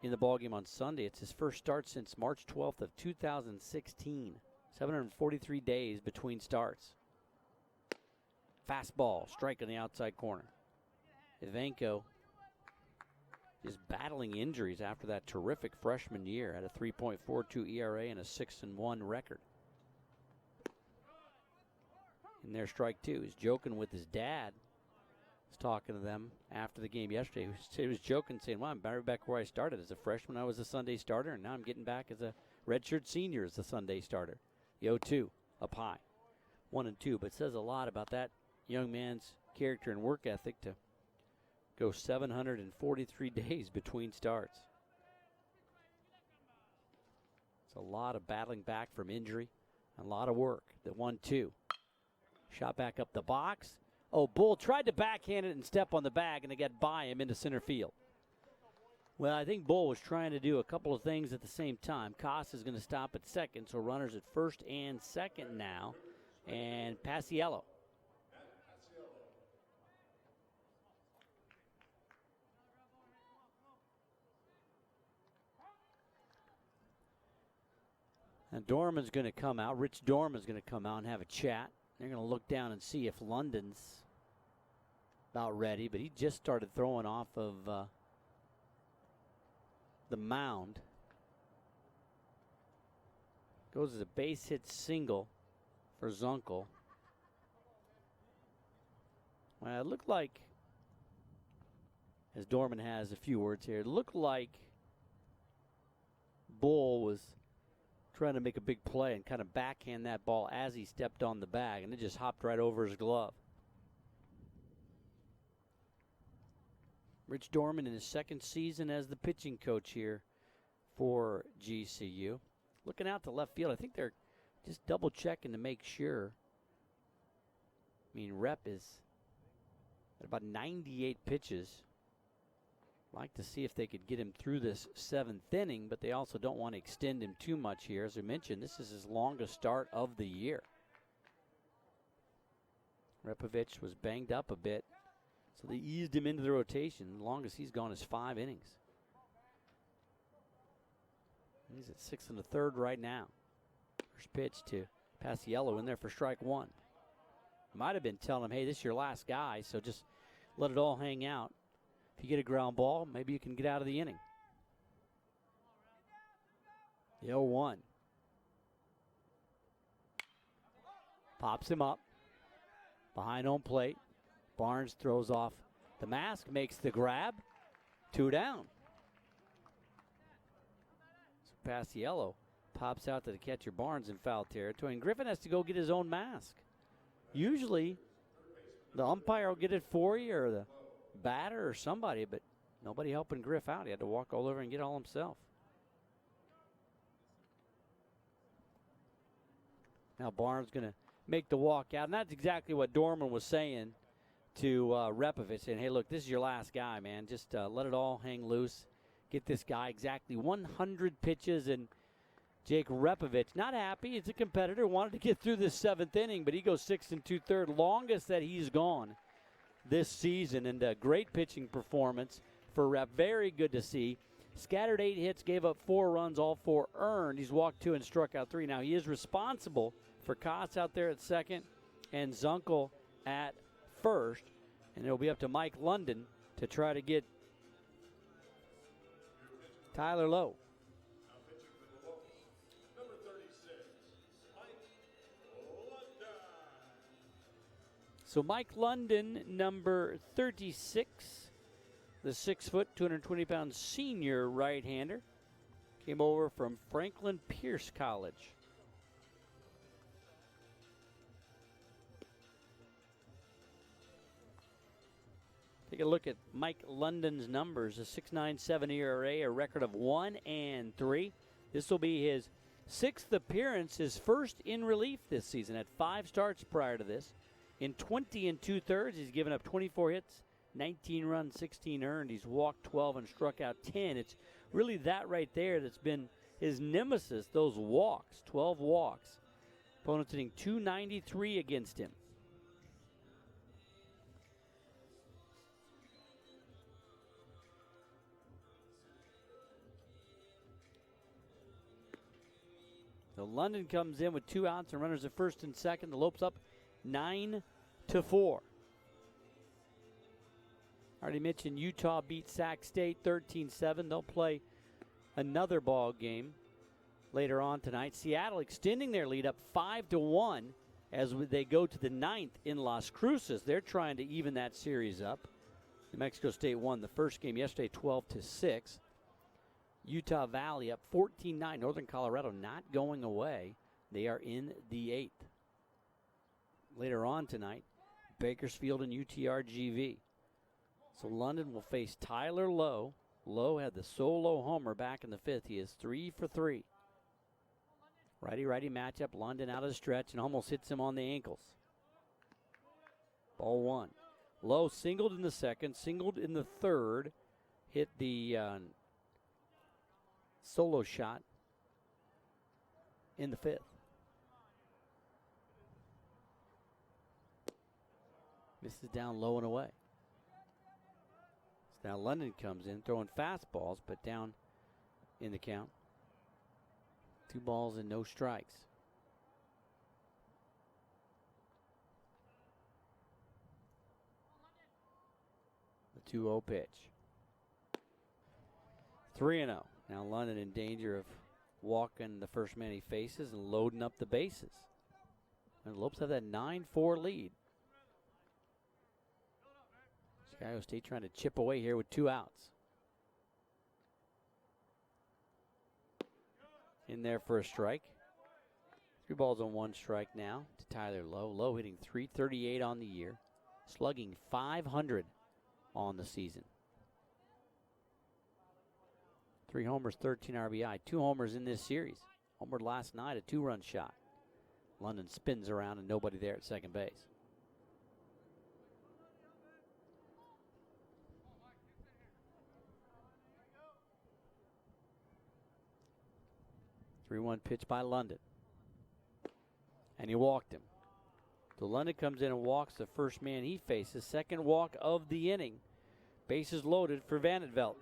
in the ballgame on Sunday. It's his first start since March 12th of 2016. 743 days between starts. Fastball, strike on the outside corner. Ivanko is battling injuries after that terrific freshman year at a 3.42 ERA and a 6-1 record. And there's strike 2. He's joking with his dad. Was talking to them after the game yesterday. He was joking, saying, well, I'm right back where I started. As a freshman, I was a Sunday starter, and now I'm getting back as a redshirt senior as a Sunday starter. The 0-2 up high. 1-2, but says a lot about that young man's character and work ethic to go 743 days between starts. It's a lot of battling back from injury and a lot of work. The 1-2. Shot back up the box. Oh, Bull tried to backhand it and step on the bag, and it got by him into center field. Well, I think Bull was trying to do a couple of things at the same time. Koss is going to stop at second, so runners at first and second now. And Paciello. And Dorman's going to come out. Rich Dorman's going to come out and have a chat. They're going to look down and see if London's about ready, but he just started throwing off of the mound. Goes as a base hit single for Zunkel. Well, it looked like, as Dorman has a few words here, it looked like Bull was trying to make a big play and kind of backhand that ball as he stepped on the bag, and it just hopped right over his glove. Rich Dorman in his second season as the pitching coach here for GCU. Looking out to left field, I think they're just double checking to make sure. I mean, Rep is at about 98 pitches. Like to see if they could get him through this 7th inning, but they also don't want to extend him too much here. As we mentioned, this is his longest start of the year. Repovich was banged up a bit, so they eased him into the rotation. The longest he's gone is 5 innings. He's at 6 1/3 right now. First pitch to Paciello in there for strike one. Might have been telling him, hey, this is your last guy, so just let it all hang out. If you get a ground ball, maybe you can get out of the inning. The 0-1. Pops him up. Behind home plate. Barnes throws off the mask, makes the grab. 2 down. So Paciello pops out to the catcher Barnes in foul territory, and Griffin has to go get his own mask. Usually, the umpire will get it for you, or the batter, or somebody, but nobody helping Griff out. He had to walk all over and get it all himself. Now Barnes going to make the walk out, and that's exactly what Dorman was saying to Repovich, saying, hey, look, this is your last guy, man. Just let it all hang loose. Get this guy exactly 100 pitches, and Jake Repovich, not happy. He's a competitor, wanted to get through this 7th inning, but he goes 6 2/3, longest that he's gone this season, and a great pitching performance for Rep. Very good to see. Scattered 8 hits, gave up 4 runs, all 4 earned. He's walked 2 and struck out 3. Now, he is responsible for Koss out there at second and Zunkel at first, and it'll be up to Mike London to try to get Tyler Lowe. So Mike London, number 36, the 6', 220-pound senior right-hander, came over from Franklin Pierce College. Take a look at Mike London's numbers, a 6.97 ERA, a record of 1-3. This will be his 6th appearance, his first in relief this season. Had 5 starts prior to this. In 20 2/3, he's given up 24 hits, 19 runs, 16 earned. He's walked 12 and struck out 10. It's really that right there that's been his nemesis, those walks, 12 walks. Opponents hitting .293 against him. So London comes in with 2 outs and runners at first and second. The Lopes up 9-4. Already mentioned Utah beat Sac State 13-7. They'll play another ball game later on tonight. Seattle extending their lead up 5-1 as they go to the 9th in Las Cruces. They're trying to even that series up. New Mexico State won the first game yesterday 12-6. Utah Valley up 14-9. Northern Colorado not going away. They are in the 8th. Later on tonight, Bakersfield and UTRGV. So London will face Tyler Lowe. Lowe had the solo homer back in the 5th. He is 3 for 3. Righty-righty matchup. London out of the stretch and almost hits him on the ankles. Ball 1. Lowe singled in the 2nd, singled in the 3rd. Hit the solo shot in the 5th. Misses down low and away. So now London comes in throwing fastballs, but down in the count. 2 balls and no strikes. The 2-0 pitch. 3-0. Now London in danger of walking the first man he faces and loading up the bases. And the Lopes have that 9-4 lead. Chicago State trying to chip away here with 2 outs. In there for a strike. 3 balls on 1 strike now to Tyler Lowe. Lowe hitting .338 on the year. Slugging .500 on the season. 3 homers, 13 RBI. 2 homers in this series. Homered last night, a 2-run shot. London spins around and nobody there at second base. The 3-1 pitch by London. And he walked him. So London comes in and walks the first man he faces. Second walk of the inning. Bases loaded for Vandenvelt.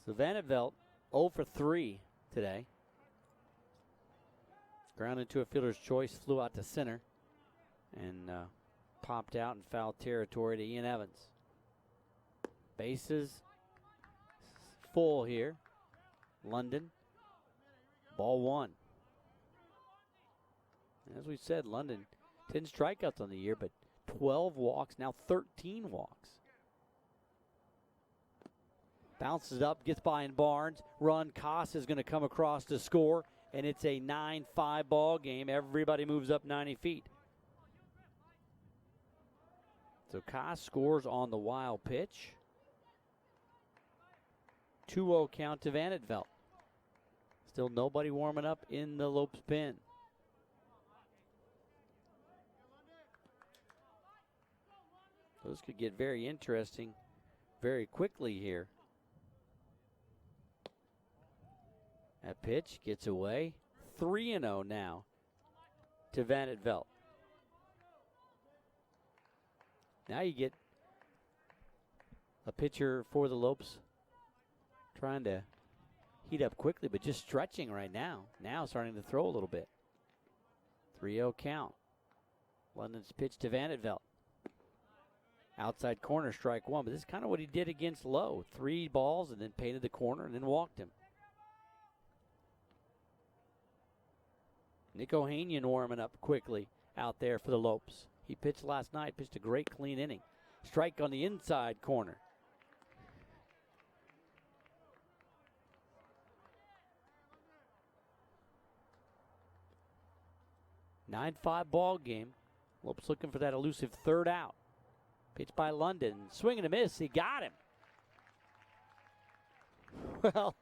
So Vandenvelt 0 for 3 today. Ground into a fielder's choice, flew out to center, and popped out in foul territory to Ian Evans. Bases full here. London, ball 1. As we said, London, 10 strikeouts on the year, but 12 walks, now 13 walks. Bounces up, gets by in Barnes. Run, Koss is going to come across to score, and it's a 9-5 ball game. Everybody moves up 90 feet. So Koss scores on the wild pitch. 2-0 count to Van Etvelt. Still nobody warming up in the Lopes pen. So this could get very interesting very quickly here. That pitch gets away. 3-0 now to Van Etvelt. Now you get a pitcher for the Lopes trying to heat up quickly, but just stretching right now. Now starting to throw a little bit. 3-0 count. London's pitch to Van Etvelt. Outside corner, strike 1, but this is kind of what he did against Lowe. 3 balls and then painted the corner and then walked him. Nick Ohanian warming up quickly out there for the Lopes. He pitched last night, pitched a great clean inning. Strike on the inside corner. Nine 5 ball game. Lopes looking for that elusive third out. Pitch by London. Swing and a miss. He got him. Well,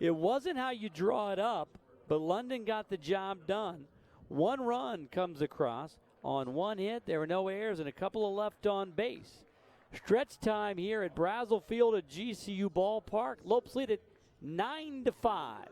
it wasn't how you draw it up, but London got the job done. 1 run comes across on 1 hit. There were no errors and a couple of left on base. Stretch time here at Brazell Field at GCU Ballpark. Lopes lead it 9-5.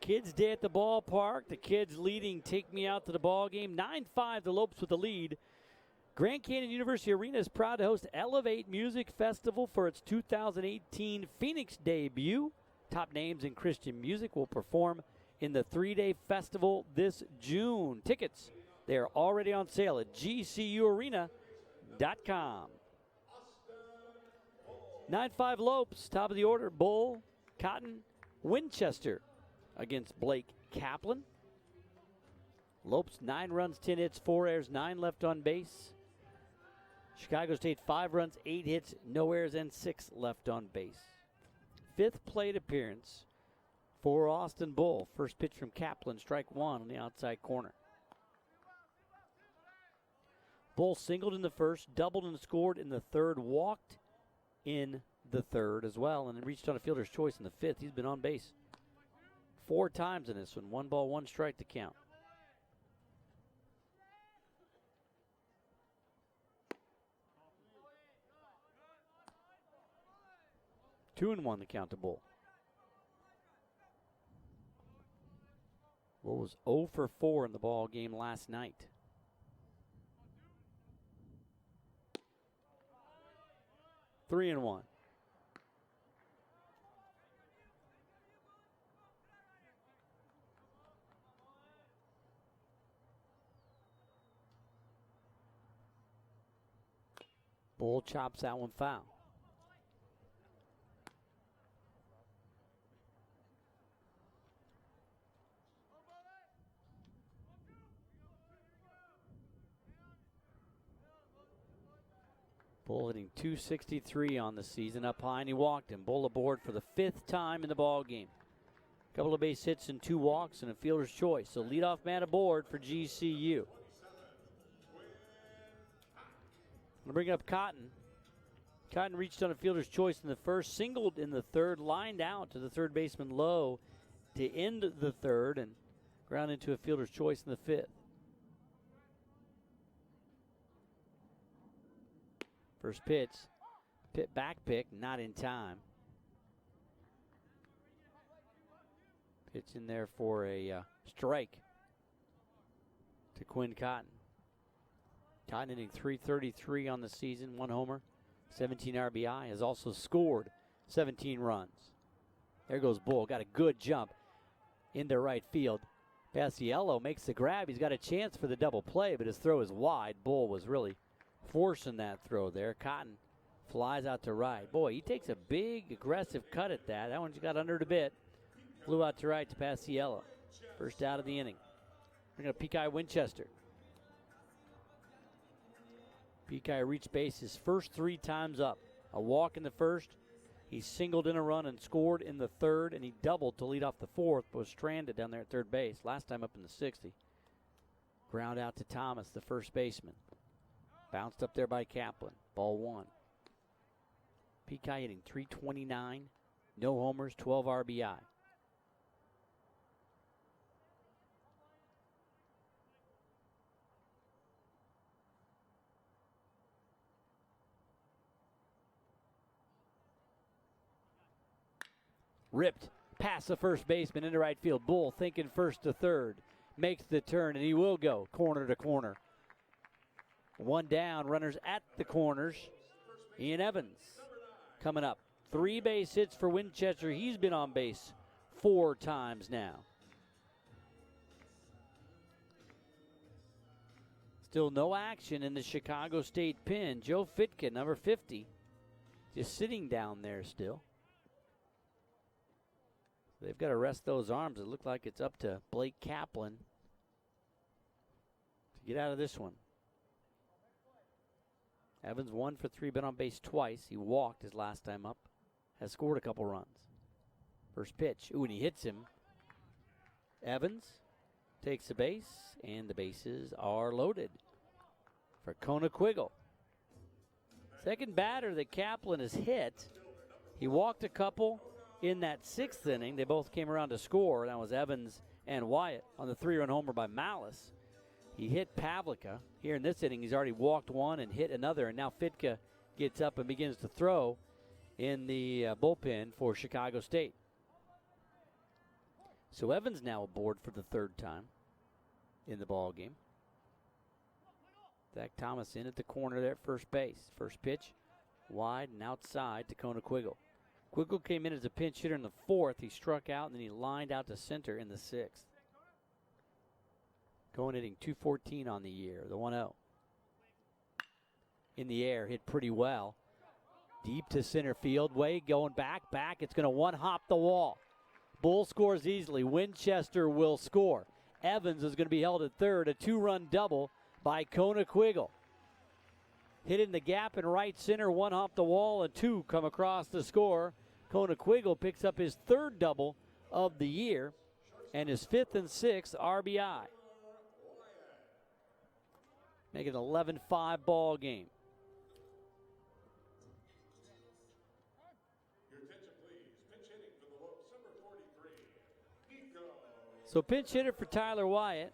Kids Day at the ballpark. The kids leading Take Me Out to the ball game. 9-5, the Lopes with the lead. Grand Canyon University Arena is proud to host Elevate Music Festival for its 2018 Phoenix debut. Top names in Christian music will perform in the 3-day festival this June. Tickets, they are already on sale at gcuarena.com. 9-5 Lopes, top of the order. Bull, Cotton, Winchester against Blake Kaplan. Lopes 9 runs, 10 hits, 4 errors, 9 left on base. Chicago State 5 runs, 8 hits, no errors, and 6 left on base. 5th plate appearance for Austin Bull. First pitch from Kaplan, strike 1 on the outside corner. Bull singled in the first, doubled and scored in the third, walked in the third as well, and then reached on a fielder's choice in the 5th. He's been on base 4 times in this one. 1 ball, 1 strike to count. Two and 1 the count to Bull. Bull was 0 for 4 in the ball game last night. Three and 1. Bull chops that one foul. Bull hitting .263 on the season, up high, and he walked him. Bull aboard for the 5th time in the ball game. Couple of base hits and 2 walks and a fielder's choice. So leadoff man aboard for GCU. We'll bring up Cotton. Cotton reached on a fielder's choice in the first, singled in the third, lined out to the third baseman low to end the third, and ground into a fielder's choice in the 5th. First pitch, back pick, not in time. Pitch in there for a strike to Quinn Cotton. Cotton hitting .333 on the season, 1 homer, 17 RBI, has also scored 17 runs. There goes Bull, got a good jump into right field. Paciello makes the grab. He's got a chance for the double play, but his throw is wide. Bull was really forcing that throw there. Cotton flies out to right. Boy, he takes a big, aggressive cut at that. That one's got under it a bit. Flew out to right to Paciello. First out of the inning. Bring up Pekai Winchester. Pekai reached base his first 3 times up. A walk in the first. He singled in a run and scored in the third, and he doubled to lead off the 4th, but was stranded down there at third base. Last time up in the 60. Ground out to Thomas, the first baseman. Bounced up there by Kaplan. Ball 1. Pekai hitting .329. No homers, 12 RBI. Ripped past the first baseman into right field. Bull thinking first to third. Makes the turn, and he will go corner to corner. 1 down, runners at the corners. Ian Evans coming up. 3 base hits for Winchester. He's been on base 4 times now. Still no action in the Chicago State pen. Joe Fitka, number 50, just sitting down there still. They've got to rest those arms. It looked like it's up to Blake Kaplan to get out of this one. Evans 1 for 3, been on base twice. He walked his last time up. Has scored a couple runs. First pitch. Ooh, and he hits him. Evans takes the base, and the bases are loaded for Kona Quiggle. Second batter that Kaplan has hit. He walked a couple in that 6th inning. They both came around to score. That was Evans and Wyatt on the 3-run homer by Malice. He hit Pavlica. Here in this inning, he's already walked 1 and hit another, and now Fitka gets up and begins to throw in the bullpen for Chicago State. So Evans now aboard for the 3rd time in the ball game. Zach Thomas in at the corner there at first base. First pitch, wide and outside to Kona Quiggle. Quiggle came in as a pinch hitter in the 4th. He struck out, and then he lined out to center in the 6th. Going hitting .214 on the year, the 1-0. In the air, hit pretty well. Deep to center field. Way going back. It's going to one-hop the wall. Bull scores easily. Winchester will score. Evans is going to be held at third. A 2-run double by Kona Quiggle. Hit in the gap in right center. One hop the wall, and 2 come across the score. Kona Quiggle picks up his 3rd double of the year and his 5th and 6th RBI. Make it an 11-5 ball game. So pinch hitter for Tyler Wyatt.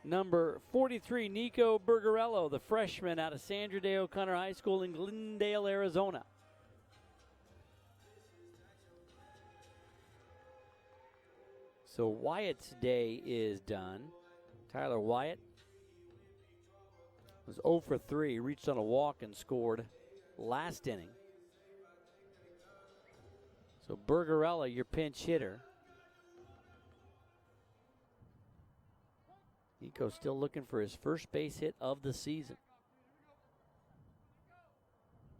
Number 43, Nico Bergarello, the freshman out of Sandra Day O'Connor High School in Glendale, Arizona. So Wyatt's day is done. Tyler Wyatt was 0 for 3, reached on a walk and scored last inning. So Bergarello, your pinch hitter. Nico still looking for his first base hit of the season.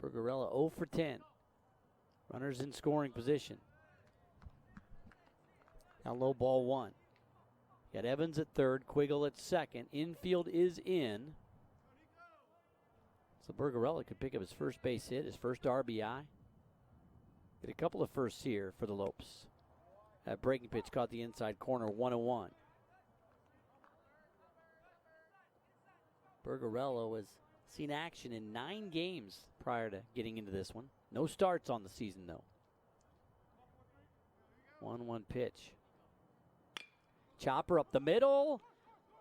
Bergarello 0 for 10. Runners in scoring position. Now low ball 1. Got Evans at third, Quiggle at second. Infield is in. So Bergarella could pick up his first base hit, his first RBI. Get a couple of firsts here for the Lopes. That breaking pitch caught the inside corner, 1-1. Bergarella has seen action in 9 games prior to getting into this one. No starts on the season, though. 1-1 pitch. Chopper up the middle.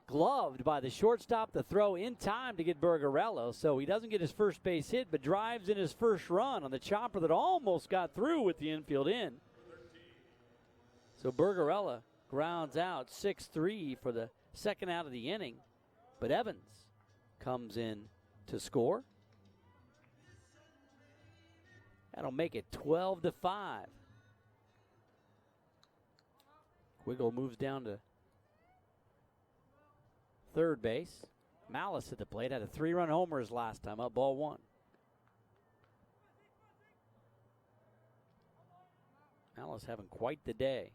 Gloved by the shortstop. The throw in time to get Bergarella. So he doesn't get his first base hit, but drives in his first run on the chopper that almost got through with the infield in. So Bergarella grounds out 6-3 for the second out of the inning. But Evans comes in to score. That'll make it 12-5. Wiggle moves down to third base. Malice at the plate. Had a 3-run homer his last time up, ball 1. Malice having quite the day.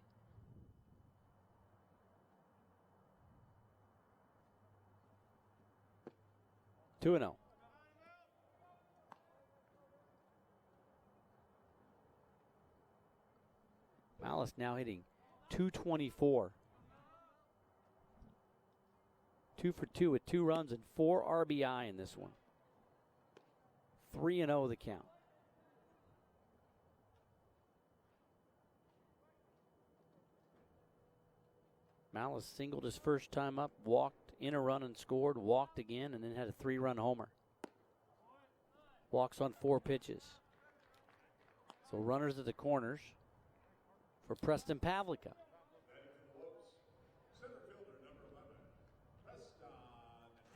Two and 0. Malice now hitting .224. 2 for 2 with 2 runs and 4 RBI in this one. 3-0 the count. Malice singled his first time up, walked in a run and scored, walked again, and then had a 3-run homer. Walks on 4 pitches. So runners at the corners for Preston Pavlica.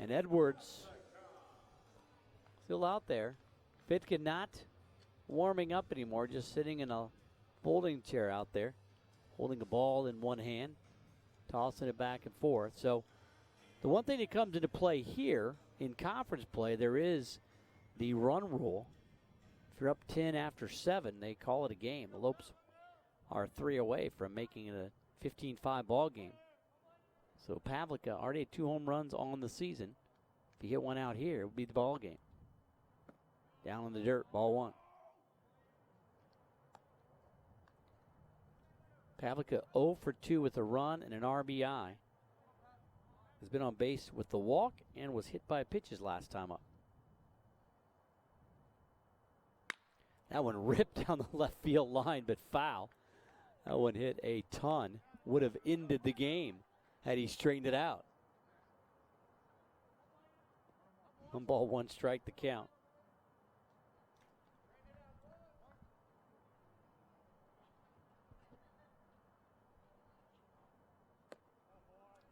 And Edwards still out there. Fitka not warming up anymore, just sitting in a folding chair out there, holding a ball in one hand, tossing it back and forth. So the one thing that comes into play here in conference play, there is the run rule. If you're up 10 after 7, they call it a game. The Lopes are 3 away from making it a 15-5 ball game. So Pavlica already had 2 home runs on the season. If he hit one out here, it would be the ball game. Down in the dirt, ball 1. Pavlica 0 for 2 with a run and an RBI. Has been on base with the walk and was hit by pitches last time up. That one ripped down the left field line, but foul. That one hit a ton. Would have ended the game had he straightened it out. 1 ball, 1 strike, the count.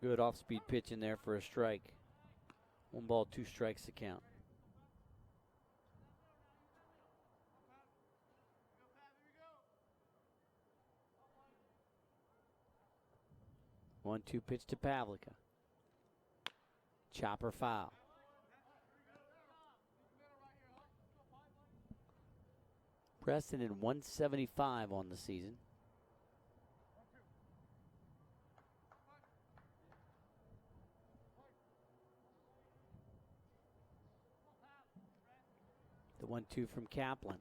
Good off-speed pitch in there for a strike. 1 ball, 2 strikes, the count. One-two pitch to Pavlica. Chopper foul. Preston in 175 on the season. The 1-2 from Kaplan.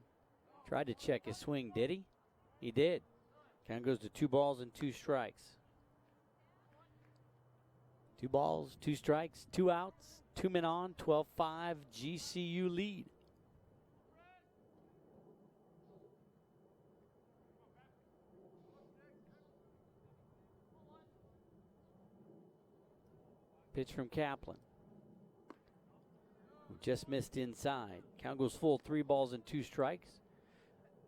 Tried to check his swing, did he? He did. Count goes to 2 balls and 2 strikes. 2 balls, 2 strikes, 2 outs, 2 men on, 12-5, GCU lead. Pitch from Kaplan. Just missed inside. Count goes full, 3 balls and 2 strikes.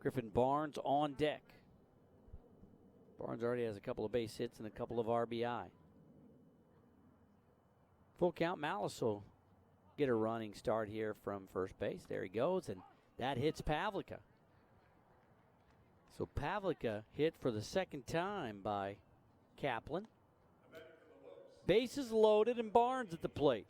Griffin Barnes on deck. Barnes already has a couple of base hits and a couple of RBI. Full count. Malice will get a running start here from first base. There he goes, and that hits Pavlica. So Pavlica hit for the second time by Kaplan. Bases loaded and Barnes at the plate.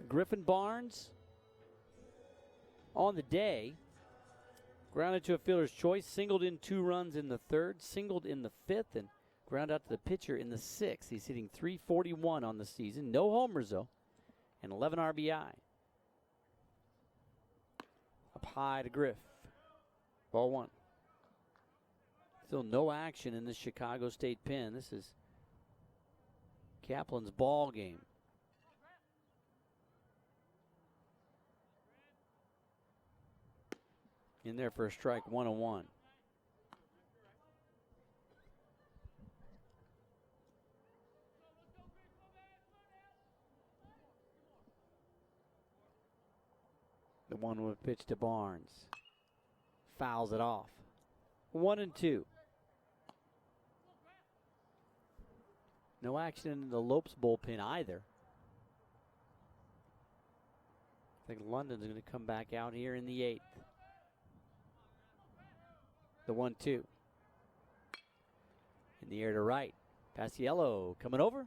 Griffin Barnes on the day. Grounded to a fielder's choice, singled in 2 runs in the 3rd, singled in the 5th, and Ground out to the pitcher in the 6th. He's hitting .341 on the season. No homers, though, and 11 RBI. Up high to Griff. Ball 1. Still no action in the Chicago State pen. This is Kaplan's ball game. In there for a strike, 1-1. The 1-1 pitch to Barnes. Fouls it off. 1-2. No action in the Lopes bullpen either. I think London's going to come back out here in the 8th. The 1-2. In the air to right. Paciello coming over.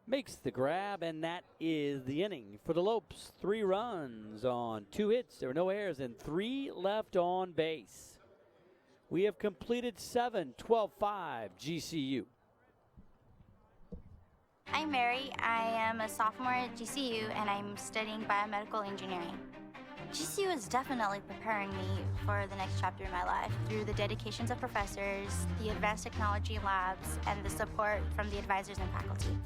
Makes the grab, and that is the inning for the Lopes. 3 runs on 2 hits. There were no errors and 3 left on base. We have completed 7, 12-5 GCU. I'm Mary. I am a sophomore at GCU, and I'm studying biomedical engineering. GCU is definitely preparing me for the next chapter in my life through the dedications of professors, the advanced technology labs, and the support from the advisors and faculty.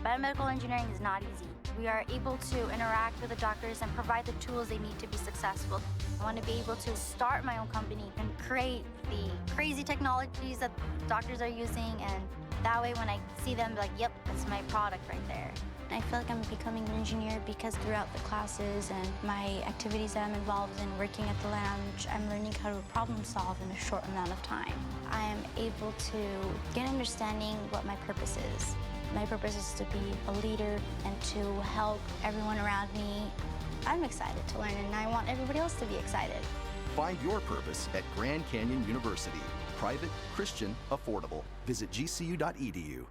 Biomedical engineering is not easy. We are able to interact with the doctors and provide the tools they need to be successful. I want to be able to start my own company and create the crazy technologies that doctors are using, and that way when I see them, be like, yep, that's my product right there. I feel like I'm becoming an engineer because throughout the classes and my activities that I'm involved in working at the lounge, I'm learning how to problem solve in a short amount of time. I am able to get an understanding what my purpose is. My purpose is to be a leader and to help everyone around me. I'm excited to learn, and I want everybody else to be excited. Find your purpose at Grand Canyon University. Private, Christian, affordable. Visit gcu.edu.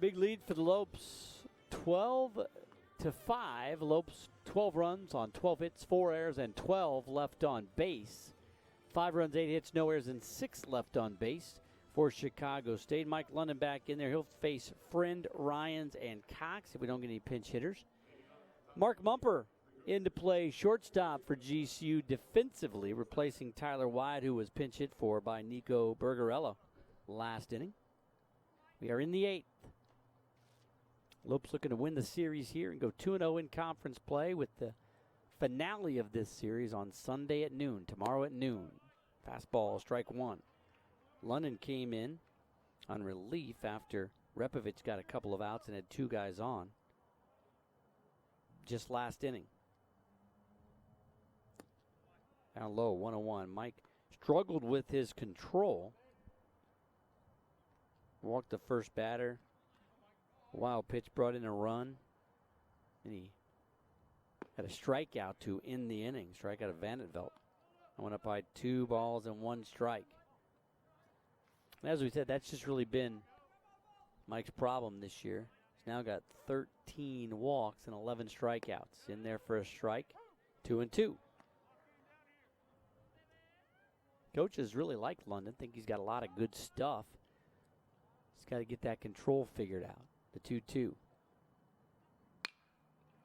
Big lead for the Lopes, 12-5. Lopes 12 runs on 12 hits, 4 errors, and 12 left on base. 5 runs, 8 hits, no errors, and 6 left on base for Chicago State. Mike London back in there. He'll face Friend, Ryans, and Cox if we don't get any pinch hitters. Mark Mumper into play, shortstop for GCU defensively, replacing Tyler Wyatt, who was pinch hit for by Nico Bergarello last inning. We are in the 8th. Lopes looking to win the series here and go 2-0 in conference play with the finale of this series on Sunday at noon, tomorrow at noon. Fastball, strike 1. London came in on relief after Repovich got a couple of outs and had 2 guys on just last inning. Down low, 1-1. Mike struggled with his control. Walked the first batter. Wild pitch brought in a run. And he had a strikeout to end the inning. Strikeout of Vanderbilt. I went up by 2 balls and 1 strike. And as we said, that's just really been Mike's problem this year. He's now got 13 walks and 11 strikeouts. In there for a strike. 2-2. Coaches really like London. Think he's got a lot of good stuff. He's got to get that control figured out. The 2-2.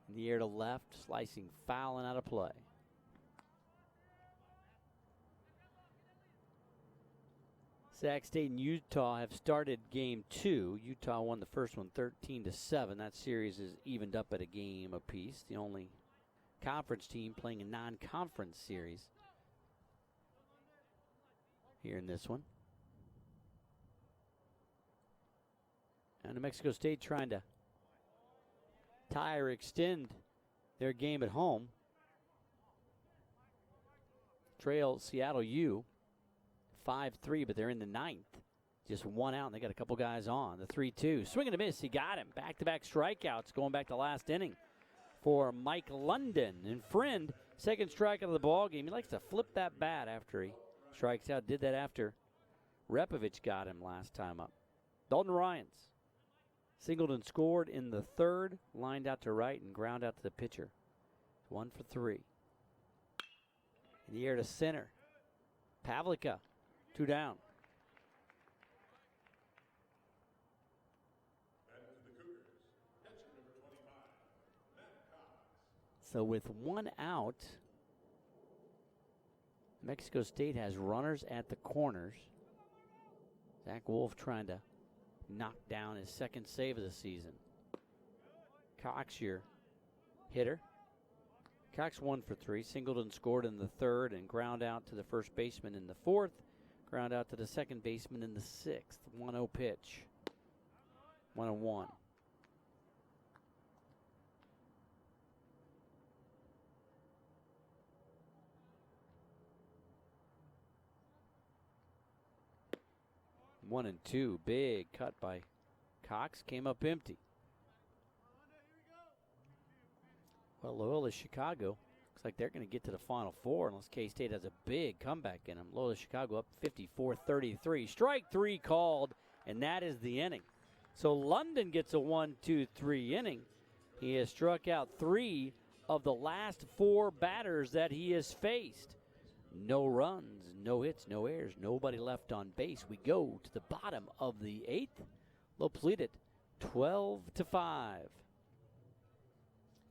In the air to left, slicing foul and out of play. Sac State and Utah have started game 2. Utah won the first one 13-7. That series is evened up at a game apiece. The only conference team playing a non-conference series here in this one. And New Mexico State trying to tie or extend their game at home. Trail Seattle U 5-3, but they're in the 9th. Just 1 out, and they got a couple guys on. The 3-2. Swing and a miss. He got him. Back-to-back strikeouts going back to last inning for Mike London. And Friend, second strikeout of the ball game. He likes to flip that bat after he strikes out. Did that after Repovich got him last time up. Dalton Ryans singled and scored in the 3rd, lined out to right and ground out to the pitcher. 1 for 3. In the air to center. Pavlica, 2 down. So with 1 out, Mexico State has runners at the corners. Zach Wolf trying to knock down his 2nd save of the season. Cox, your hitter. Cox 1 for 3. Singleton scored in the 3rd and ground out to the first baseman in the 4th. Ground out to the second baseman in the 6th. 1-0 pitch. 1-1. One and 2. Big cut by Cox. Came up empty. Well, Loyola Chicago looks like they're going to get to the Final Four unless K-State has a big comeback in them. Loyola Chicago up 54-33. Strike 3 called, and that is the inning. So London gets a 1-2-3 inning. He has struck out 3 of the last 4 batters that he has faced. No runs, no hits, no errors, nobody left on base. We go to the bottom of the 8th. Lopes lead it 12-5.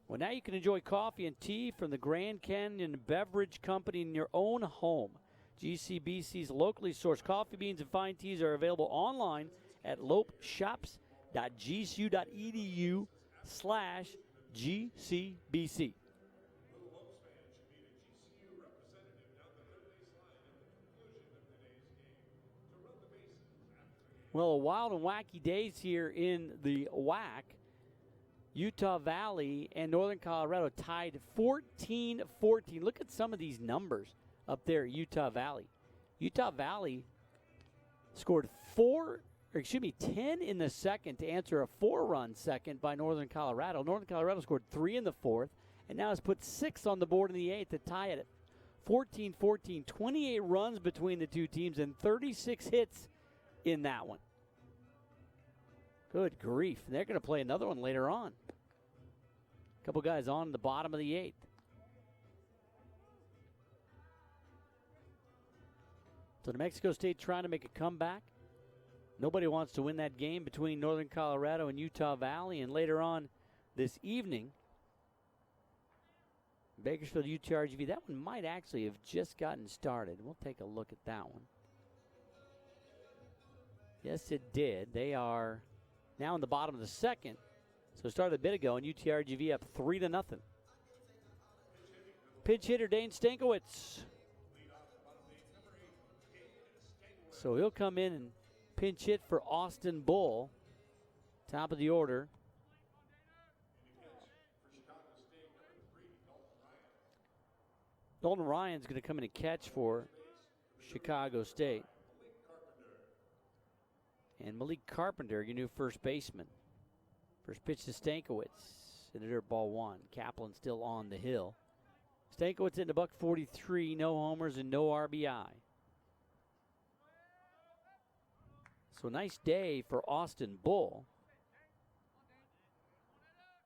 Well, now you can enjoy coffee and tea from the Grand Canyon Beverage Company in your own home. GCBC's locally sourced coffee beans and fine teas are available online at lopeshops.gcu.edu/GCBC. Well, a wild and wacky days here in the WAC. Utah Valley and Northern Colorado tied 14-14. Look at some of these numbers up there at Utah Valley. Utah Valley scored 10 in the second to answer a 4-run second by Northern Colorado. Northern Colorado scored 3 in the 4th and now has put 6 on the board in the 8th to tie it at 14-14. 28 runs between the two teams and 36 hits in that one. Good grief. And they're going to play another one later on. A couple guys on the bottom of the 8th. So New Mexico State trying to make a comeback. Nobody wants to win that game between Northern Colorado and Utah Valley. And later on this evening, Bakersfield UTRGV. That one might actually have just gotten started. We'll take a look at that one. Yes, it did. They are now in the bottom of the 2nd. So it started a bit ago, and UTRGV up 3-0. Pitch hitter Dane Stankiewicz. So he'll come in and pinch hit for Austin Bull. Top of the order. Dalton Ryan's going to come in and catch for Chicago State. And Malik Carpenter, your new first baseman. First pitch to Stankiewicz. In the dirt, ball 1. Kaplan still on the hill. Stankiewicz into $143, no homers and no RBI. So nice day for Austin Bull.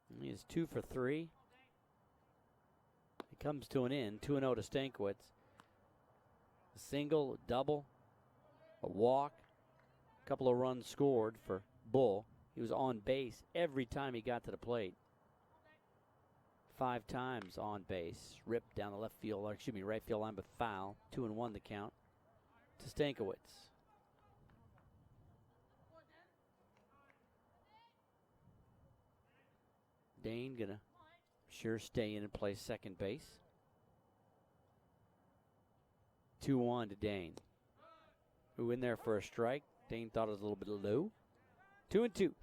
He is 2 for 3. It comes to an end, 2-0 to Stankiewicz. A single, a double, a walk. Couple of runs scored for Bull. He was on base every time he got to the plate. 5 times on base. Ripped down the right field line, but foul. 2-1 the count to Stankiewicz. Dane gonna sure stay in and play second base. 2-1 to Dane. Who in there for a strike. Dane thought it was a little bit low. 2-2.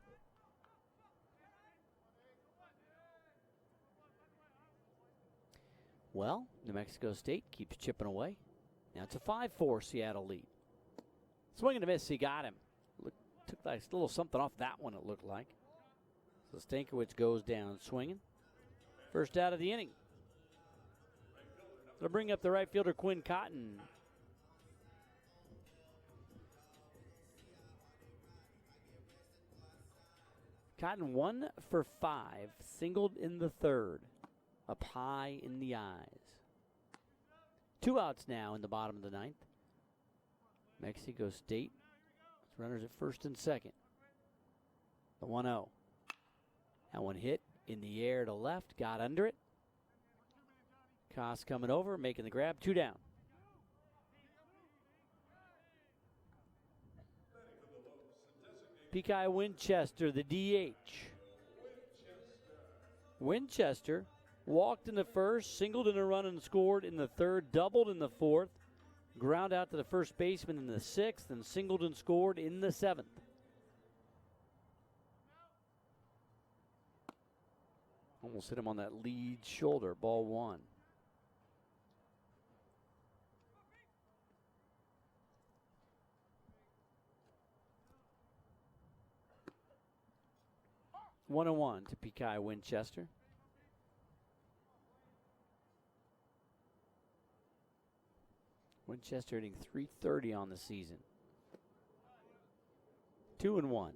Well, New Mexico State keeps chipping away. Now it's a 5-4 Seattle lead. Swing and a miss, he got him. Took a little something off that one, it looked like. So Stankiewicz goes down swinging. First out of the inning. They'll bring up the right fielder, Quinn Cotton. Cotton 1 for 5, singled in the 3rd. Up high in the eyes. 2 outs now in the bottom of the 9th. Mexico State. Runners at first and second. The 1-0. That one hit in the air to left, got under it. Koss coming over, making the grab, 2 down. Pekai Winchester, the DH. Winchester walked in the first, singled in a run and scored in the third, doubled in the fourth, ground out to the first baseman in the sixth, and singled and scored in the seventh. Almost hit him on that lead shoulder, ball 1. One and 1 to Pekai Winchester. Winchester hitting .330 on the season. 2 and 1.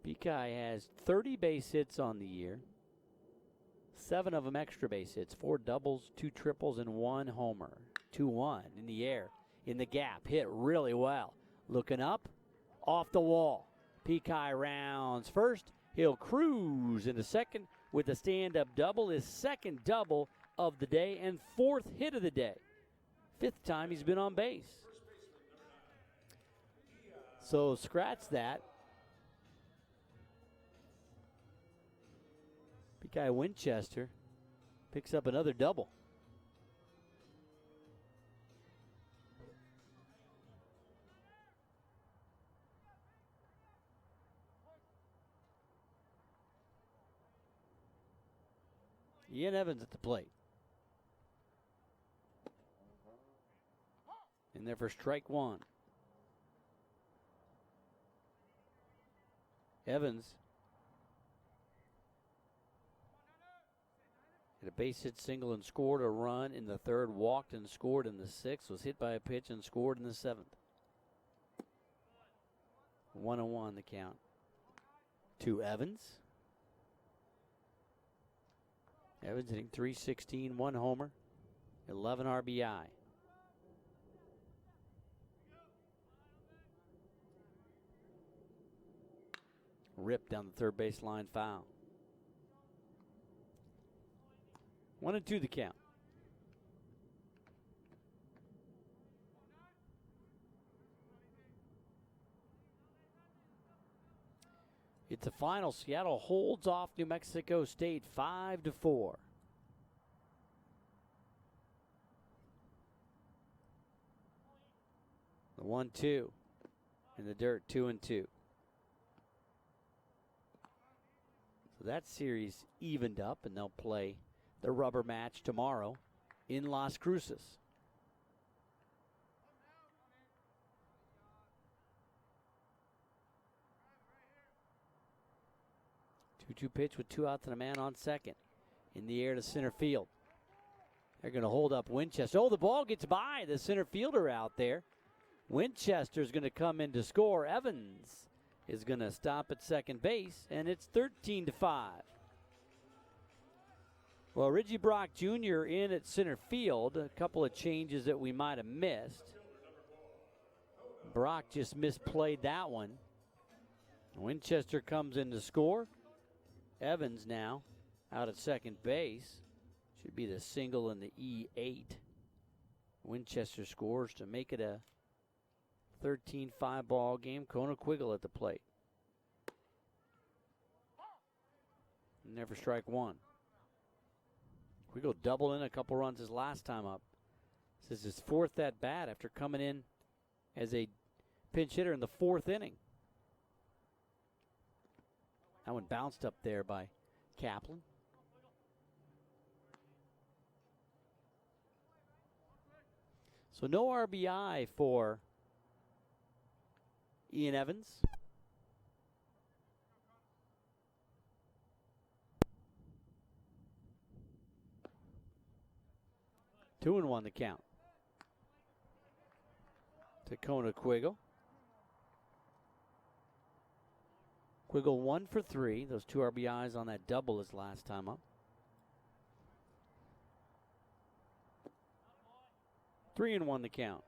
Pekai has 30 base hits on the year. 7 of them extra base hits, 4 doubles, 2 triples, and 1 homer. 2-1 in the air, in the gap, hit really well. Looking up, off the wall. Pekai rounds first. He'll cruise into second with a stand-up double, his second double of the day and 4th hit of the day. 5th time he's been on base. So scratch that. Pekai Winchester picks up another double. Ian Evans at the plate. In there for strike 1. Evans hit a base hit single and scored a run in the third, walked and scored in the sixth, was hit by a pitch and scored in the seventh. 1-1 the count to Evans. Evans hitting .316, 1 homer, 11 RBI. Ripped down the third base line, foul. 1-2 the count. It's a final. Seattle holds off New Mexico State 5-4. The 1-2 in the dirt, 2-2. So that series evened up, and they'll play the rubber match tomorrow in Las Cruces. 2-2 pitch with 2 outs and a man on second. In the air to center field. They're going to hold up Winchester. Oh, the ball gets by the center fielder out there. Winchester's going to come in to score. Evans is going to stop at second base, and it's 13-5. Well, Reggie Brock Jr. in at center field. A couple of changes that we might have missed. Brock just misplayed that one. Winchester comes in to score. Evans now out at second base. Should be the single in the E8. Winchester scores to make it a 13-5 ball game. Kona Quiggle at the plate. Never strike 1. Quiggle doubled in a couple runs his last time up. This is his 4th at bat after coming in as a pinch hitter in the 4th inning. That one bounced up there by Kaplan. So no RBI for Ian Evans. Two and 1 the count to Kona Quiggle. Quiggle 1 for 3. Those 2 RBIs on that double his last time up. 3 and 1 the count.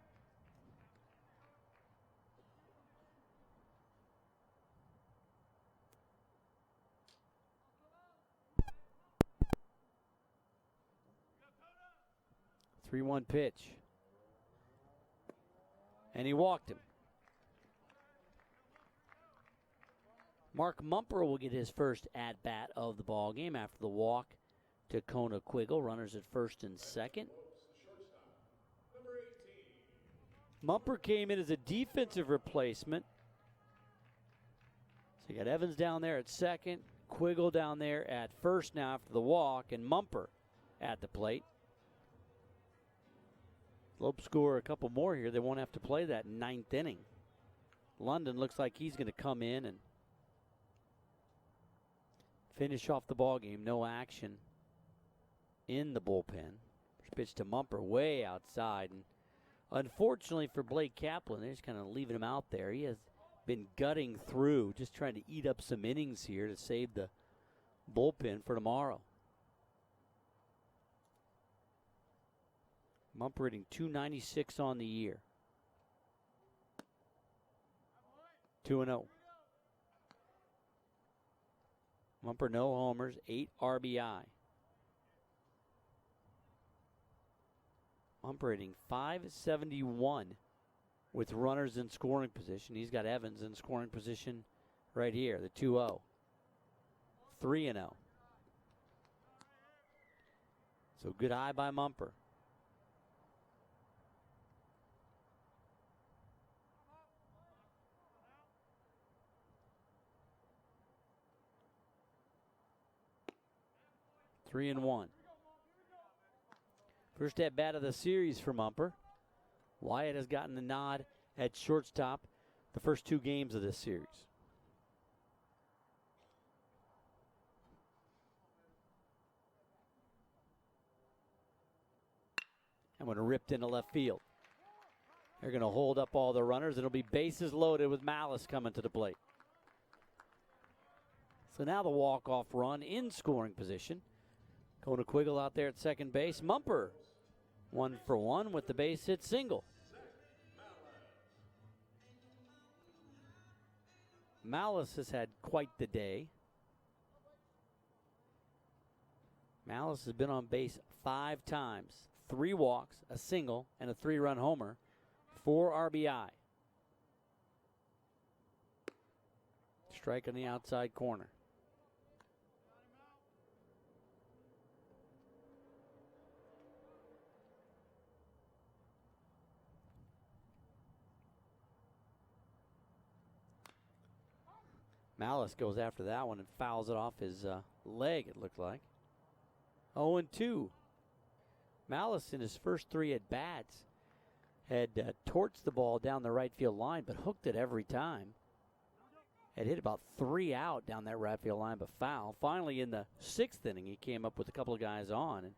3-1 pitch. And he walked him. Mark Mumper will get his first at-bat of the ball game after the walk to Kona Quiggle. Runners at first and second. Mumper came in as a defensive replacement. So you got Evans down there at second, Quiggle down there at first now after the walk, and Mumper at the plate. Lopes score a couple more here. They won't have to play that ninth inning. London looks like he's going to come in and finish off the ball game. No action in the bullpen. Pitch to Mumper way outside. And unfortunately for Blake Kaplan, they're just kind of leaving him out there. He has been gutting through, just trying to eat up some innings here to save the bullpen for tomorrow. Mumper hitting .296 on the year. 2-0. Mumper no homers, 8 RBI. Mumper hitting .571 with runners in scoring position. He's got Evans in scoring position right here, the 2-0. 3-0. So good eye by Mumper. Three and one. First at bat of the series for Mumper. Wyatt has gotten the nod at shortstop the first 2 games of this series. And when ripped into left field. They're going to hold up all the runners. It'll be bases loaded with Malice coming to the plate. So now the walk-off run in scoring position. Kona Quiggle out there at second base. Mumper 1 for 1 with the base hit single. Malice has had quite the day. Malice has been on base 5 times. 3 walks, a single, and a 3-run homer. 4 RBI. Strike on the outside corner. Malice goes after that one and fouls it off his leg, it looked like. 0-2. Malice in his first 3 at-bats had torched the ball down the right field line, but hooked it every time. Had hit about 3 out down that right field line, but foul. Finally, in the 6th inning, he came up with a couple of guys on and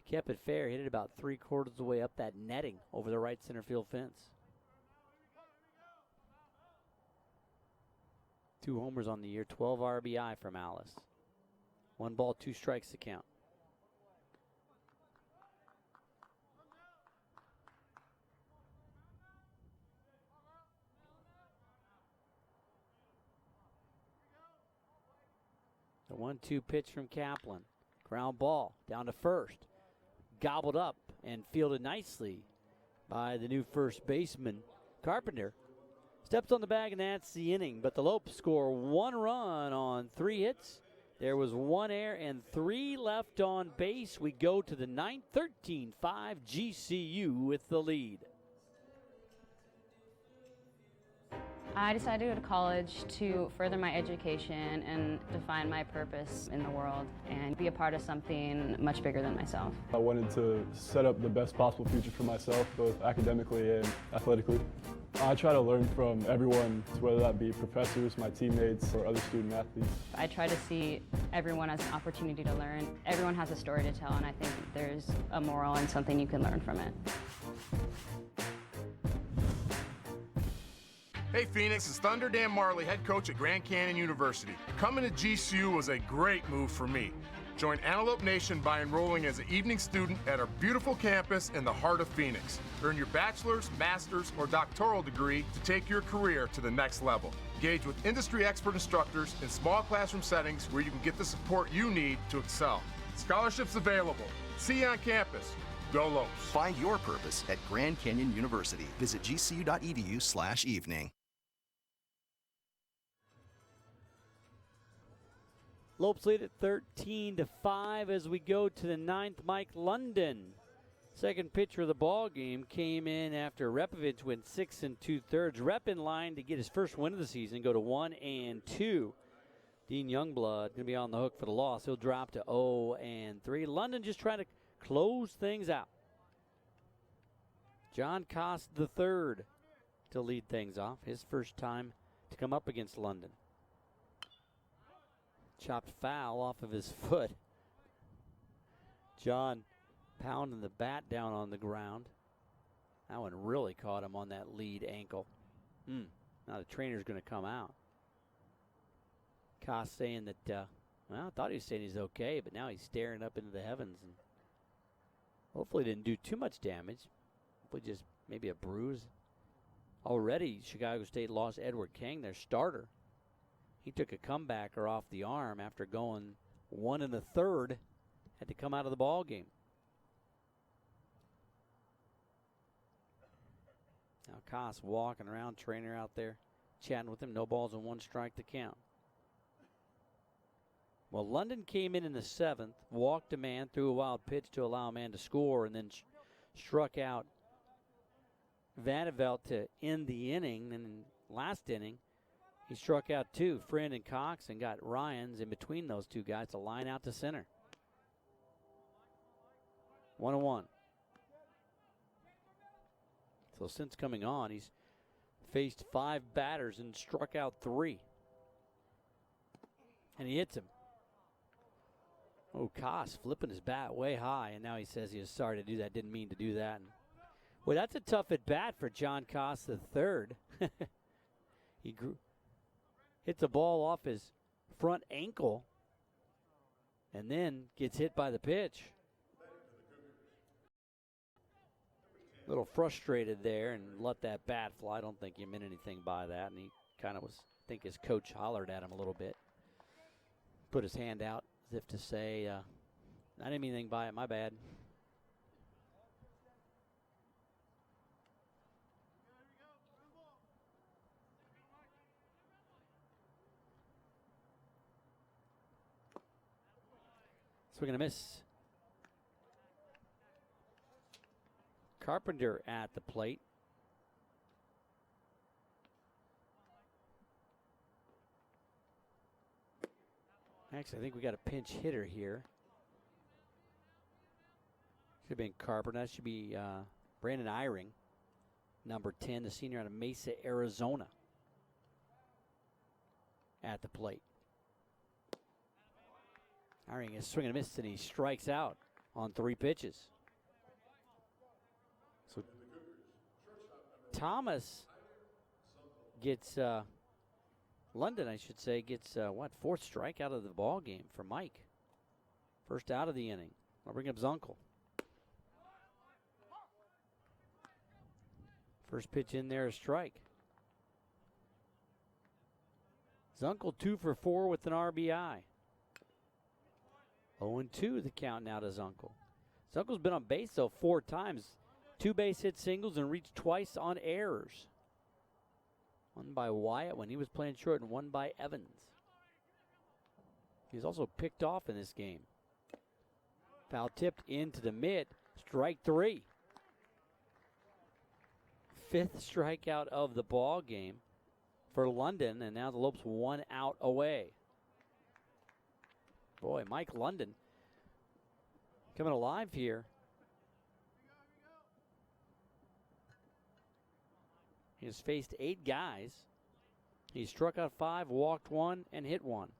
kept it fair. Hit it about 3/4 of the way up that netting over the right center field fence. 2 homers on the year, 12 RBI for Malice. 1 ball, 2 strikes to count. The 1-2 pitch from Kaplan. Ground ball down to first. Gobbled up and fielded nicely by the new first baseman, Carpenter. Steps on the bag, and that's the inning. But the Lopes score 1 run on 3 hits. There was 1 error and 3 left on base. We go to the 9th, 13-5, GCU with the lead. I decided to go to college to further my education and define my purpose in the world and be a part of something much bigger than myself. I wanted to set up the best possible future for myself, both academically and athletically. I try to learn from everyone, whether that be professors, my teammates, or other student athletes. I try to see everyone as an opportunity to learn. Everyone has a story to tell, and I think there's a moral and something you can learn from it. Hey Phoenix, it's Thunder Dan Marley, head coach at Grand Canyon University. Coming to GCU was a great move for me. Join Antelope Nation by enrolling as an evening student at our beautiful campus in the heart of Phoenix. Earn your bachelor's, master's, or doctoral degree to take your career to the next level. Engage with industry expert instructors in small classroom settings where you can get the support you need to excel. Scholarships available. See you on campus. Go Lopes. Find your purpose at Grand Canyon University. Visit gcu.edu/evening. Lopes lead at 13-5 as we go to the ninth. Mike London, second pitcher of the ball game, came in after Repovich went 6 2/3. Rep in line to get his first win of the season, go to 1-2. Dean Youngblood going to be on the hook for the loss. He'll drop to 0-3. London just trying to close things out. John Koss III to lead things off. His first time to come up against London. Chopped foul off of his foot. John pounding the bat down on the ground. That one really caught him on that lead ankle. Now the trainer's going to come out. Koss saying that, I thought he was saying he's okay, but now he's staring up into the heavens. And hopefully didn't do too much damage. Hopefully just maybe a bruise. Already, Chicago State lost Edward King, their starter. He took a comebacker off the arm after going 1 1/3. Had to come out of the ball game. Now Koss walking around, trainer out there, chatting with him. No balls and 1 strike to count. Well, London came in the 7th, walked a man, threw a wild pitch to allow a man to score, and then struck out Vandervelt to end the inning. And in last inning, he struck out 2, Friend and Cox, and got Ryans in between those two guys to line out to center. 1-1. So since coming on, he's faced 5 batters and struck out 3. And he hits him. Oh, Koss flipping his bat way high, and now he says he was sorry to do that, didn't mean to do that. And, well, that's a tough at bat for John Koss III. He hits the ball off his front ankle and then gets hit by the pitch. A little frustrated there and let that bat fly. I don't think he meant anything by that, and he kind of was, I think his coach hollered at him a little bit. Put his hand out as if to say, I didn't mean anything by it, my bad. Swing and a miss. Carpenter at the plate. Actually, I think we got a pinch hitter here. Should have been Carpenter. That should be Brandon Eyring, number 10, the senior out of Mesa, Arizona, at the plate. Eyring is swinging a miss, and he strikes out on 3 pitches. So Thomas gets London, I should say, gets 4th strikeout of the ball game for Mike. First out of the inning. I'll bring up Zunkel. First pitch in there, a strike. Zunkel 2 for 4 with an RBI. 0-2 the count now to Zunkel. Zunkel's been on base, though, 4 times. 2 base hit singles and reached twice on errors. One by Wyatt when he was playing short and one by Evans. He's also picked off in this game. Foul tipped into the mid. Strike 3. 5th strikeout of the ball game for London, and now the Lopes 1 out away. Boy, Mike London coming alive here. He has faced 8 guys. He struck out 5, walked 1, and hit 1.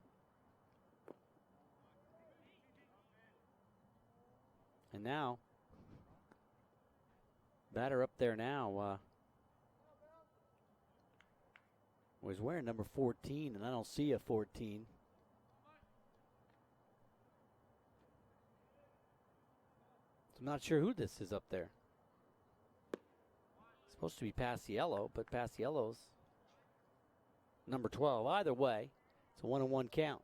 And now, batter up there now. Was wearing number 14, and I don't see a 14. So I'm not sure who this is up there. Supposed to be Paciello, but Paciello's number 12. Either way, it's a 1-1 count.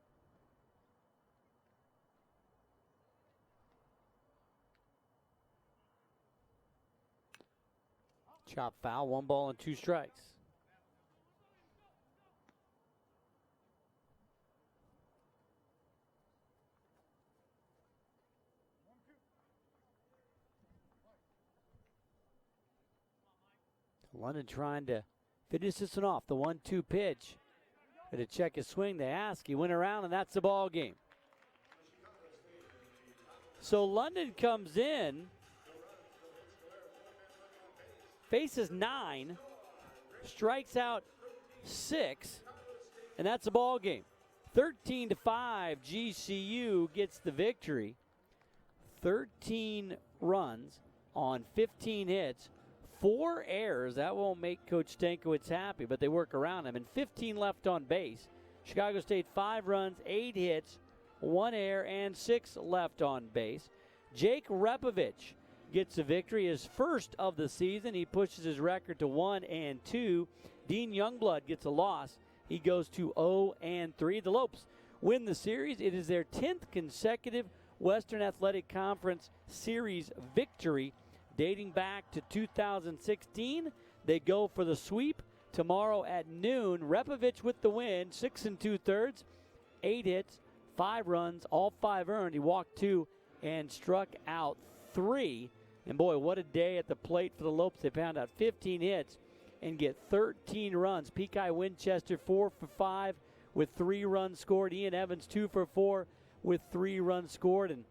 Chop foul, 1 ball and 2 strikes. London trying to finish this one off. The 1-2 pitch. To check his swing, they ask. He went around, and that's the ball game. So London comes in, faces 9, strikes out 6, and that's the ball game. 13-5, GCU gets the victory. 13 runs on 15 hits. 4 errors. That won't make Coach Stankiewicz happy, but they work around him. And 15 left on base. Chicago State 5 runs, 8 hits, 1 error, and 6 left on base. Jake Repovich gets a victory, his first of the season. He pushes his record to 1-2. Dean Youngblood gets a loss. He goes to 0-3. The Lopes win the series. It is their 10th consecutive Western Athletic Conference Series victory. Dating back to 2016, they go for the sweep tomorrow at noon. Repovich with the win, 6 2/3, 8 hits, 5 runs, all 5 earned. He walked 2 and struck out 3. And boy, what a day at the plate for the Lopes. They pound out 15 hits and get 13 runs. Pekai Winchester 4 for 5 with 3 runs scored. Ian Evans 2 for 4 with 3 runs scored. And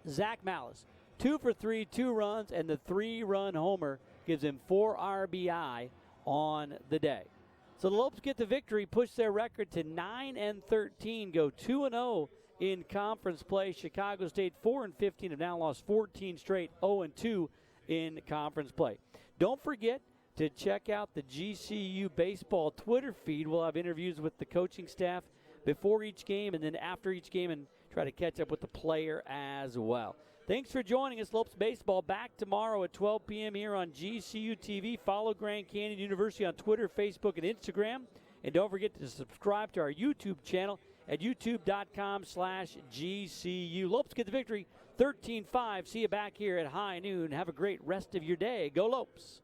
Zach Malice 2 for 3, 2 runs, and the 3-run homer gives him 4 RBI on the day. So the Lopes get the victory, push their record to 9-13, go 2-0 in conference play. Chicago State 4-15 have now lost 14 straight, 0-2 in conference play. Don't forget to check out the GCU baseball Twitter feed. We'll have interviews with the coaching staff before each game and then after each game, and try to catch up with the player as well. Thanks for joining us. Lopes Baseball back tomorrow at 12 p.m. here on GCU TV. Follow Grand Canyon University on Twitter, Facebook, and Instagram. And don't forget to subscribe to our YouTube channel at youtube.com/GCU. Lopes get the victory, 13-5. See you back here at high noon. Have a great rest of your day. Go Lopes.